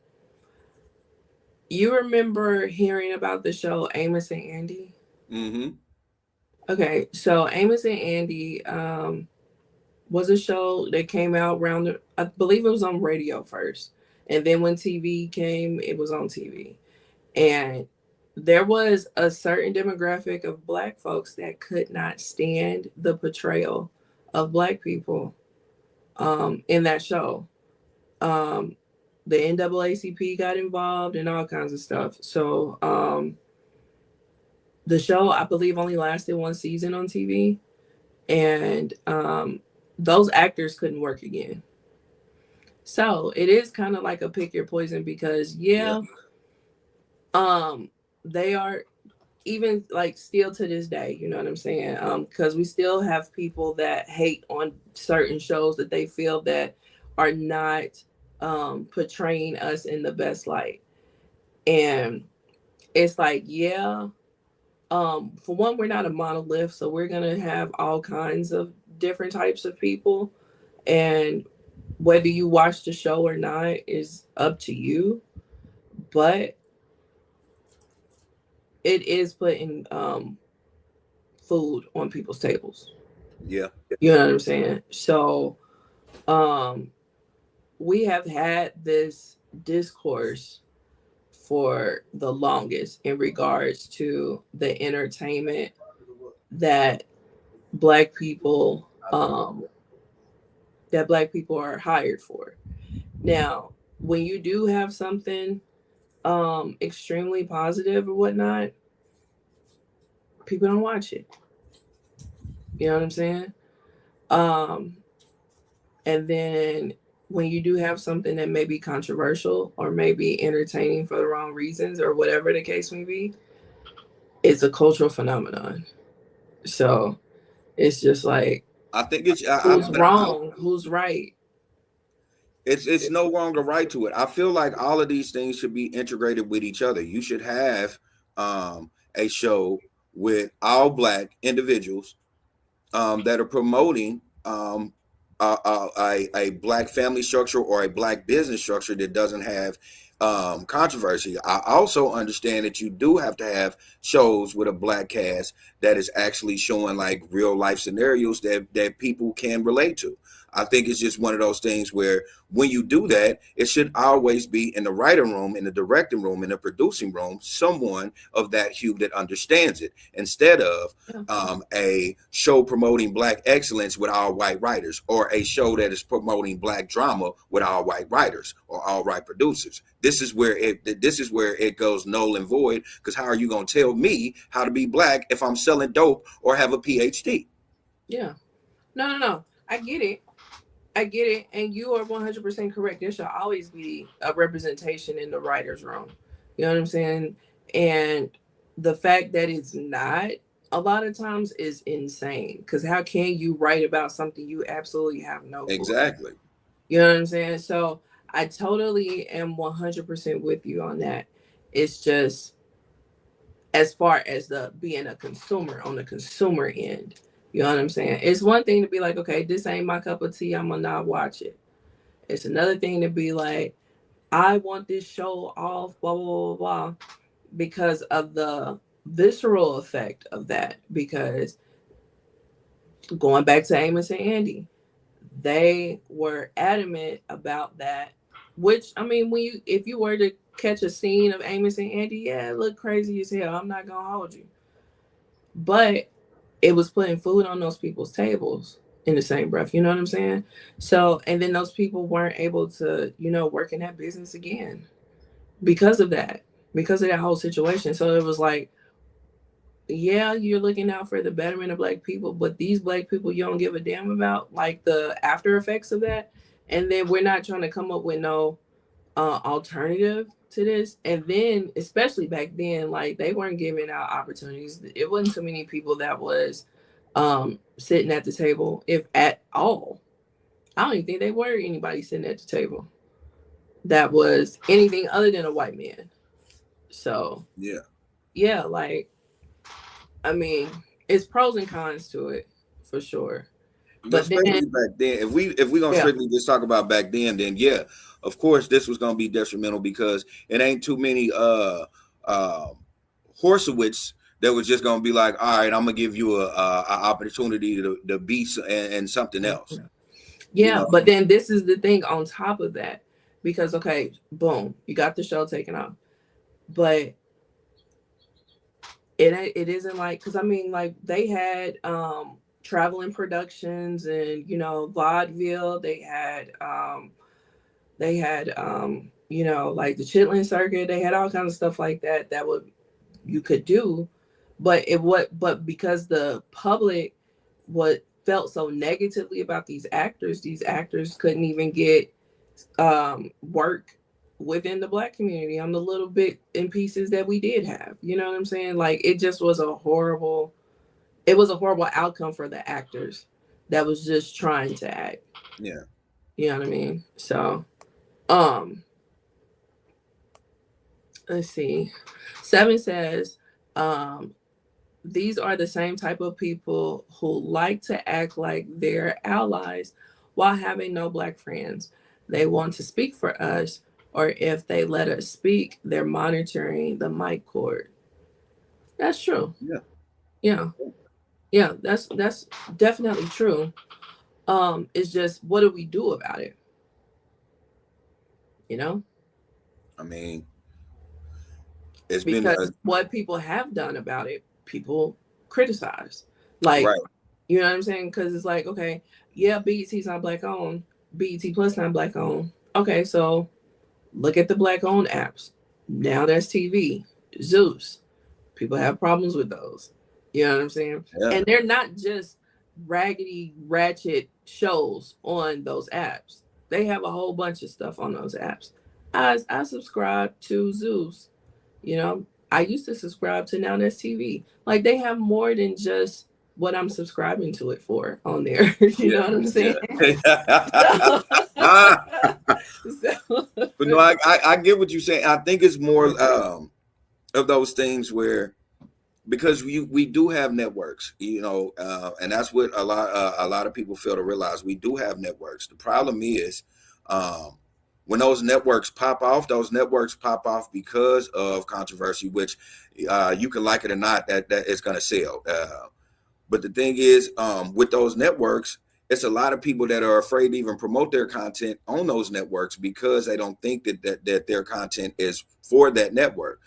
remember hearing about the show Amos and Andy? Mm-hmm. Okay, so Amos and Andy was a show that came out around, I believe it was on radio first. And then when TV came, it was on TV. And there was a certain demographic of black folks that could not stand the portrayal of black people in that show. The NAACP got involved and all kinds of stuff. So the show, I believe, only lasted 1 season on TV. And those actors couldn't work again. So it is kind of like a pick your poison because they are even like still to this day, you know what I'm saying? Because we still have people that hate on certain shows that they feel that are not portraying us in the best light. And it's like, for one, we're not a monolith, so we're gonna have all kinds of different types of people, and whether you watch the show or not is up to you. But it is putting food on people's tables. Yeah. You know what I'm saying? So um we have had this discourse for the longest in regards to the entertainment that black people are hired for. Now, when you do have something extremely positive or whatnot, people don't watch it. You know what I'm saying? Um and then when you do have something that may be controversial or maybe entertaining for the wrong reasons or whatever the case may be, it's a cultural phenomenon. So it's just like, I think it's who's wrong, who's right. it's no longer right to it. I feel like all of these things should be integrated with each other. You should have a show with all black individuals that are promoting a black family structure or a black business structure that doesn't have controversy. I also understand that you do have to have shows with a black cast that is actually showing like real life scenarios that people can relate to. I think it's just one of those things where when you do that, it should always be in the writing room, in the directing room, in the producing room, someone of that hue that understands it, instead of a show promoting black excellence with all white writers, or a show that is promoting black drama with all white writers or all white producers. This is where it goes null and void. Because how are you going to tell me how to be black if I'm selling dope or have a PhD? Yeah. No. I get it, and you are 100% correct. There should always be a representation in the writer's room. You know what I'm saying? And the fact that it's not a lot of times is insane. Because how can you write about something you absolutely have no clue? Exactly. You know what I'm saying? So I totally am 100% with you on that. It's just, as far as the being a consumer on the consumer end. You know what I'm saying? It's one thing to be like, okay, this ain't my cup of tea, I'm gonna not watch it. It's another thing to be like, I want this show off, blah blah blah blah, because of the visceral effect of that. Because going back to Amos and Andy, they were adamant about that. Which, I mean, when you if you were to catch a scene of Amos and Andy, yeah, it looked crazy as hell. I'm not gonna hold you, but it was putting food on those people's tables in the same breath. You know what I'm saying? So, and then those people weren't able to, work in that business again because of that, because of that whole situation. So it was like, yeah, you're looking out for the betterment of black people, but these black people you don't give a damn about, like the after effects of that. And then we're not trying to come up with no alternative to this. And then, especially back then, like they weren't giving out opportunities. It wasn't too many people that was sitting at the table, if at all. I don't even think they were anybody sitting at the table that was anything other than a white man. So yeah, like, I mean, it's pros and cons to it for sure. But then, especially back then, if we gonna strictly just talk about back then yeah, of course this was gonna be detrimental, because it ain't too many Horsewits that was just gonna be like, all right, I'm gonna give you a opportunity to be and something else. yeah, but then this is the thing on top of that, because okay, boom, you got the show taken off, but it isn't like, because I mean, like they had traveling productions and vaudeville. They had like the chitlin circuit. They had all kinds of stuff like that would you could do, but but because the public what felt so negatively about these actors couldn't even get work within the black community on the little bit in pieces that we did have. You know what I'm saying? Like it just was it was a horrible outcome for the actors that was just trying to act. Yeah. You know what I mean? So um let's see. 7 says, these are the same type of people who like to act like they're allies while having no black friends. They want to speak for us, or if they let us speak, they're monitoring the mic cord. That's true. Yeah. Yeah. Yeah, that's definitely true. It's just what do we do about it? You know? I mean, it's been Because what people have done about it, people criticize. Like, right. you know what I'm saying? Because it's like, okay, yeah, BET's not black owned, BET Plus not black owned. Okay, so look at the black owned apps. Now there's TV, Zeus. People have problems with those. You know what I'm saying? Yeah. And they're not just raggedy, ratchet shows on those apps. They have a whole bunch of stuff on those apps. I subscribe to Zeus. You know, I used to subscribe to Now That's TV. Like they have more than just what I'm subscribing to it for on there. You know what I'm saying? Yeah. So, But no, I get what you're saying. I think it's more of those things where, because we do have networks, and that's what a lot of people fail to realize. We do have networks. The problem is, when those networks pop off because of controversy, which you can like it or not, that it's going to sell. But the thing is, with those networks, it's a lot of people that are afraid to even promote their content on those networks because they don't think that their content is for that network.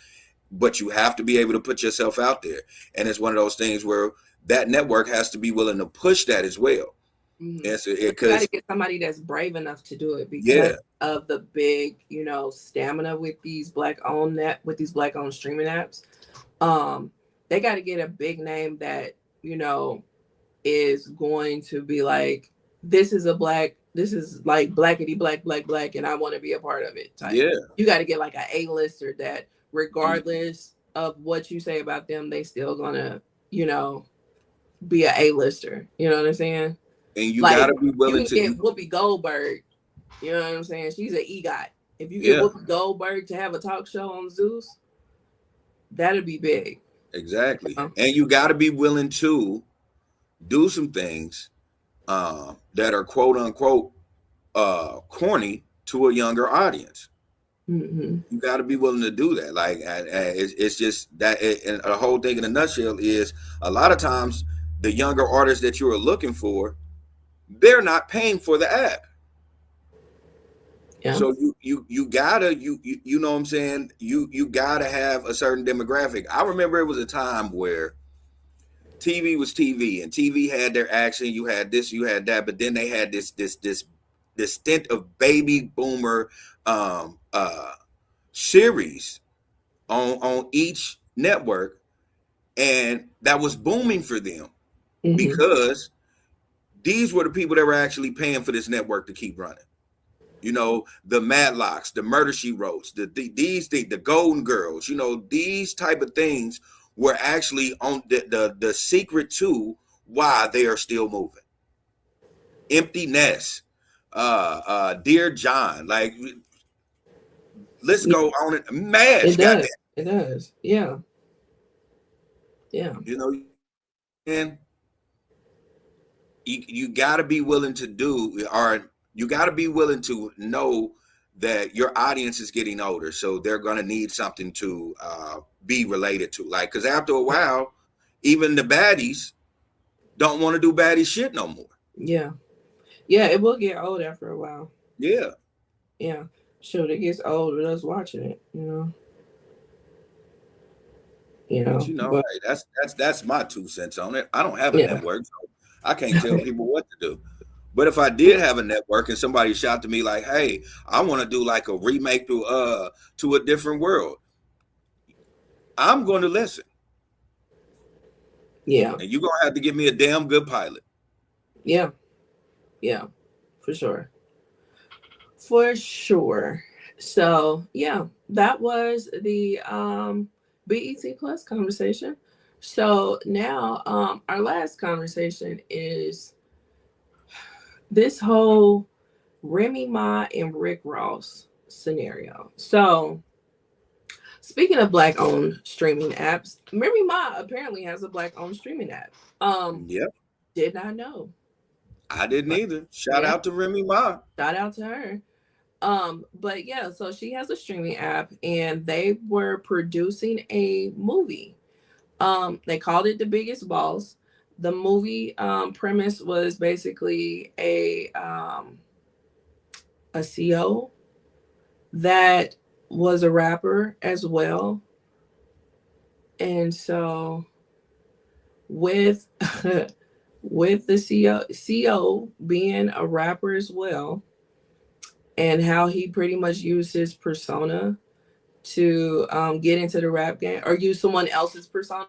But you have to be able to put yourself out there. And it's one of those things where that network has to be willing to push that as well. mm-hmm. And so you got to get somebody that's brave enough to do it because of the big, stamina with these black-owned streaming apps. They got to get a big name that, is going to be like, this is like blackity black, and I want to be a part of it type. Yeah. You got to get like an A-lister that regardless of what you say about them, they still gonna, be an A-lister. You know what I'm saying? And you gotta be willing to get Whoopi Goldberg. You know what I'm saying? She's an EGOT. If you get Whoopi Goldberg to have a talk show on Zeus, that'd be big. Exactly. And you gotta be willing to do some things that are quote unquote corny to a younger audience. Mm-hmm. You got to be willing to do that. Like, it's just that. And a whole thing in a nutshell is a lot of times the younger artists that you are looking for, they're not paying for the app. Yeah. So you gotta you know what I'm saying, you gotta have a certain demographic. I remember it was a time where TV was TV and TV had their action. You had this, you had that, but then they had this stint of baby boomer series on each network, and that was booming for them because these were the people that were actually paying for this network to keep running. The Madlocks, the Murder She Wrote, the Golden Girls, these type of things were actually on the secret to why they are still moving. Empty Nest, Dear John, like, let's go on it. Mase, it does. Yeah. And you got to be willing to do, or you got to be willing to know that your audience is getting older, so they're going to need something to be related to. Like, because after a while, even the baddies don't want to do baddie shit no more. Yeah. Yeah, it will get old after a while. Yeah. Yeah. Sure, it gets old with us watching it, But, hey, that's my 2 cents on it. I don't have a network, so I can't tell people what to do. But if I did have a network and somebody shot to me like, hey, I want to do like a remake to a different world, I'm going to listen. Yeah. And you're going to have to give me a damn good pilot. Yeah. Yeah, for sure. For sure. So, yeah, that was the BET Plus conversation. So now our last conversation is this whole Remy Ma and Rick Ross scenario. So, speaking of black-owned streaming apps, Remy Ma apparently has a black-owned streaming app. Yep. Did not know. I didn't either. Shout out to Remy Ma. Shout out to her. But yeah, so she has a streaming app and they were producing a movie They called it The Biggest Boss. The movie premise was basically a CO that was a rapper as well. And so with with the CO being a rapper as well, and how he pretty much used his persona to get into the rap game, or use someone else's persona.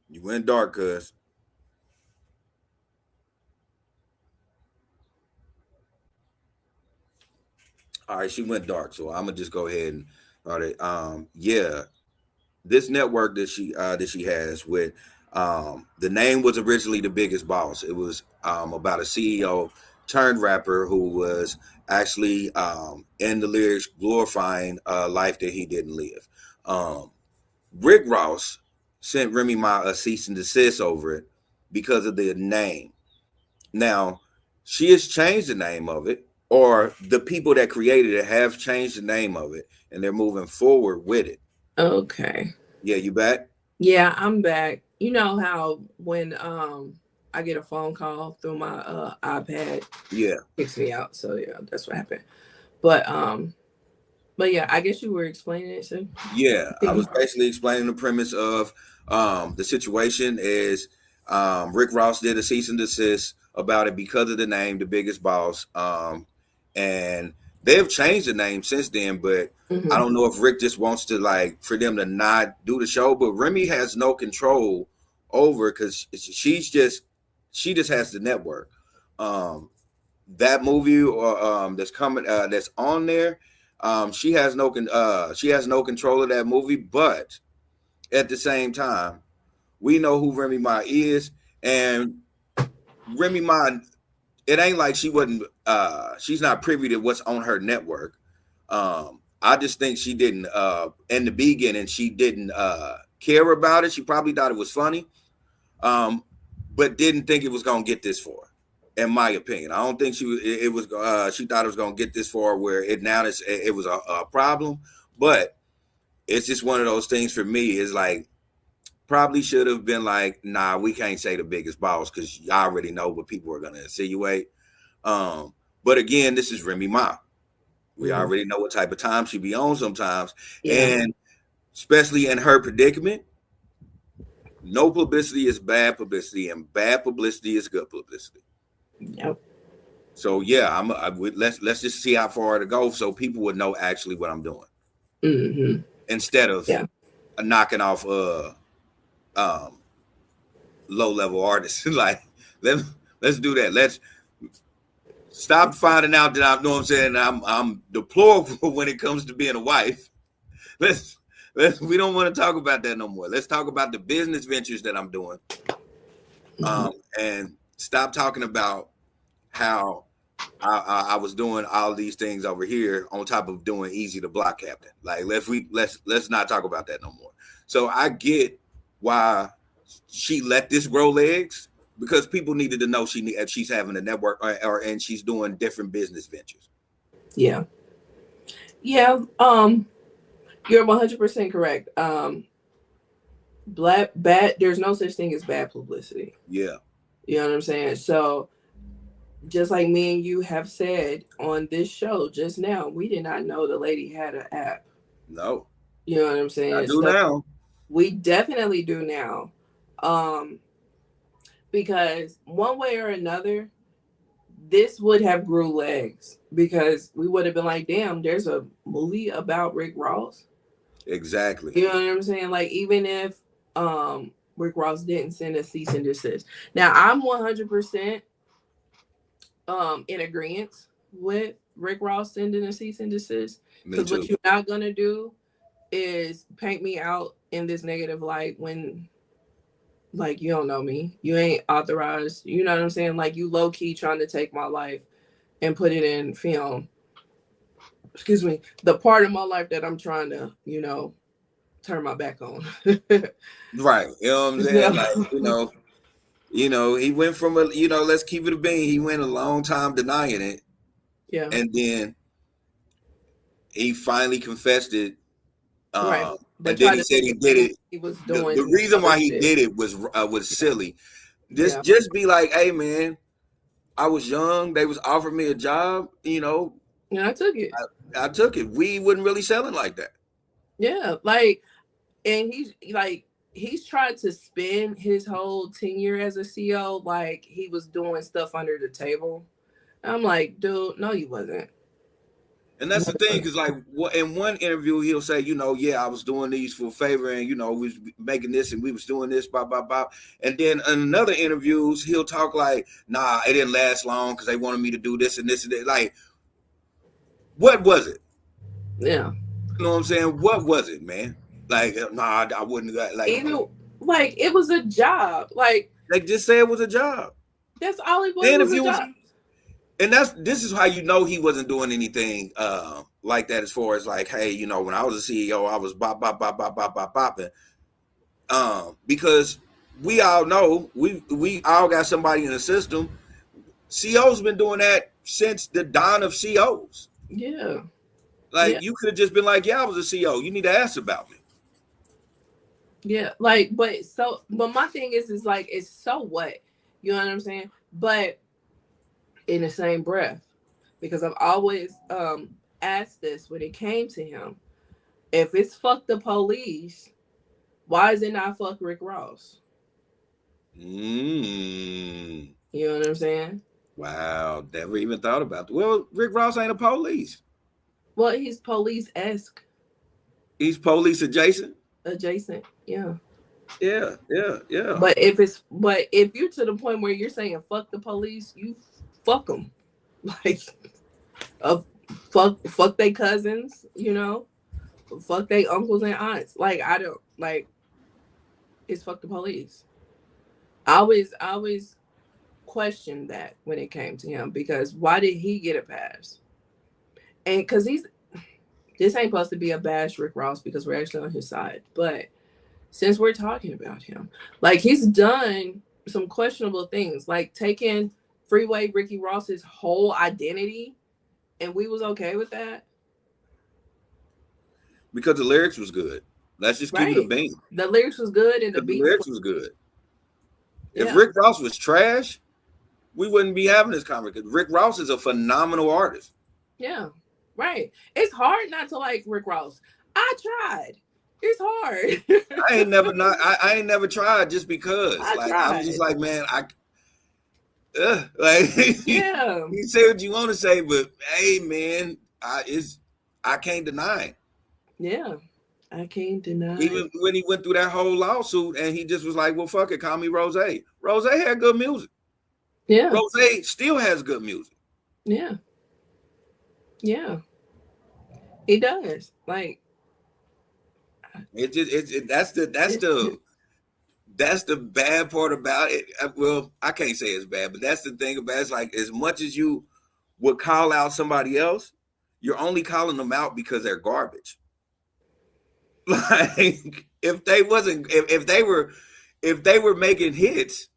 You went dark, cuz. All right, she went dark, so I'm gonna just go ahead and all right. Yeah, this network that she has with the name was originally The Biggest Boss. It was about a CEO turned rapper who was actually in the lyrics glorifying a life that he didn't live. Um, Rick Ross sent Remy Ma a cease and desist over it because of the name. Now, she has changed the name of it, or the people that created it have changed the name of it, and they're moving forward with it. Okay. Yeah, you back? Yeah, I'm back. You know how when I get a phone call through my iPad, Yeah. it kicks me out. So yeah, that's what happened. But but yeah, I guess you were explaining it, so Yeah, I was basically explaining the premise of the situation is Rick Ross did a cease and desist about it because of the name, The Biggest Boss, and they've changed the name since then. But I don't know if Rick just wants to like for them to not do the show. But Remy has no control over because she just has the network. That movie or that's coming that's on there. She has no control of that movie, but at the same time, we know who Remy Ma is, and Remy Ma. It ain't like she wasn't. She's not privy to what's on her network. I just think she didn't. In the beginning, she didn't care about it. She probably thought it was funny, but didn't think it was gonna get this far. In my opinion, I don't think she was. It was. She thought it was gonna get this far where it was a problem, but it's just one of those things for me. Is like probably should have been like, nah, we can't say The Biggest Boss because you already know what people are gonna insinuate. But again, this is Remy Ma. We already know what type of time she be on sometimes, and especially in her predicament, no publicity is bad publicity, and bad publicity is good publicity. Yep. So yeah, let's just see how far to go, so people would know actually what I'm doing, instead of knocking off um, low level artists. Like let's do that. Let's stop finding out that I know what I'm saying. I'm deplorable when it comes to being a wife. Let's we don't want to talk about that no more. Let's talk about the business ventures that I'm doing, and stop talking about how I was doing all these things over here on top of doing Easy to Block Captain. Like let's not talk about that no more. So I get why she let this grow legs, because people needed to know she's having a network and she's doing different business ventures. Yeah. Yeah. You're 100% correct. Bad. There's no such thing as bad publicity. Yeah. You know what I'm saying? So, just like me and you have said on this show just now, we did not know the lady had an app. No. You know what I'm saying? I do now. We definitely do now. Because one way or another, this would have grew legs, because we would have been like, damn, there's a movie about Rick Ross. Exactly. You know what I'm saying? Like, even if Rick Ross didn't send a cease and desist. Now, I'm 100% in agreement with Rick Ross sending a cease and desist. Because what you're not gonna do is paint me out in this negative light when, like, you don't know me. You ain't authorized. You know what I'm saying? Like, you low key trying to take my life and put it in film. Excuse me. The part of my life that I'm trying to, turn my back on. Right. You know what I'm saying? Like, he went from let's keep it a bean. He went a long time denying it. Yeah. And then he finally confessed it Right. But And then try he to said make he it did seem it. like he was The doing reason other why he shit. did it was silly. Yeah. Just be like, hey man, I was young. They was offering me a job. You know, And I took it. I took it. We wasn't really selling like that. Yeah. Like, and he's tried to spin his whole tenure as a CEO like he was doing stuff under the table. I'm like, dude, no, you wasn't. And that's the thing, because like in one interview he'll say, you know, yeah, I was doing these for a favor, and you know, we was making this and we was doing this, blah blah blah. And then in another interviews he'll talk like, nah, it didn't last long because they wanted me to do this and this and that. Like, what was it? Yeah. You know what I'm saying? What was it, man? Like, nah, I wouldn't like. Even like it was a job. Like They just say it was a job. that's all it Then if was a you was, job. and this is how you know he wasn't doing anything like that, as far as like, hey, you know, when I was a CEO, I was bop bop bop bop bop bop bopping. Because we all know we all got somebody in the system. CO's been doing that since the dawn of COs. Yeah. Like, Yeah. you could have just been like, yeah, I was a CO. You need to ask about me. Yeah. Like, but my thing is like, it's so what? You know what I'm saying? But in the same breath, because I've always asked this when it came to him. If it's fuck the police, why is it not fuck Rick Ross? Mm. You know what I'm saying? Wow, never even thought about that. Well, Rick Ross ain't a police. Well, he's police-esque. He's police adjacent. Adjacent. Yeah. Yeah. But if you're to the point where you're saying fuck the police, you fuck them. Like, fuck they cousins, you know, fuck they uncles and aunts. Like, I don't like. It's fuck the police. I always questioned that when it came to him, because why did he get a pass? And because this ain't supposed to be a bash Rick Ross, because we're actually on his side, but since we're talking about him, like, he's done some questionable things, like taking Freeway Ricky Ross's whole identity, and we was okay with that Because the lyrics was good. Let's just keep it a right? bean. The lyrics was good and the The beats lyrics was good. yeah. If Rick Ross was trash, we wouldn't be having this conversation. Rick Ross is a phenomenal artist. Yeah, right. It's hard not to like Rick Ross. I tried. It's hard. I ain't never tried, just because. I was just like, man, like, Yeah. you say what you want to say, but hey, man, I can't deny it. Yeah, I can't deny. Even when he went through that whole lawsuit, and he just was like, well, fuck it, call me Rose. Rose had good music. Yeah. Rose still has good music. Yeah. Yeah. He does. Like, that's the bad part about it. Well, I can't say it's bad, but that's the thing about it. It's like, as much as you would call out somebody else, you're only calling them out because they're garbage. Like, if they were making hits,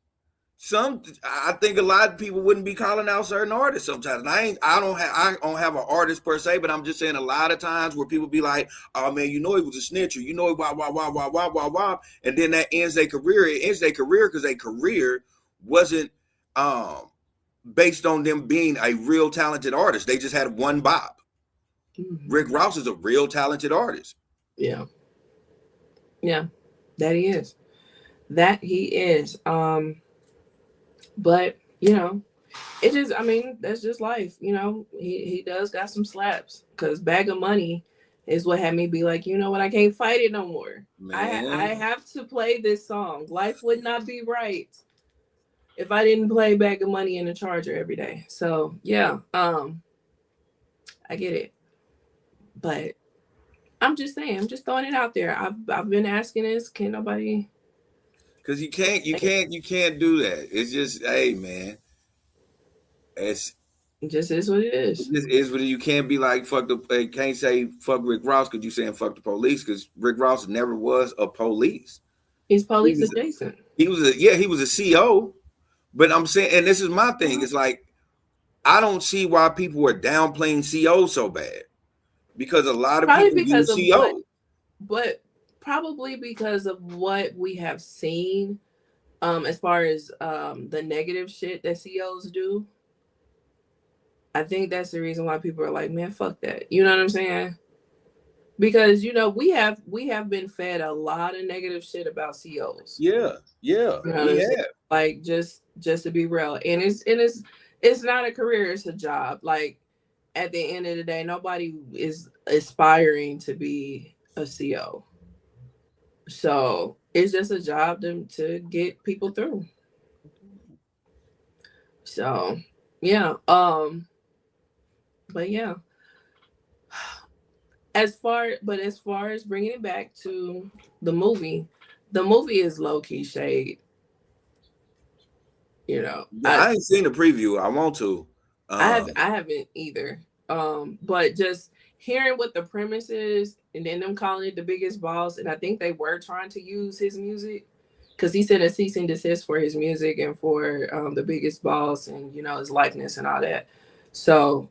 I think a lot of people wouldn't be calling out certain artists sometimes. And I don't have an artist per se, but I'm just saying, a lot of times where people be like, oh man, you know, he was a snitcher, you know, wah, and then that ends their career. It ends their career because their career wasn't based on them being a real talented artist. They just had one bop. Mm-hmm. Rick Ross is a real talented artist. Yeah. Yeah, that he is. That he is. But, you know, it just, I mean, that's just life. You know, he does got some slaps, because Bag of Money is what had me be like, you know what, I can't fight it no more. I have to play this song. Life would not be right if I didn't play Bag of Money in the charger every day. So, yeah, I get it. But I'm just saying, I'm just throwing it out there. I've been asking this. Can nobody? Because you can't do that. It's just, hey man, it just is what it is. It just is what you can't be like can't say fuck Rick Ross because you saying fuck the police, because Rick Ross never was a police. He's police adjacent. He was a CO, but I'm saying, and this is my thing. It's like, I don't see why people are downplaying COs so bad, because a lot of people use CO. but probably because of what we have seen, as far as the negative shit that CEOs do. I think that's the reason why people are like, man, fuck that. You know what I'm saying? Because we have been fed a lot of negative shit about CEOs. Yeah, yeah, You know what we I'm saying? have. Like just to be real, and it's not a career, it's a job. Like at the end of the day, nobody is aspiring to be a CEO. So it's just a job to get people through. So yeah, but yeah, as far as bringing it back to the movie, the movie is low key shade. You know, Yeah, I ain't seen the preview. I want to. I haven't either. But just hearing what the premise is, and then them calling it the biggest boss, and I think they were trying to use his music because he sent a cease and desist for his music and for the biggest boss, and his likeness and all that. So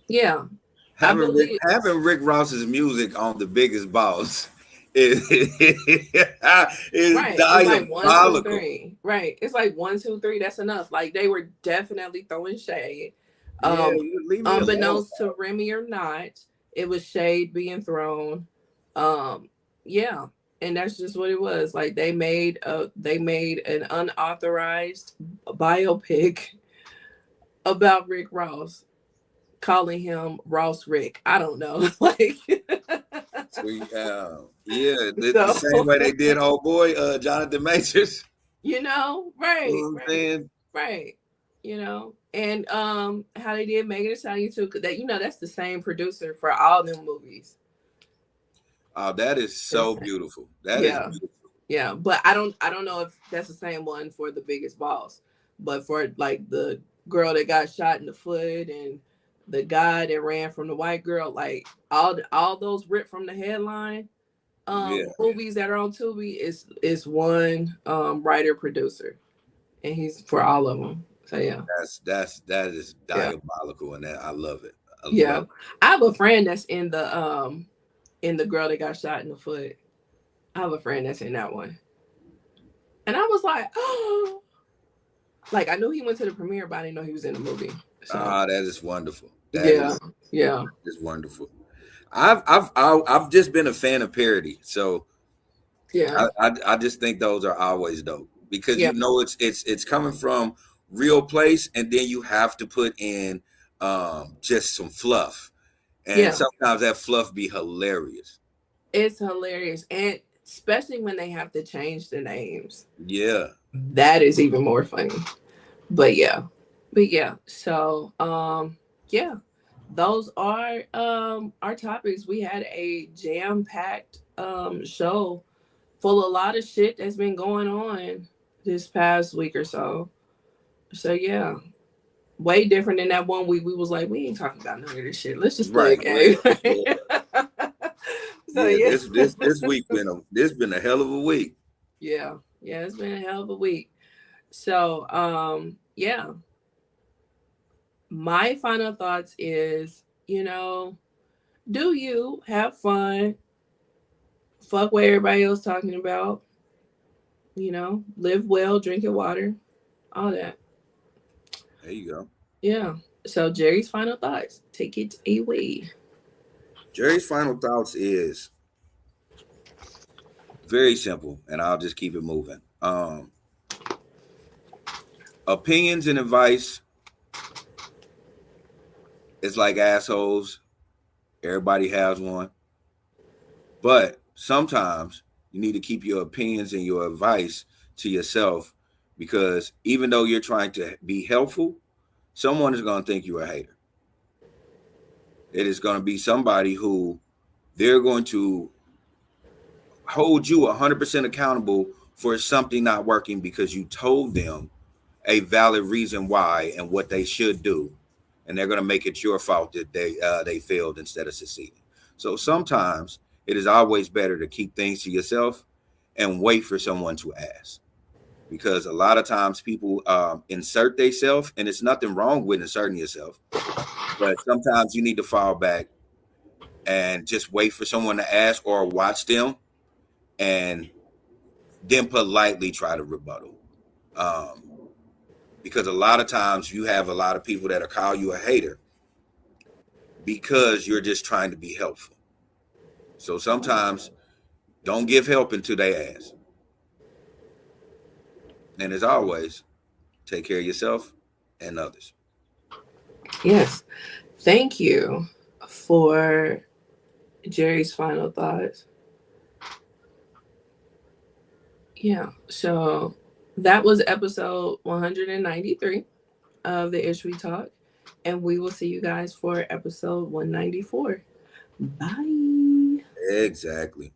yeah, I believe. Having Rick Ross's music on the biggest boss is is Right. It's like one, two, diabolical. three. Right. It's like one, two, three. That's enough. Like they were definitely throwing shade. Yeah, Um, you leave me alone. unbeknownst to Remy or not, it was shade being thrown. Yeah. And that's just what it was. Like they made an unauthorized biopic about Rick Ross, calling him Ross Rick. I don't know. Like Sweet. Yeah, the so same way they did old boy, Jonathan Majors. You right, know what I'm saying? right. And how they did Megan Thee Stallion too, because that's the same producer for all them movies. Oh, that is so It's- beautiful. That is yeah, beautiful. yeah, but I don't know if that's the same one for the biggest boss, but for like the girl that got shot in the foot and the guy that ran from the white girl, like all those ripped from the headline Yeah, movies that are on Tubi is one writer producer, and he's for all of them. So yeah. that is Yeah. diabolical, and that I love it. I Yeah. love I have a friend that's in the girl that got shot in the foot. I have a friend that's in that one. And I was like, oh, like I knew he went to the premiere, but I didn't know he was in the movie. So that is wonderful. That yeah, yeah, is wonderful. I've just been a fan of parody, so yeah, I just think those are always dope because yeah, it's coming from real place, and then you have to put in just some fluff, and yeah. sometimes that fluff be hilarious. It's hilarious. And especially when they have to change the names. Yeah, That is even more funny. But yeah. But yeah. So yeah. Those are our topics. We had a jam-packed show full of a lot of shit that's been going on this past week or so. So yeah, way different than that one week. We was like, we ain't talking about none of this shit. Let's just play a right. game. Yeah, So yeah. yeah, This week been a hell of a week. yeah, yeah. It's been a hell of a week. So yeah. My final thoughts is, do you have fun? Fuck what everybody else talking about. Live well, drink your water, all that. There you go. Yeah. So Jerry's final thoughts. Take it away. Jerry's final thoughts is very simple, and I'll just keep it moving. Opinions and advice is like assholes. Everybody has one. But sometimes you need to keep your opinions and your advice to yourself because even though you're trying to be helpful, someone is going to think you're a hater. It is going to be somebody who they're going to hold you 100% accountable for something not working because you told them a valid reason why and what they should do, and they're going to make it your fault that they failed instead of succeeding. So sometimes it is always better to keep things to yourself and wait for someone to ask, because a lot of times people insert themselves, and it's nothing wrong with inserting yourself, but sometimes you need to fall back and just wait for someone to ask or watch them and then politely try to rebuttal. Because a lot of times you have a lot of people that'll call you a hater because you're just trying to be helpful. So sometimes don't give help into their ass. And as always, take care of yourself and others. Yes. Thank you for Jerry's final thoughts. Yeah. So that was episode 193 of the Ish We Talk. And we will see you guys for episode 194. Bye. Exactly.